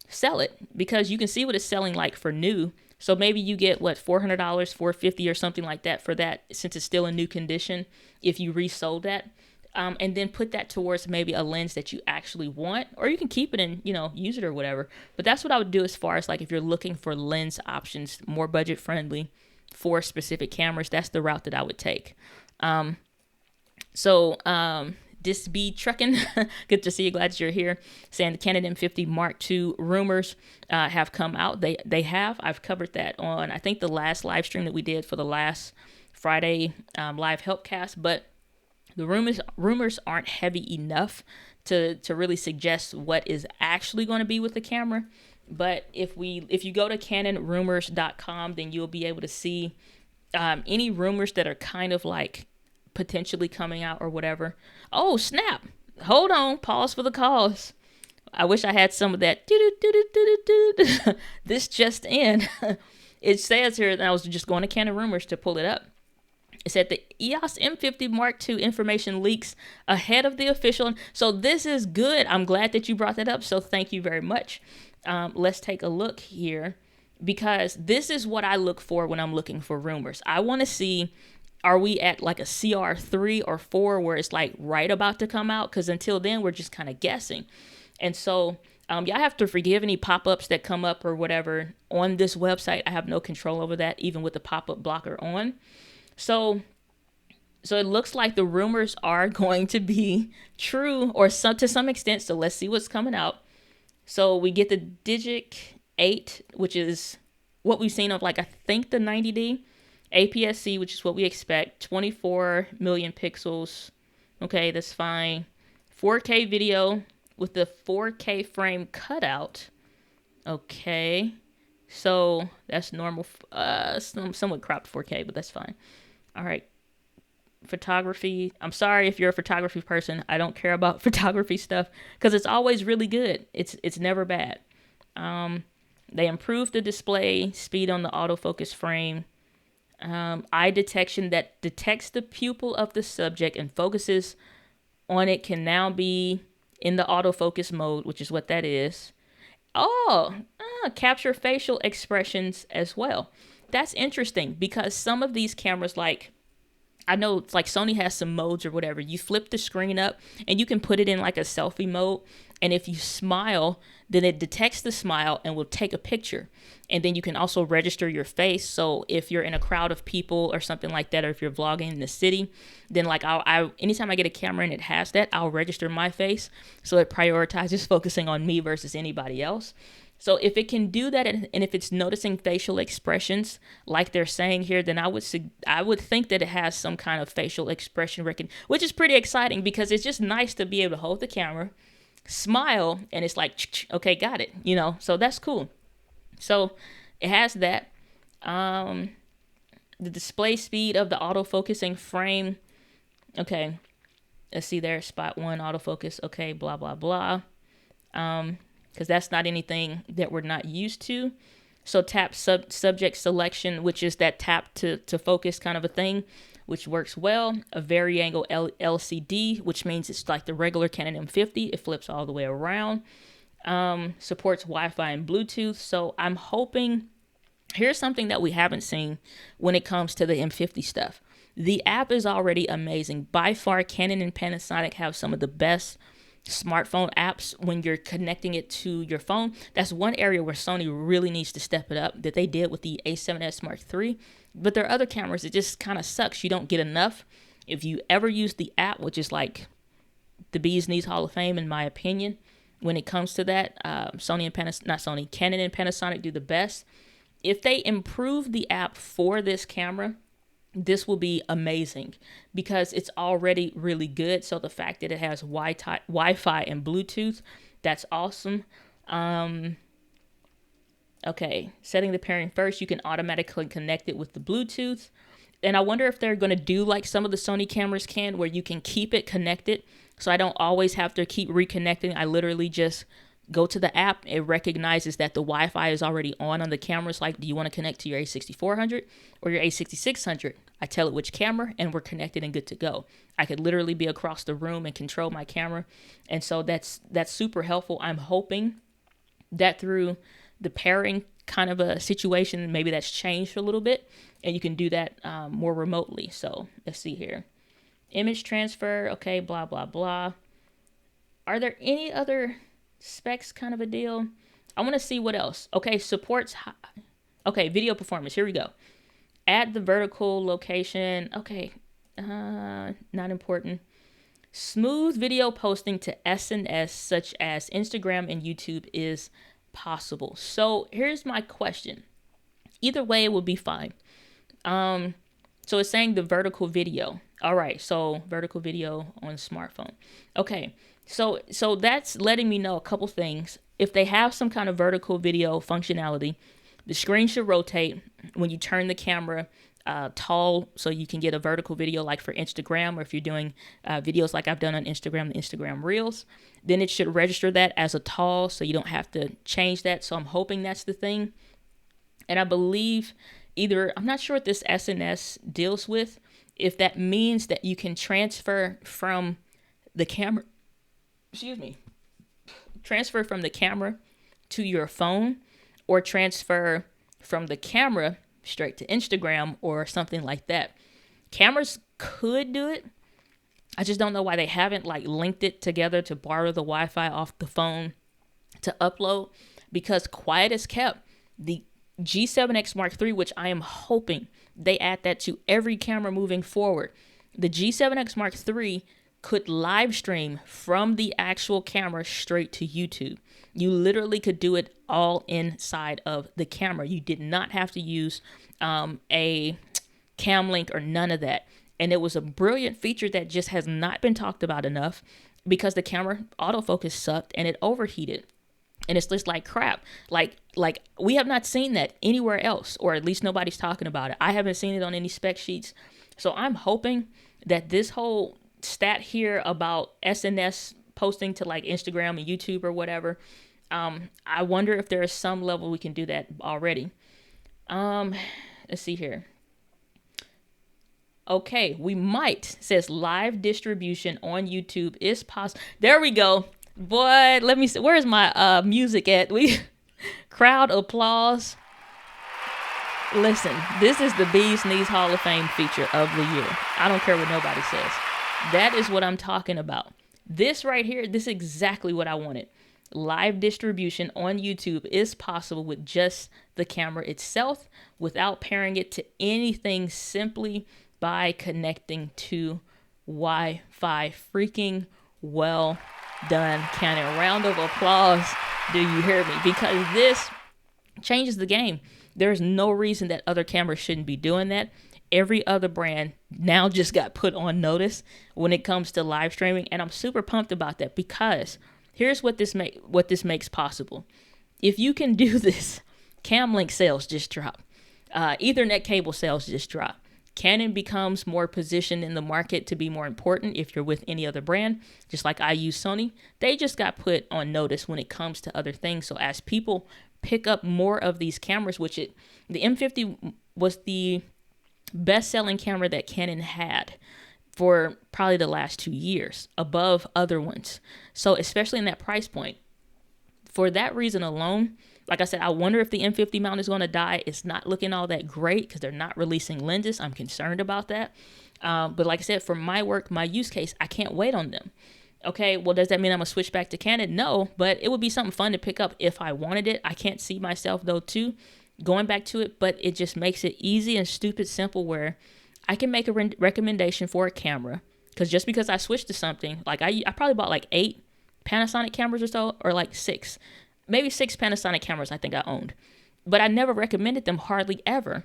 sell it, because you can see what it's selling like for new. So maybe you get $400, $450 or something like that for that, since it's still in new condition. If you resold that, and then put that towards maybe a lens that you actually want, or you can keep it and, use it or whatever. But that's what I would do as far as like if you're looking for lens options, more budget friendly for specific cameras, that's the route that I would take. This be trucking. Good to see you. Glad you're here. Saying the Canon M50 Mark II rumors have come out. They have. I've covered that on, I think, the last live stream that we did for the last Friday live helpcast. But the rumors aren't heavy enough to really suggest what is actually going to be with the camera. But if you go to canonrumors.com, then you'll be able to see any rumors that are kind of like potentially coming out or whatever. Oh, snap. Hold on. Pause for the cause. I wish I had some of that. This just in. It says here, and I was just going to Canon Rumors to pull it up. It said the EOS M50 Mark II information leaks ahead of the official. So this is good. I'm glad that you brought that up. So thank you very much. Let's take a look here, because this is what I look for when I'm looking for rumors. I want to see, are we at like a CR3 or 4 where it's like right about to come out? Because until then, we're just kind of guessing. And so y'all have to forgive any pop-ups that come up or whatever on this website. I have no control over that, even with the pop-up blocker on. So it looks like the rumors are going to be true, or to some extent. So let's see what's coming out. So we get the Digic 8, which is what we've seen of, like, I think the 90D. APS-C, which is what we expect. 24 million pixels. Okay, that's fine. 4K video with the 4K frame cutout. Okay, so that's normal. Somewhat cropped 4K, but that's fine. All right. Photography. I'm sorry if you're a photography person. I don't care about photography stuff because it's always really good. It's never bad. They improved the display speed on the autofocus frame. Eye detection that detects the pupil of the subject and focuses on it can now be in the autofocus mode, which is what that is. Capture facial expressions as well. That's interesting because some of these cameras, like, I know it's like Sony has some modes or whatever. You flip the screen up and you can put it in like a selfie mode. And if you smile, then it detects the smile and will take a picture. And then you can also register your face. So if you're in a crowd of people or something like that, or if you're vlogging in the city, then like anytime I get a camera and it has that, I'll register my face. So it prioritizes focusing on me versus anybody else. So if it can do that, and if it's noticing facial expressions like they're saying here, then I would think that it has some kind of facial expression recognition, which is pretty exciting because it's just nice to be able to hold the camera, smile, and it's like, okay, got it, so that's cool. So it has that. The display speed of the autofocusing frame. Okay, let's see there, spot 1 autofocus. Okay, blah, blah, blah. Because that's not anything that we're not used to. So tap subject selection, which is that tap to focus kind of a thing, which works well. A vari-angle LCD, which means it's like the regular Canon M50. It flips all the way around. Supports Wi-Fi and Bluetooth. So I'm hoping, here's something that we haven't seen when it comes to the M50 stuff. The app is already amazing. By far, Canon and Panasonic have some of the best smartphone apps when you're connecting it to your phone. That's one area where Sony really needs to step it up, that they did with the A7S Mark III. But there are other cameras, it just kind of sucks. You don't get enough. If you ever use the app, which is like the bee's knees Hall of Fame, in my opinion, when it comes to that, Canon and Panasonic do the best. If they improve the app for this camera, this will be amazing because it's already really good. So the fact that it has Wi-Fi and Bluetooth, that's awesome. Okay, setting the pairing first, you can automatically connect it with the Bluetooth. And I wonder if they're going to do like some of the Sony cameras can, where you can keep it connected. So I don't always have to keep reconnecting. I literally just go to the app. It recognizes that the Wi-Fi is already on the cameras. Like, do you want to connect to your A6400 or your A6600? I tell it which camera and we're connected and good to go. I could literally be across the room and control my camera. And so that's super helpful. I'm hoping that through the pairing kind of a situation, maybe that's changed a little bit and you can do that more remotely. So let's see here. Image transfer, okay, blah, blah, blah. Are there any other specs kind of a deal? I want to see what else. Okay, supports, okay, video performance. Here we go. Add the vertical location. Okay, not important. Smooth video posting to SNS such as Instagram and YouTube is possible. So here's my question. Either way, it would be fine. So it's saying the vertical video. All right, so vertical video on smartphone. Okay, so that's letting me know a couple things. If they have some kind of vertical video functionality, the screen should rotate when you turn the camera tall, so you can get a vertical video like for Instagram, or if you're doing videos like I've done on Instagram, the Instagram Reels, then it should register that as a tall, so you don't have to change that. So I'm hoping that's the thing. And I believe I'm not sure what this SNS deals with, if that means that you can transfer from the camera, transfer from the camera to your phone, or transfer from the camera straight to Instagram or something like that. Cameras could do it. I just don't know why they haven't like linked it together to borrow the Wi-Fi off the phone to upload, because quiet as kept, the G7X Mark III, which I am hoping they add that to every camera moving forward. The G7X Mark III could live stream from the actual camera straight to YouTube. You literally could do it all inside of the camera. You did not have to use a cam link or none of that. And it was a brilliant feature that just has not been talked about enough, because the camera autofocus sucked and it overheated. And it's just like crap. Like we have not seen that anywhere else, or at least nobody's talking about it. I haven't seen it on any spec sheets. So I'm hoping that this whole stat here about SNS posting to like Instagram and YouTube or whatever, I wonder if there is some level we can do that already. Let's see here. Okay, we might, says live distribution on YouTube is possible. There we go. Boy, let me see. Where's my music at? Crowd applause. Listen, this is the Bee's Knees Hall of Fame feature of the year. I don't care what nobody says. That is what I'm talking about. This right here, this is exactly what I wanted. Live distribution on YouTube is possible with just the camera itself, without pairing it to anything, simply by connecting to Wi-Fi. Freaking well done, Canon. Round of applause. Do you hear me? Because this changes the game. There's no reason that other cameras shouldn't be doing that. Every other brand now just got put on notice when it comes to live streaming, and I'm super pumped about that, because here's what this makes possible. If you can do this, cam link sales just drop. Ethernet cable sales just drop. Canon becomes more positioned in the market to be more important if you're with any other brand. Just like I use Sony, they just got put on notice when it comes to other things. So as people pick up more of these cameras, the M50 was the best-selling camera that Canon had for probably the last 2 years, above other ones. So especially in that price point, for that reason alone, like I said, I wonder if the M50 mount is going to die. It's not looking all that great because they're not releasing lenses. I'm concerned about that. But like I said, for my work, my use case, I can't wait on them. Okay, well, does that mean I'm going to switch back to Canon? No, but it would be something fun to pick up if I wanted it. I can't see myself, though, too, going back to it, but it just makes it easy and stupid simple where I can make a recommendation for a camera, because just because I switched to something, like I probably bought like 8 Panasonic cameras or so, or like 6. Maybe 6 Panasonic cameras I think I owned. But I never recommended them hardly ever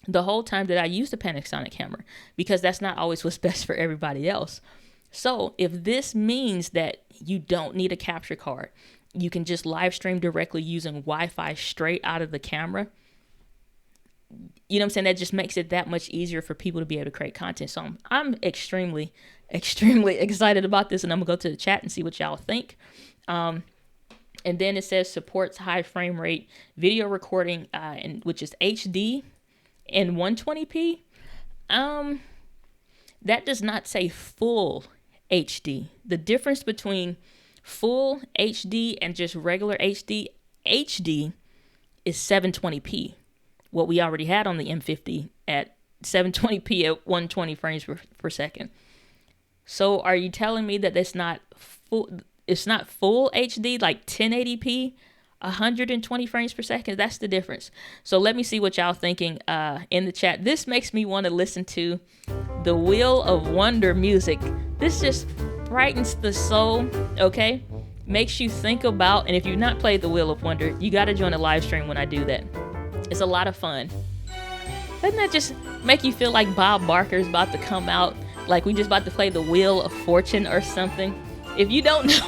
the whole time that I used a Panasonic camera, because that's not always what's best for everybody else. So if this means that you don't need a capture card, you can just live stream directly using Wi-Fi straight out of the camera, you know what I'm saying? That just makes it that much easier for people to be able to create content. So I'm extremely, extremely excited about this, and I'm going to go to the chat and see what y'all think. And then it says supports high frame rate video recording, which is HD and 120p. That does not say full HD. The difference between full HD and just regular HD is 720p. What we already had on the M50 at 720p at 120 frames per second. So are you telling me that it's not full? It's not full HD, like 1080p, 120 frames per second. That's the difference. So let me see what y'all thinking in the chat. This makes me want to listen to the Wheel of Wonder music. This just brightens the soul, okay? Makes you think about, and if you've not played the Wheel of Wonder, you got to join a live stream when I do that. It's a lot of fun. Doesn't that just make you feel like Bob Barker's about to come out, like we just about to play the Wheel of Fortune or something? If you don't know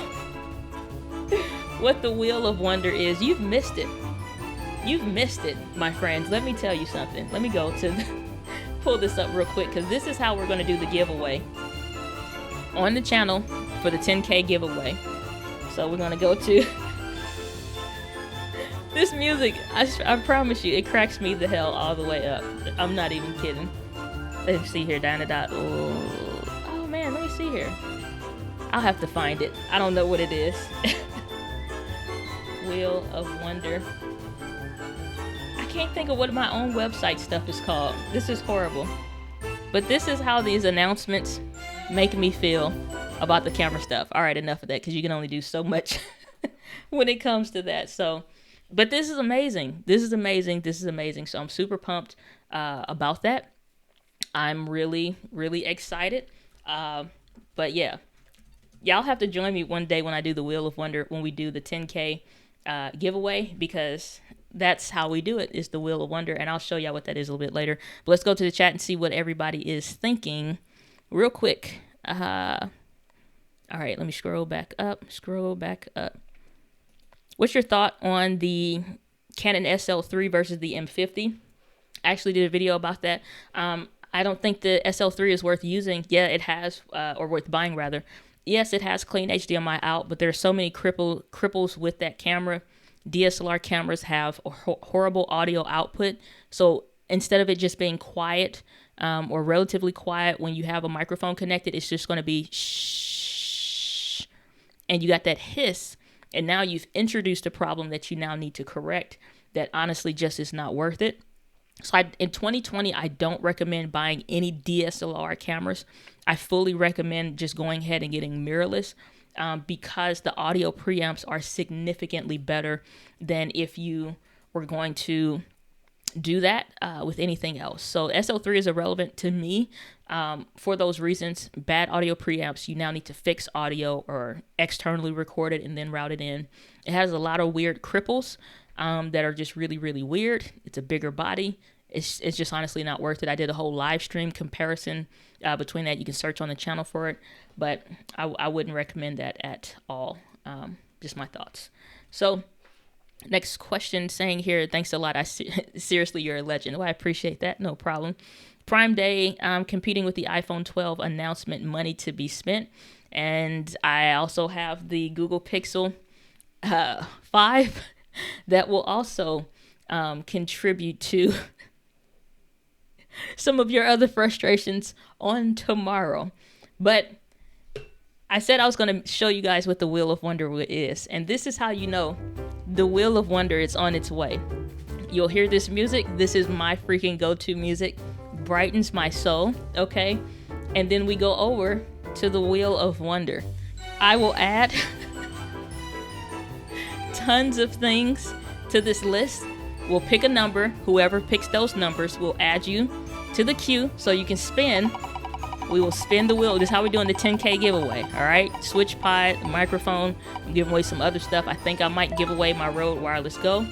what the Wheel of Wonder is, you've missed it. You've missed it, my friends. Let me tell you something. Let me go to pull this up real quick, because this is how we're going to do the giveaway on the channel for the 10K giveaway. So we're going to go to this music. I promise you, it cracks me the hell all the way up. I'm not even kidding. Let's see here, Dynadot. Oh man, let me see here. I'll have to find it. I don't know what it is. Wheel of Wonder. I can't think of what my own website stuff is called. This is horrible. But this is how these announcements make me feel about the camera stuff. All right, enough of that, because you can only do so much when it comes to that. So, but this is amazing. This is amazing. This is amazing. So I'm super pumped about that. I'm really, really excited. But yeah. Y'all have to join me one day when I do the Wheel of Wonder, when we do the 10K giveaway, because that's how we do it, is the Wheel of Wonder, and I'll show y'all what that is a little bit later. But let's go to the chat and see what everybody is thinking real quick. All right, let me scroll back up. What's your thought on the Canon SL3 versus the M50? I actually did a video about that. I don't think the SL3 is worth using. Yeah, it has, or worth buying rather. Yes, it has clean HDMI out, but there are so many cripples with that camera. DSLR cameras have a horrible audio output. So instead of it just being quiet or relatively quiet when you have a microphone connected, it's just going to be shh. And you got that hiss. And now you've introduced a problem that you now need to correct that honestly just is not worth it. So in 2020, I don't recommend buying any DSLR cameras. I fully recommend just going ahead and getting mirrorless because the audio preamps are significantly better than if you were going to do that with anything else. So SL3 is irrelevant to me for those reasons. Bad audio preamps, you now need to fix audio or externally record it and then route it in. It has a lot of weird cripples that are just really, really weird. It's a bigger body. It's just honestly not worth it. I did a whole live stream comparison between that. You can search on the channel for it, but I wouldn't recommend that at all. Just my thoughts. So next question saying here, thanks a lot. Seriously, you're a legend. Oh, I appreciate that. No problem. Prime Day, competing with the iPhone 12 announcement, money to be spent. And I also have the Google Pixel 5 that will also contribute to some of your other frustrations on tomorrow. But I said I was going to show you guys what the Wheel of Wonder is. And this is how you know the Wheel of Wonder is on its way. You'll hear this music. This is my freaking go-to music. Brightens my soul, okay? And then we go over to the Wheel of Wonder. I will add tons of things to this list. We'll pick a number. Whoever picks those numbers will add you to the queue so you can spin. We will spin the wheel. This is how we're doing the 10K giveaway, all right? Switch pod, microphone. I'm giving away some other stuff. I think I might give away my Rode Wireless Go.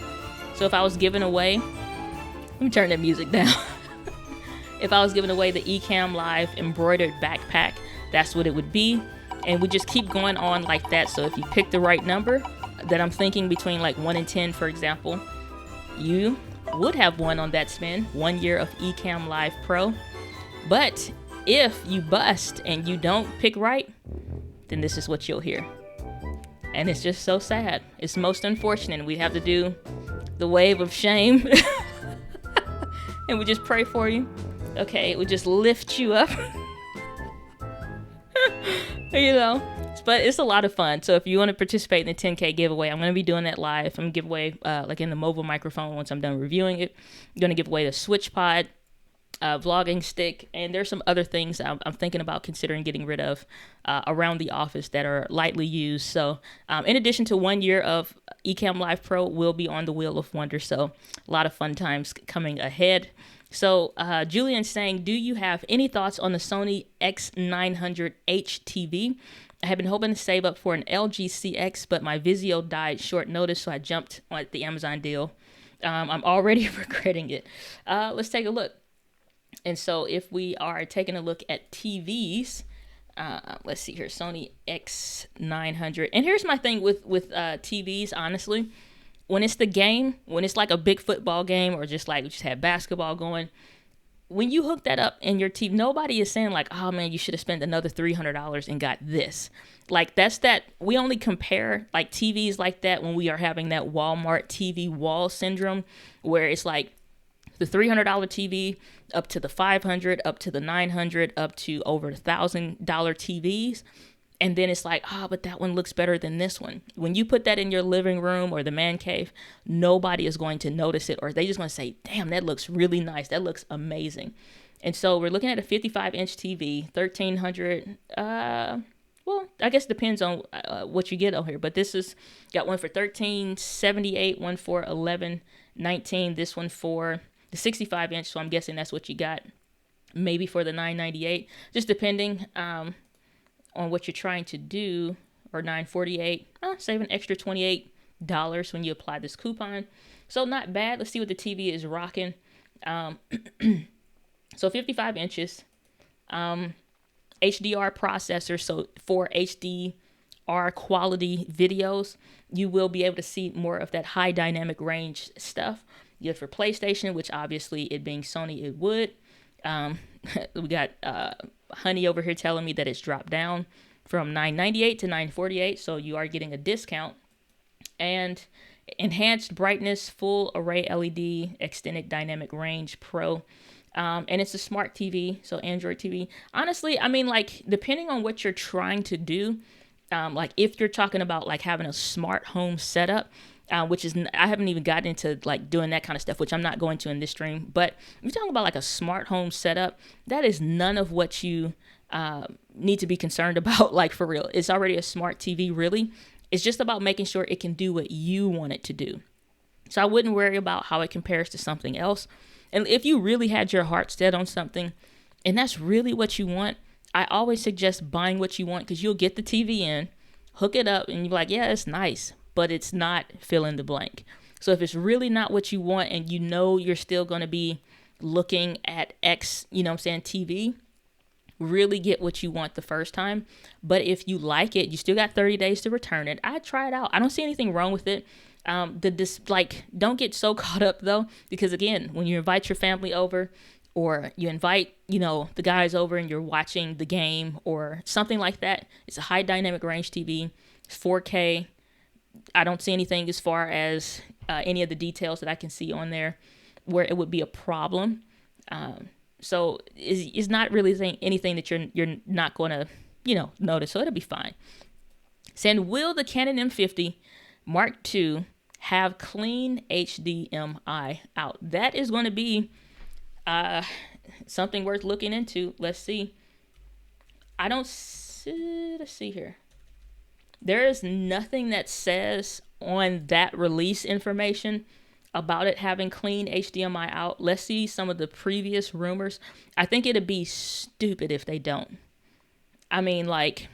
So if I was giving away, let me turn that music down. If I was giving away the Ecamm Live embroidered backpack, that's what it would be. And we just keep going on like that. So if you pick the right number that I'm thinking between like 1 and 10, for example, you would have won on that spin, 1 year of Ecamm Live Pro. But if you bust and you don't pick right, then this is what you'll hear. And it's just so sad. It's most unfortunate. We have to do the wave of shame. And we just pray for you. Okay, we just lift you up. You know, but it's a lot of fun. So if you want to participate in the 10K giveaway, I'm going to be doing that live. I'm going to give away like in the mobile microphone once I'm done reviewing it. I'm going to give away the switch pod. vlogging stick, and there's some other things I'm thinking about considering getting rid of around the office that are lightly used. So in addition to 1 year of Ecamm Live Pro, will be on the Wheel of Wonder. So a lot of fun times coming ahead. So Julian's saying, do you have any thoughts on the Sony X900H TV? I have been hoping to save up for an LG CX, but my Vizio died short notice, so I jumped on the Amazon deal. I'm already regretting it. Let's take a look. And so if we are taking a look at TVs, let's see here, Sony X900. And here's my thing with TVs, honestly. When it's the game, when it's like a big football game or just like we just had basketball going, when you hook that up in your TV, nobody is saying like, oh man, you should have spent another $300 and got this. Like we only compare like TVs like that when we are having that Walmart TV wall syndrome, where it's like the $300 TV up to the $500, up to the $900, up to over $1,000 TVs. And then it's like, but that one looks better than this one. When you put that in your living room or the man cave, nobody is going to notice it, or they just going to say, damn, that looks really nice. That looks amazing. And so we're looking at a 55-inch TV, 1,300. Well, I guess it depends on what you get on here. But this is got one for $1,378, one for $1,119. This one for the 65-inch. So I'm guessing that's what you got. Maybe for the $998, just depending on what you're trying to do, or $948, save an extra $28 when you apply this coupon. So not bad. Let's see what the TV is rocking. So 55 inches, HDR processor. So for HDR quality videos, you will be able to see more of that high dynamic range stuff. Good for PlayStation, which obviously it being Sony, it would. We got Honey over here telling me that it's dropped down from $998 to $948, so you are getting a discount. And enhanced brightness, full array LED, extended dynamic range Pro. And it's a smart TV, so Android TV. Honestly, I mean, like, depending on what you're trying to do, like if you're talking about like having a smart home setup, which is, I haven't even gotten into like doing that kind of stuff, which I'm not going to in this stream. But if you're talking about like a smart home setup, that is none of what you need to be concerned about, like for real. It's already a smart TV, really. It's just about making sure it can do what you want it to do. So I wouldn't worry about how it compares to something else. And if you really had your heart set on something, and that's really what you want, I always suggest buying what you want, because you'll get the TV in, hook it up, and you're like, yeah, it's nice, but it's not fill in the blank. So if it's really not what you want, and you know you're still going to be looking at X, TV, really get what you want the first time. But if you like it, you still got 30 days to return it. I try it out. I don't see anything wrong with it. Don't get so caught up though, because again, when you invite your family over, or you invite, the guys over and you're watching the game or something like that, it's a high dynamic range TV. It's 4K. I don't see anything as far as any of the details that I can see on there where it would be a problem. So it's not really anything that you're not going to, notice. So it'll be fine. Saying, will the Canon M50 Mark II have clean HDMI out? That is going to be something worth looking into. Let's see. Let's see here. There is nothing that says on that release information about it having clean HDMI out. Let's see some of the previous rumors. I think it'd be stupid if they don't. I mean, like,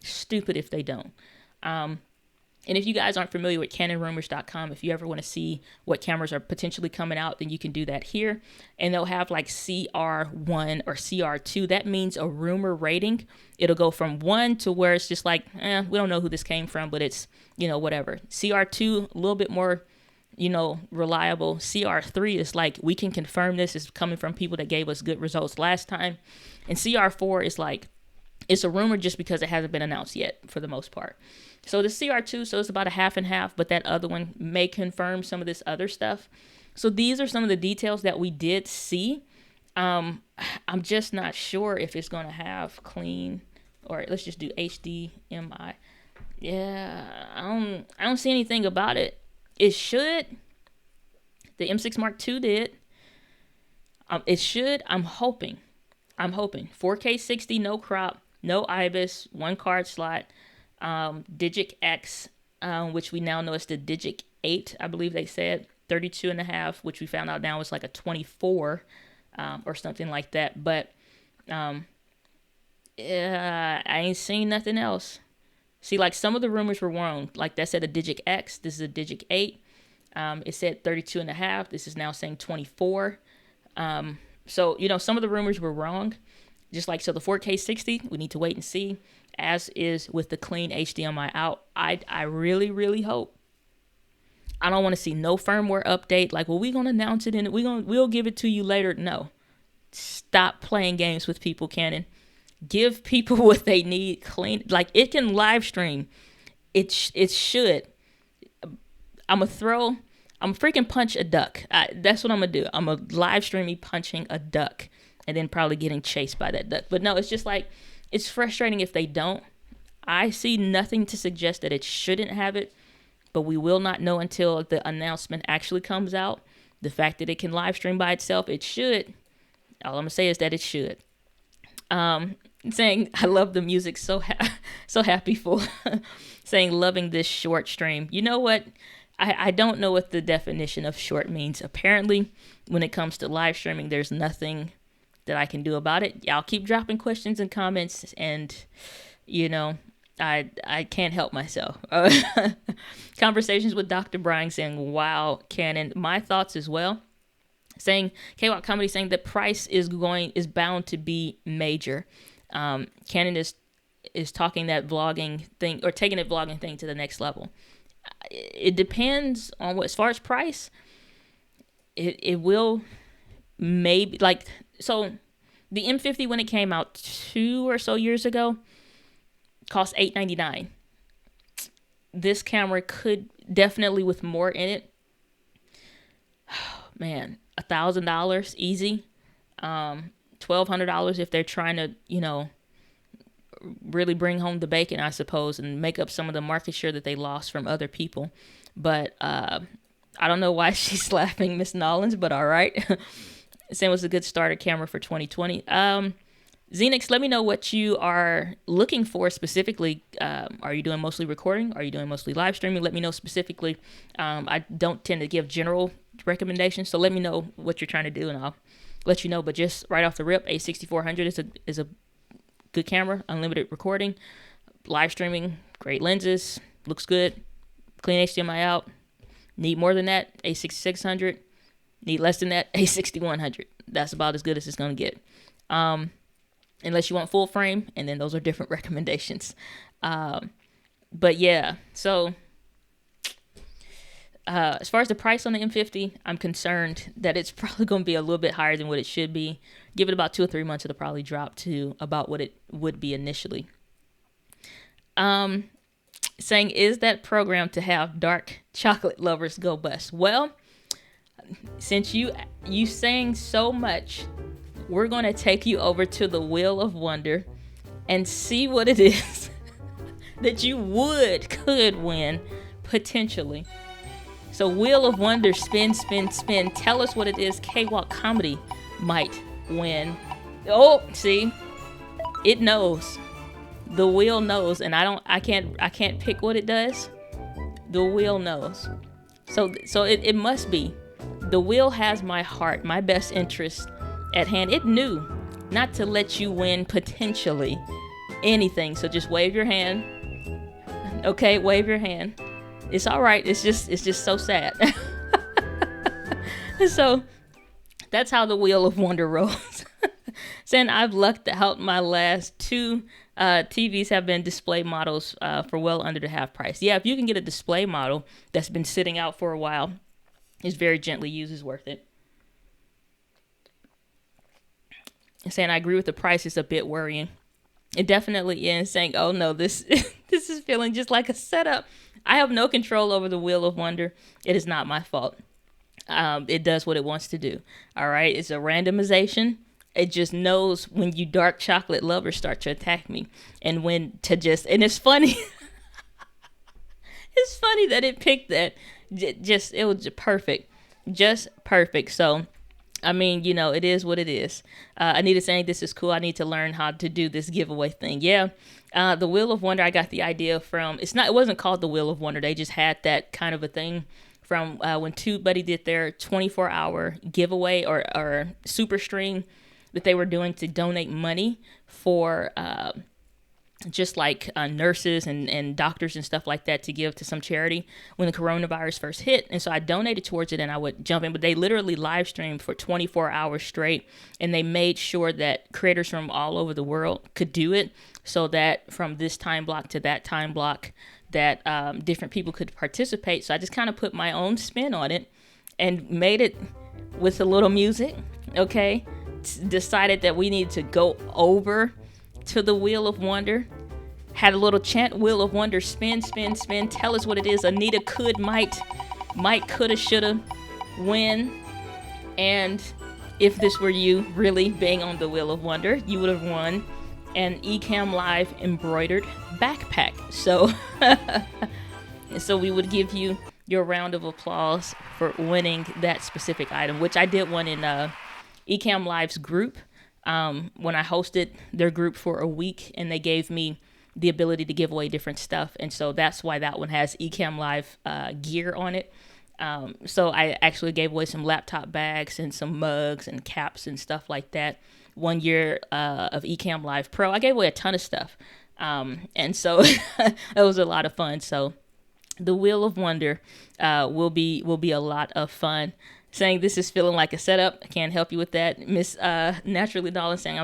stupid if they don't. And if you guys aren't familiar with CanonRumors.com, if you ever want to see what cameras are potentially coming out, then you can do that here. And they'll have like CR1 or CR2. That means a rumor rating. It'll go from 1 to where it's just like, we don't know who this came from, but it's, whatever. CR2, a little bit more, reliable. CR3 is like, we can confirm this is coming from people that gave us good results last time. And CR4 is like, it's a rumor just because it hasn't been announced yet for the most part. So the CR2, so it's about a half and half, but that other one may confirm some of this other stuff. So these are some of the details that we did see. I'm just not sure if it's going to have clean, or let's just do HDMI. Yeah, I don't see anything about it. It should. The M6 Mark II did. It should. I'm hoping. 4K 60, no crop, no IBIS, one card slot, Digic X, which we now know is the Digic 8, I believe they said, 32.5, which we found out now is like a 24 or something like that. But I ain't seen nothing else. See, like some of the rumors were wrong. Like that said a Digic X, this is a Digic 8. It said 32.5. This is now saying 24. So, some of the rumors were wrong. Just like, so the 4K 60, we need to wait and see. As is with the clean HDMI out. I really, really hope. I don't want to see no firmware update. Like, well, we're going to announce it and we'll give it to you later. No. Stop playing games with people, Canon. Give people what they need clean. Like, it can live stream. It should. I'm freaking punch a duck. That's what I'm going to do. I'm going to live stream me punching a duck and then probably getting chased by that duck. But no, it's just like, it's frustrating if they don't. I see nothing to suggest that it shouldn't have it, but we will not know until the announcement actually comes out. The fact that it can live stream by itself, it should. All I'm going to say is that it should. Saying, I love the music, so happy for. Saying, loving this short stream. You know what? I don't know what the definition of short means. Apparently, when it comes to live streaming, there's nothing that I can do about it. Y'all keep dropping questions and comments, and, I can't help myself. Conversations with Dr. Brian saying, wow, Canon. My thoughts as well. Saying, K-Walk Comedy saying that price is bound to be major. Canon is talking that vlogging thing, or taking that vlogging thing to the next level. It depends on what, as far as price, it will maybe, like, so the M50 when it came out 2 or so years ago cost $899. This camera could definitely, with more in it, man, $1,000 easy. $1,200 if they're trying to, really bring home the bacon, I suppose, and make up some of the market share that they lost from other people. But I don't know why she's laughing, Miss Nollins, but all right. Saying it was a good starter camera for 2020. Xenix, let me know what you are looking for specifically. Are you doing mostly recording? Are you doing mostly live streaming? Let me know specifically. I don't tend to give general recommendations, so let me know what you're trying to do, and I'll let you know. But just right off the rip, A6400 is a good camera, unlimited recording, live streaming, great lenses, looks good, clean HDMI out. Need more than that, A6600. Need less than that, A6100. That's about as good as it's going to get. Unless you want full frame, and then those are different recommendations. But yeah, so as far as the price on the M50, I'm concerned that it's probably going to be a little bit higher than what it should be. Give it about 2 or 3 months, it'll probably drop to about what it would be initially. Saying, is that programmed to have dark chocolate lovers go bust? Well, since you saying so much, we're going to take you over to the Wheel of Wonder and see what it is that you could win, potentially. So Wheel of Wonder, spin, spin, spin. Tell us what it is K-Walk Comedy might win. Oh, see? It knows. The wheel knows, and I can't pick what it does. The wheel knows. So it must be. The wheel has my heart, my best interest at hand. It knew not to let you win potentially anything. So just wave your hand. Okay, wave your hand. It's all right. It's just so sad. So that's how the Wheel of Wonder rolls. Saying, I've lucked out. My last 2 TVs have been display models for well under the half price. Yeah, if you can get a display model that's been sitting out for a while, is very gently used, is worth it. Saying, I agree with the price. It's a bit worrying. It definitely is. Saying, oh no, this is feeling just like a setup. I have no control over the Wheel of Wonder. It is not my fault. It does what it wants to do. All right. It's a randomization. It just knows when you dark chocolate lovers start to attack me, and when to just, and it's funny. It's funny that it picked that. It was perfect. Just perfect. So I mean, you know, it is what it is. Anita saying this is cool. I need to learn how to do this giveaway thing. Yeah. The Wheel of Wonder, I got the idea from, it wasn't called the Wheel of Wonder. They just had that kind of a thing from when TubeBuddy did their 24-hour giveaway or super stream that they were doing to donate money for just like nurses and doctors and stuff like that to give to some charity when the coronavirus first hit. And so I donated towards it and I would jump in, but they literally live streamed for 24 hours straight. And they made sure that creators from all over the world could do it so that from this time block to that time block that different people could participate. So I just kind of put my own spin on it and made it with a little music. Okay. Decided that we needed to go over to the Wheel of Wonder, had a little chant, Wheel of Wonder, spin, spin, spin, tell us what it is. Anita might, coulda, shoulda, win. And if this were you really being on the Wheel of Wonder, you would have won an Ecamm Live embroidered backpack. So, so we would give you your round of applause for winning that specific item, which I did one in Ecamm Live's group. When I hosted their group for a week, and they gave me the ability to give away different stuff. And so that's why that one has Ecamm Live gear on it. So I actually gave away some laptop bags and some mugs and caps and stuff like that. 1 year of Ecamm Live Pro. I gave away a ton of stuff. And so it was a lot of fun. So the Wheel of Wonder will be a lot of fun. Saying this is feeling like a setup. I can't help you with that. Miss Naturally Dollin saying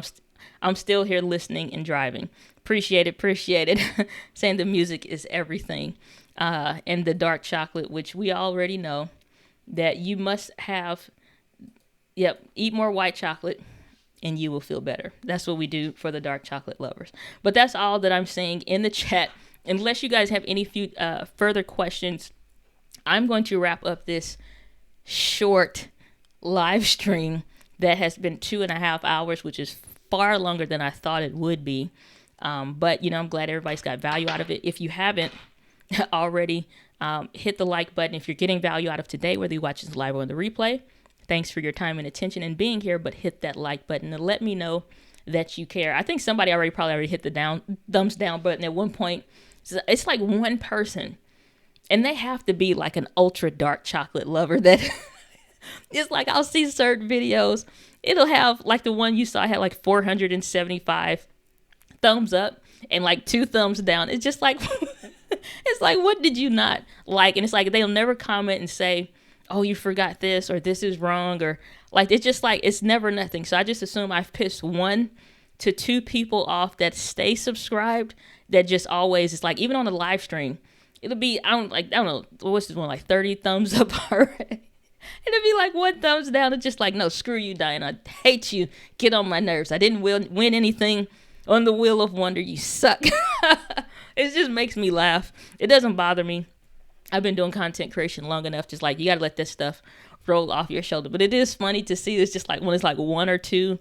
I'm still here listening and driving. Appreciate it. Saying the music is everything. And the dark chocolate, which we already know that you must have. Yep, eat more white chocolate and you will feel better. That's what we do for the dark chocolate lovers. But that's all that I'm seeing in the chat. Unless you guys have any further questions, I'm going to wrap up this short live stream that has been 2.5 hours, which is far longer than I thought it would be. But, you know, I'm glad everybody's got value out of it. If you haven't already, hit the like button. If you're getting value out of today, whether you watch this live or on the replay, thanks for your time and attention and being here, but hit that like button and let me know that you care. I think somebody probably already hit the thumbs down button at one point. It's like one person. And they have to be like an ultra dark chocolate lover that it's like I'll see certain videos. It'll have like the one you saw had like 475 thumbs up and like 2 thumbs down. It's just like, it's like, what did you not like? And it's like they'll never comment and say, oh, you forgot this or this is wrong or like it's just like it's never nothing. So I just assume I've pissed 1 to 2 people off that stay subscribed that just always, it's like even on a live stream. It'll be, I don't know, what's this one, like 30 thumbs up already? It'll be like 1 thumbs down. It's just like, no, screw you, Diana. I hate you. Get on my nerves. I didn't win anything on the Wheel of Wonder. You suck. It just makes me laugh. It doesn't bother me. I've been doing content creation long enough. Just like, you got to let this stuff roll off your shoulder. But it is funny to see. It's just like when it's like 1 or 2.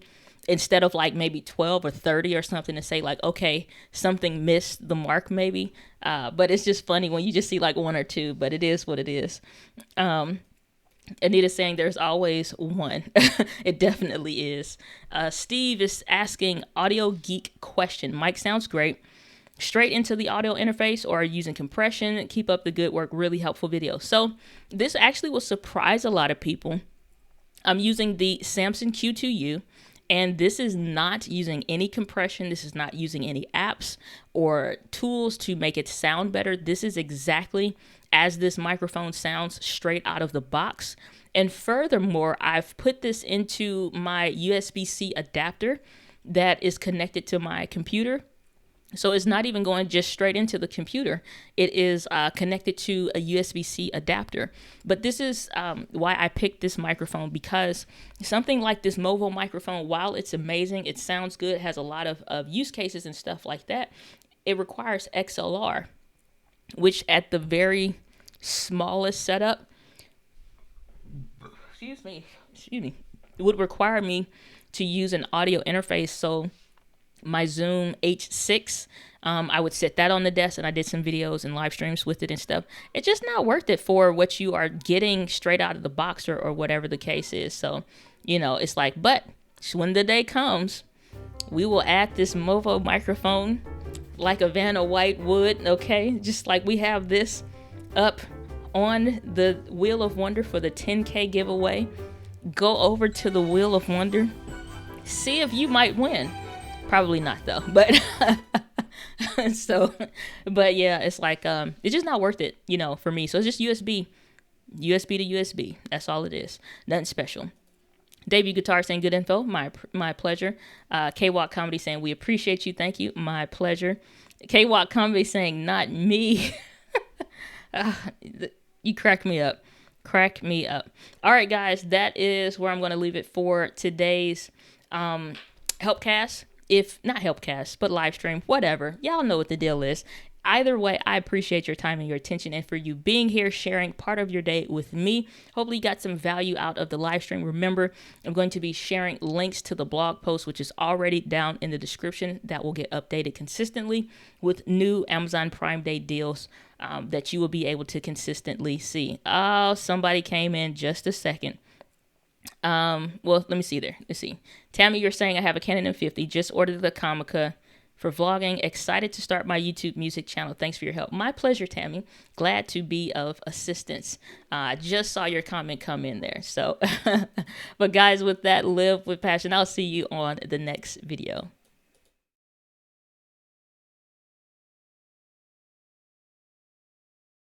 Instead of like maybe 12 or 30 or something to say like, okay, something missed the mark maybe. But it's just funny when you just see like 1 or 2, but it is what it is. Anita saying there's always one. It definitely is. Steve is asking audio geek question. Mic sounds great. Straight into the audio interface or using compression? Keep up the good work. Really helpful video. So this actually will surprise a lot of people. I'm using the Samson Q2U. And this is not using any compression. This is not using any apps or tools to make it sound better. This is exactly as this microphone sounds straight out of the box. And furthermore, I've put this into my USB-C adapter that is connected to my computer. So it's not even going just straight into the computer. It is connected to a USB-C adapter. But this is why I picked this microphone, because something like this Movo microphone, while it's amazing, it sounds good, has a lot of use cases and stuff like that, it requires XLR, which at the very smallest setup, excuse me, it would require me to use an audio interface. So my Zoom H6, I would set that on the desk, and I did some videos and live streams with it and stuff. It's just not worth it for what you are getting straight out of the box or whatever the case is. So You know, it's like, but when the day comes, we will add this Movo microphone like a Vanna White would, okay? Just like we have this up on the Wheel of Wonder for the 10K giveaway. Go over to the Wheel of Wonder. See if you might win. Probably not though, but so, but yeah, it's like, it's just not worth it, you know, for me. So it's just USB to USB. That's all it is. Nothing special. Debut Guitar saying good info. My pleasure. K-Walk Comedy saying we appreciate you. Thank you. My pleasure. K-Walk Comedy saying not me. You crack me up. Crack me up. All right, guys. That is where I'm going to leave it for today's Helpcast. If not Helpcast, but live stream, whatever. Y'all know what the deal is. Either way, I appreciate your time and your attention and for you being here, sharing part of your day with me. Hopefully you got some value out of the live stream. Remember, I'm going to be sharing links to the blog post, which is already down in the description. That will get updated consistently with new Amazon Prime Day deals that you will be able to consistently see. Oh, somebody came in just a second. Well, let me see there. Let's see. Tammy, you're saying I have a Canon M50. Just ordered the Comica for vlogging. Excited to start my YouTube music channel. Thanks for your help. My pleasure, Tammy. Glad to be of assistance. I just saw your comment come in there. So, but guys, with that, live with passion. I'll see you on the next video.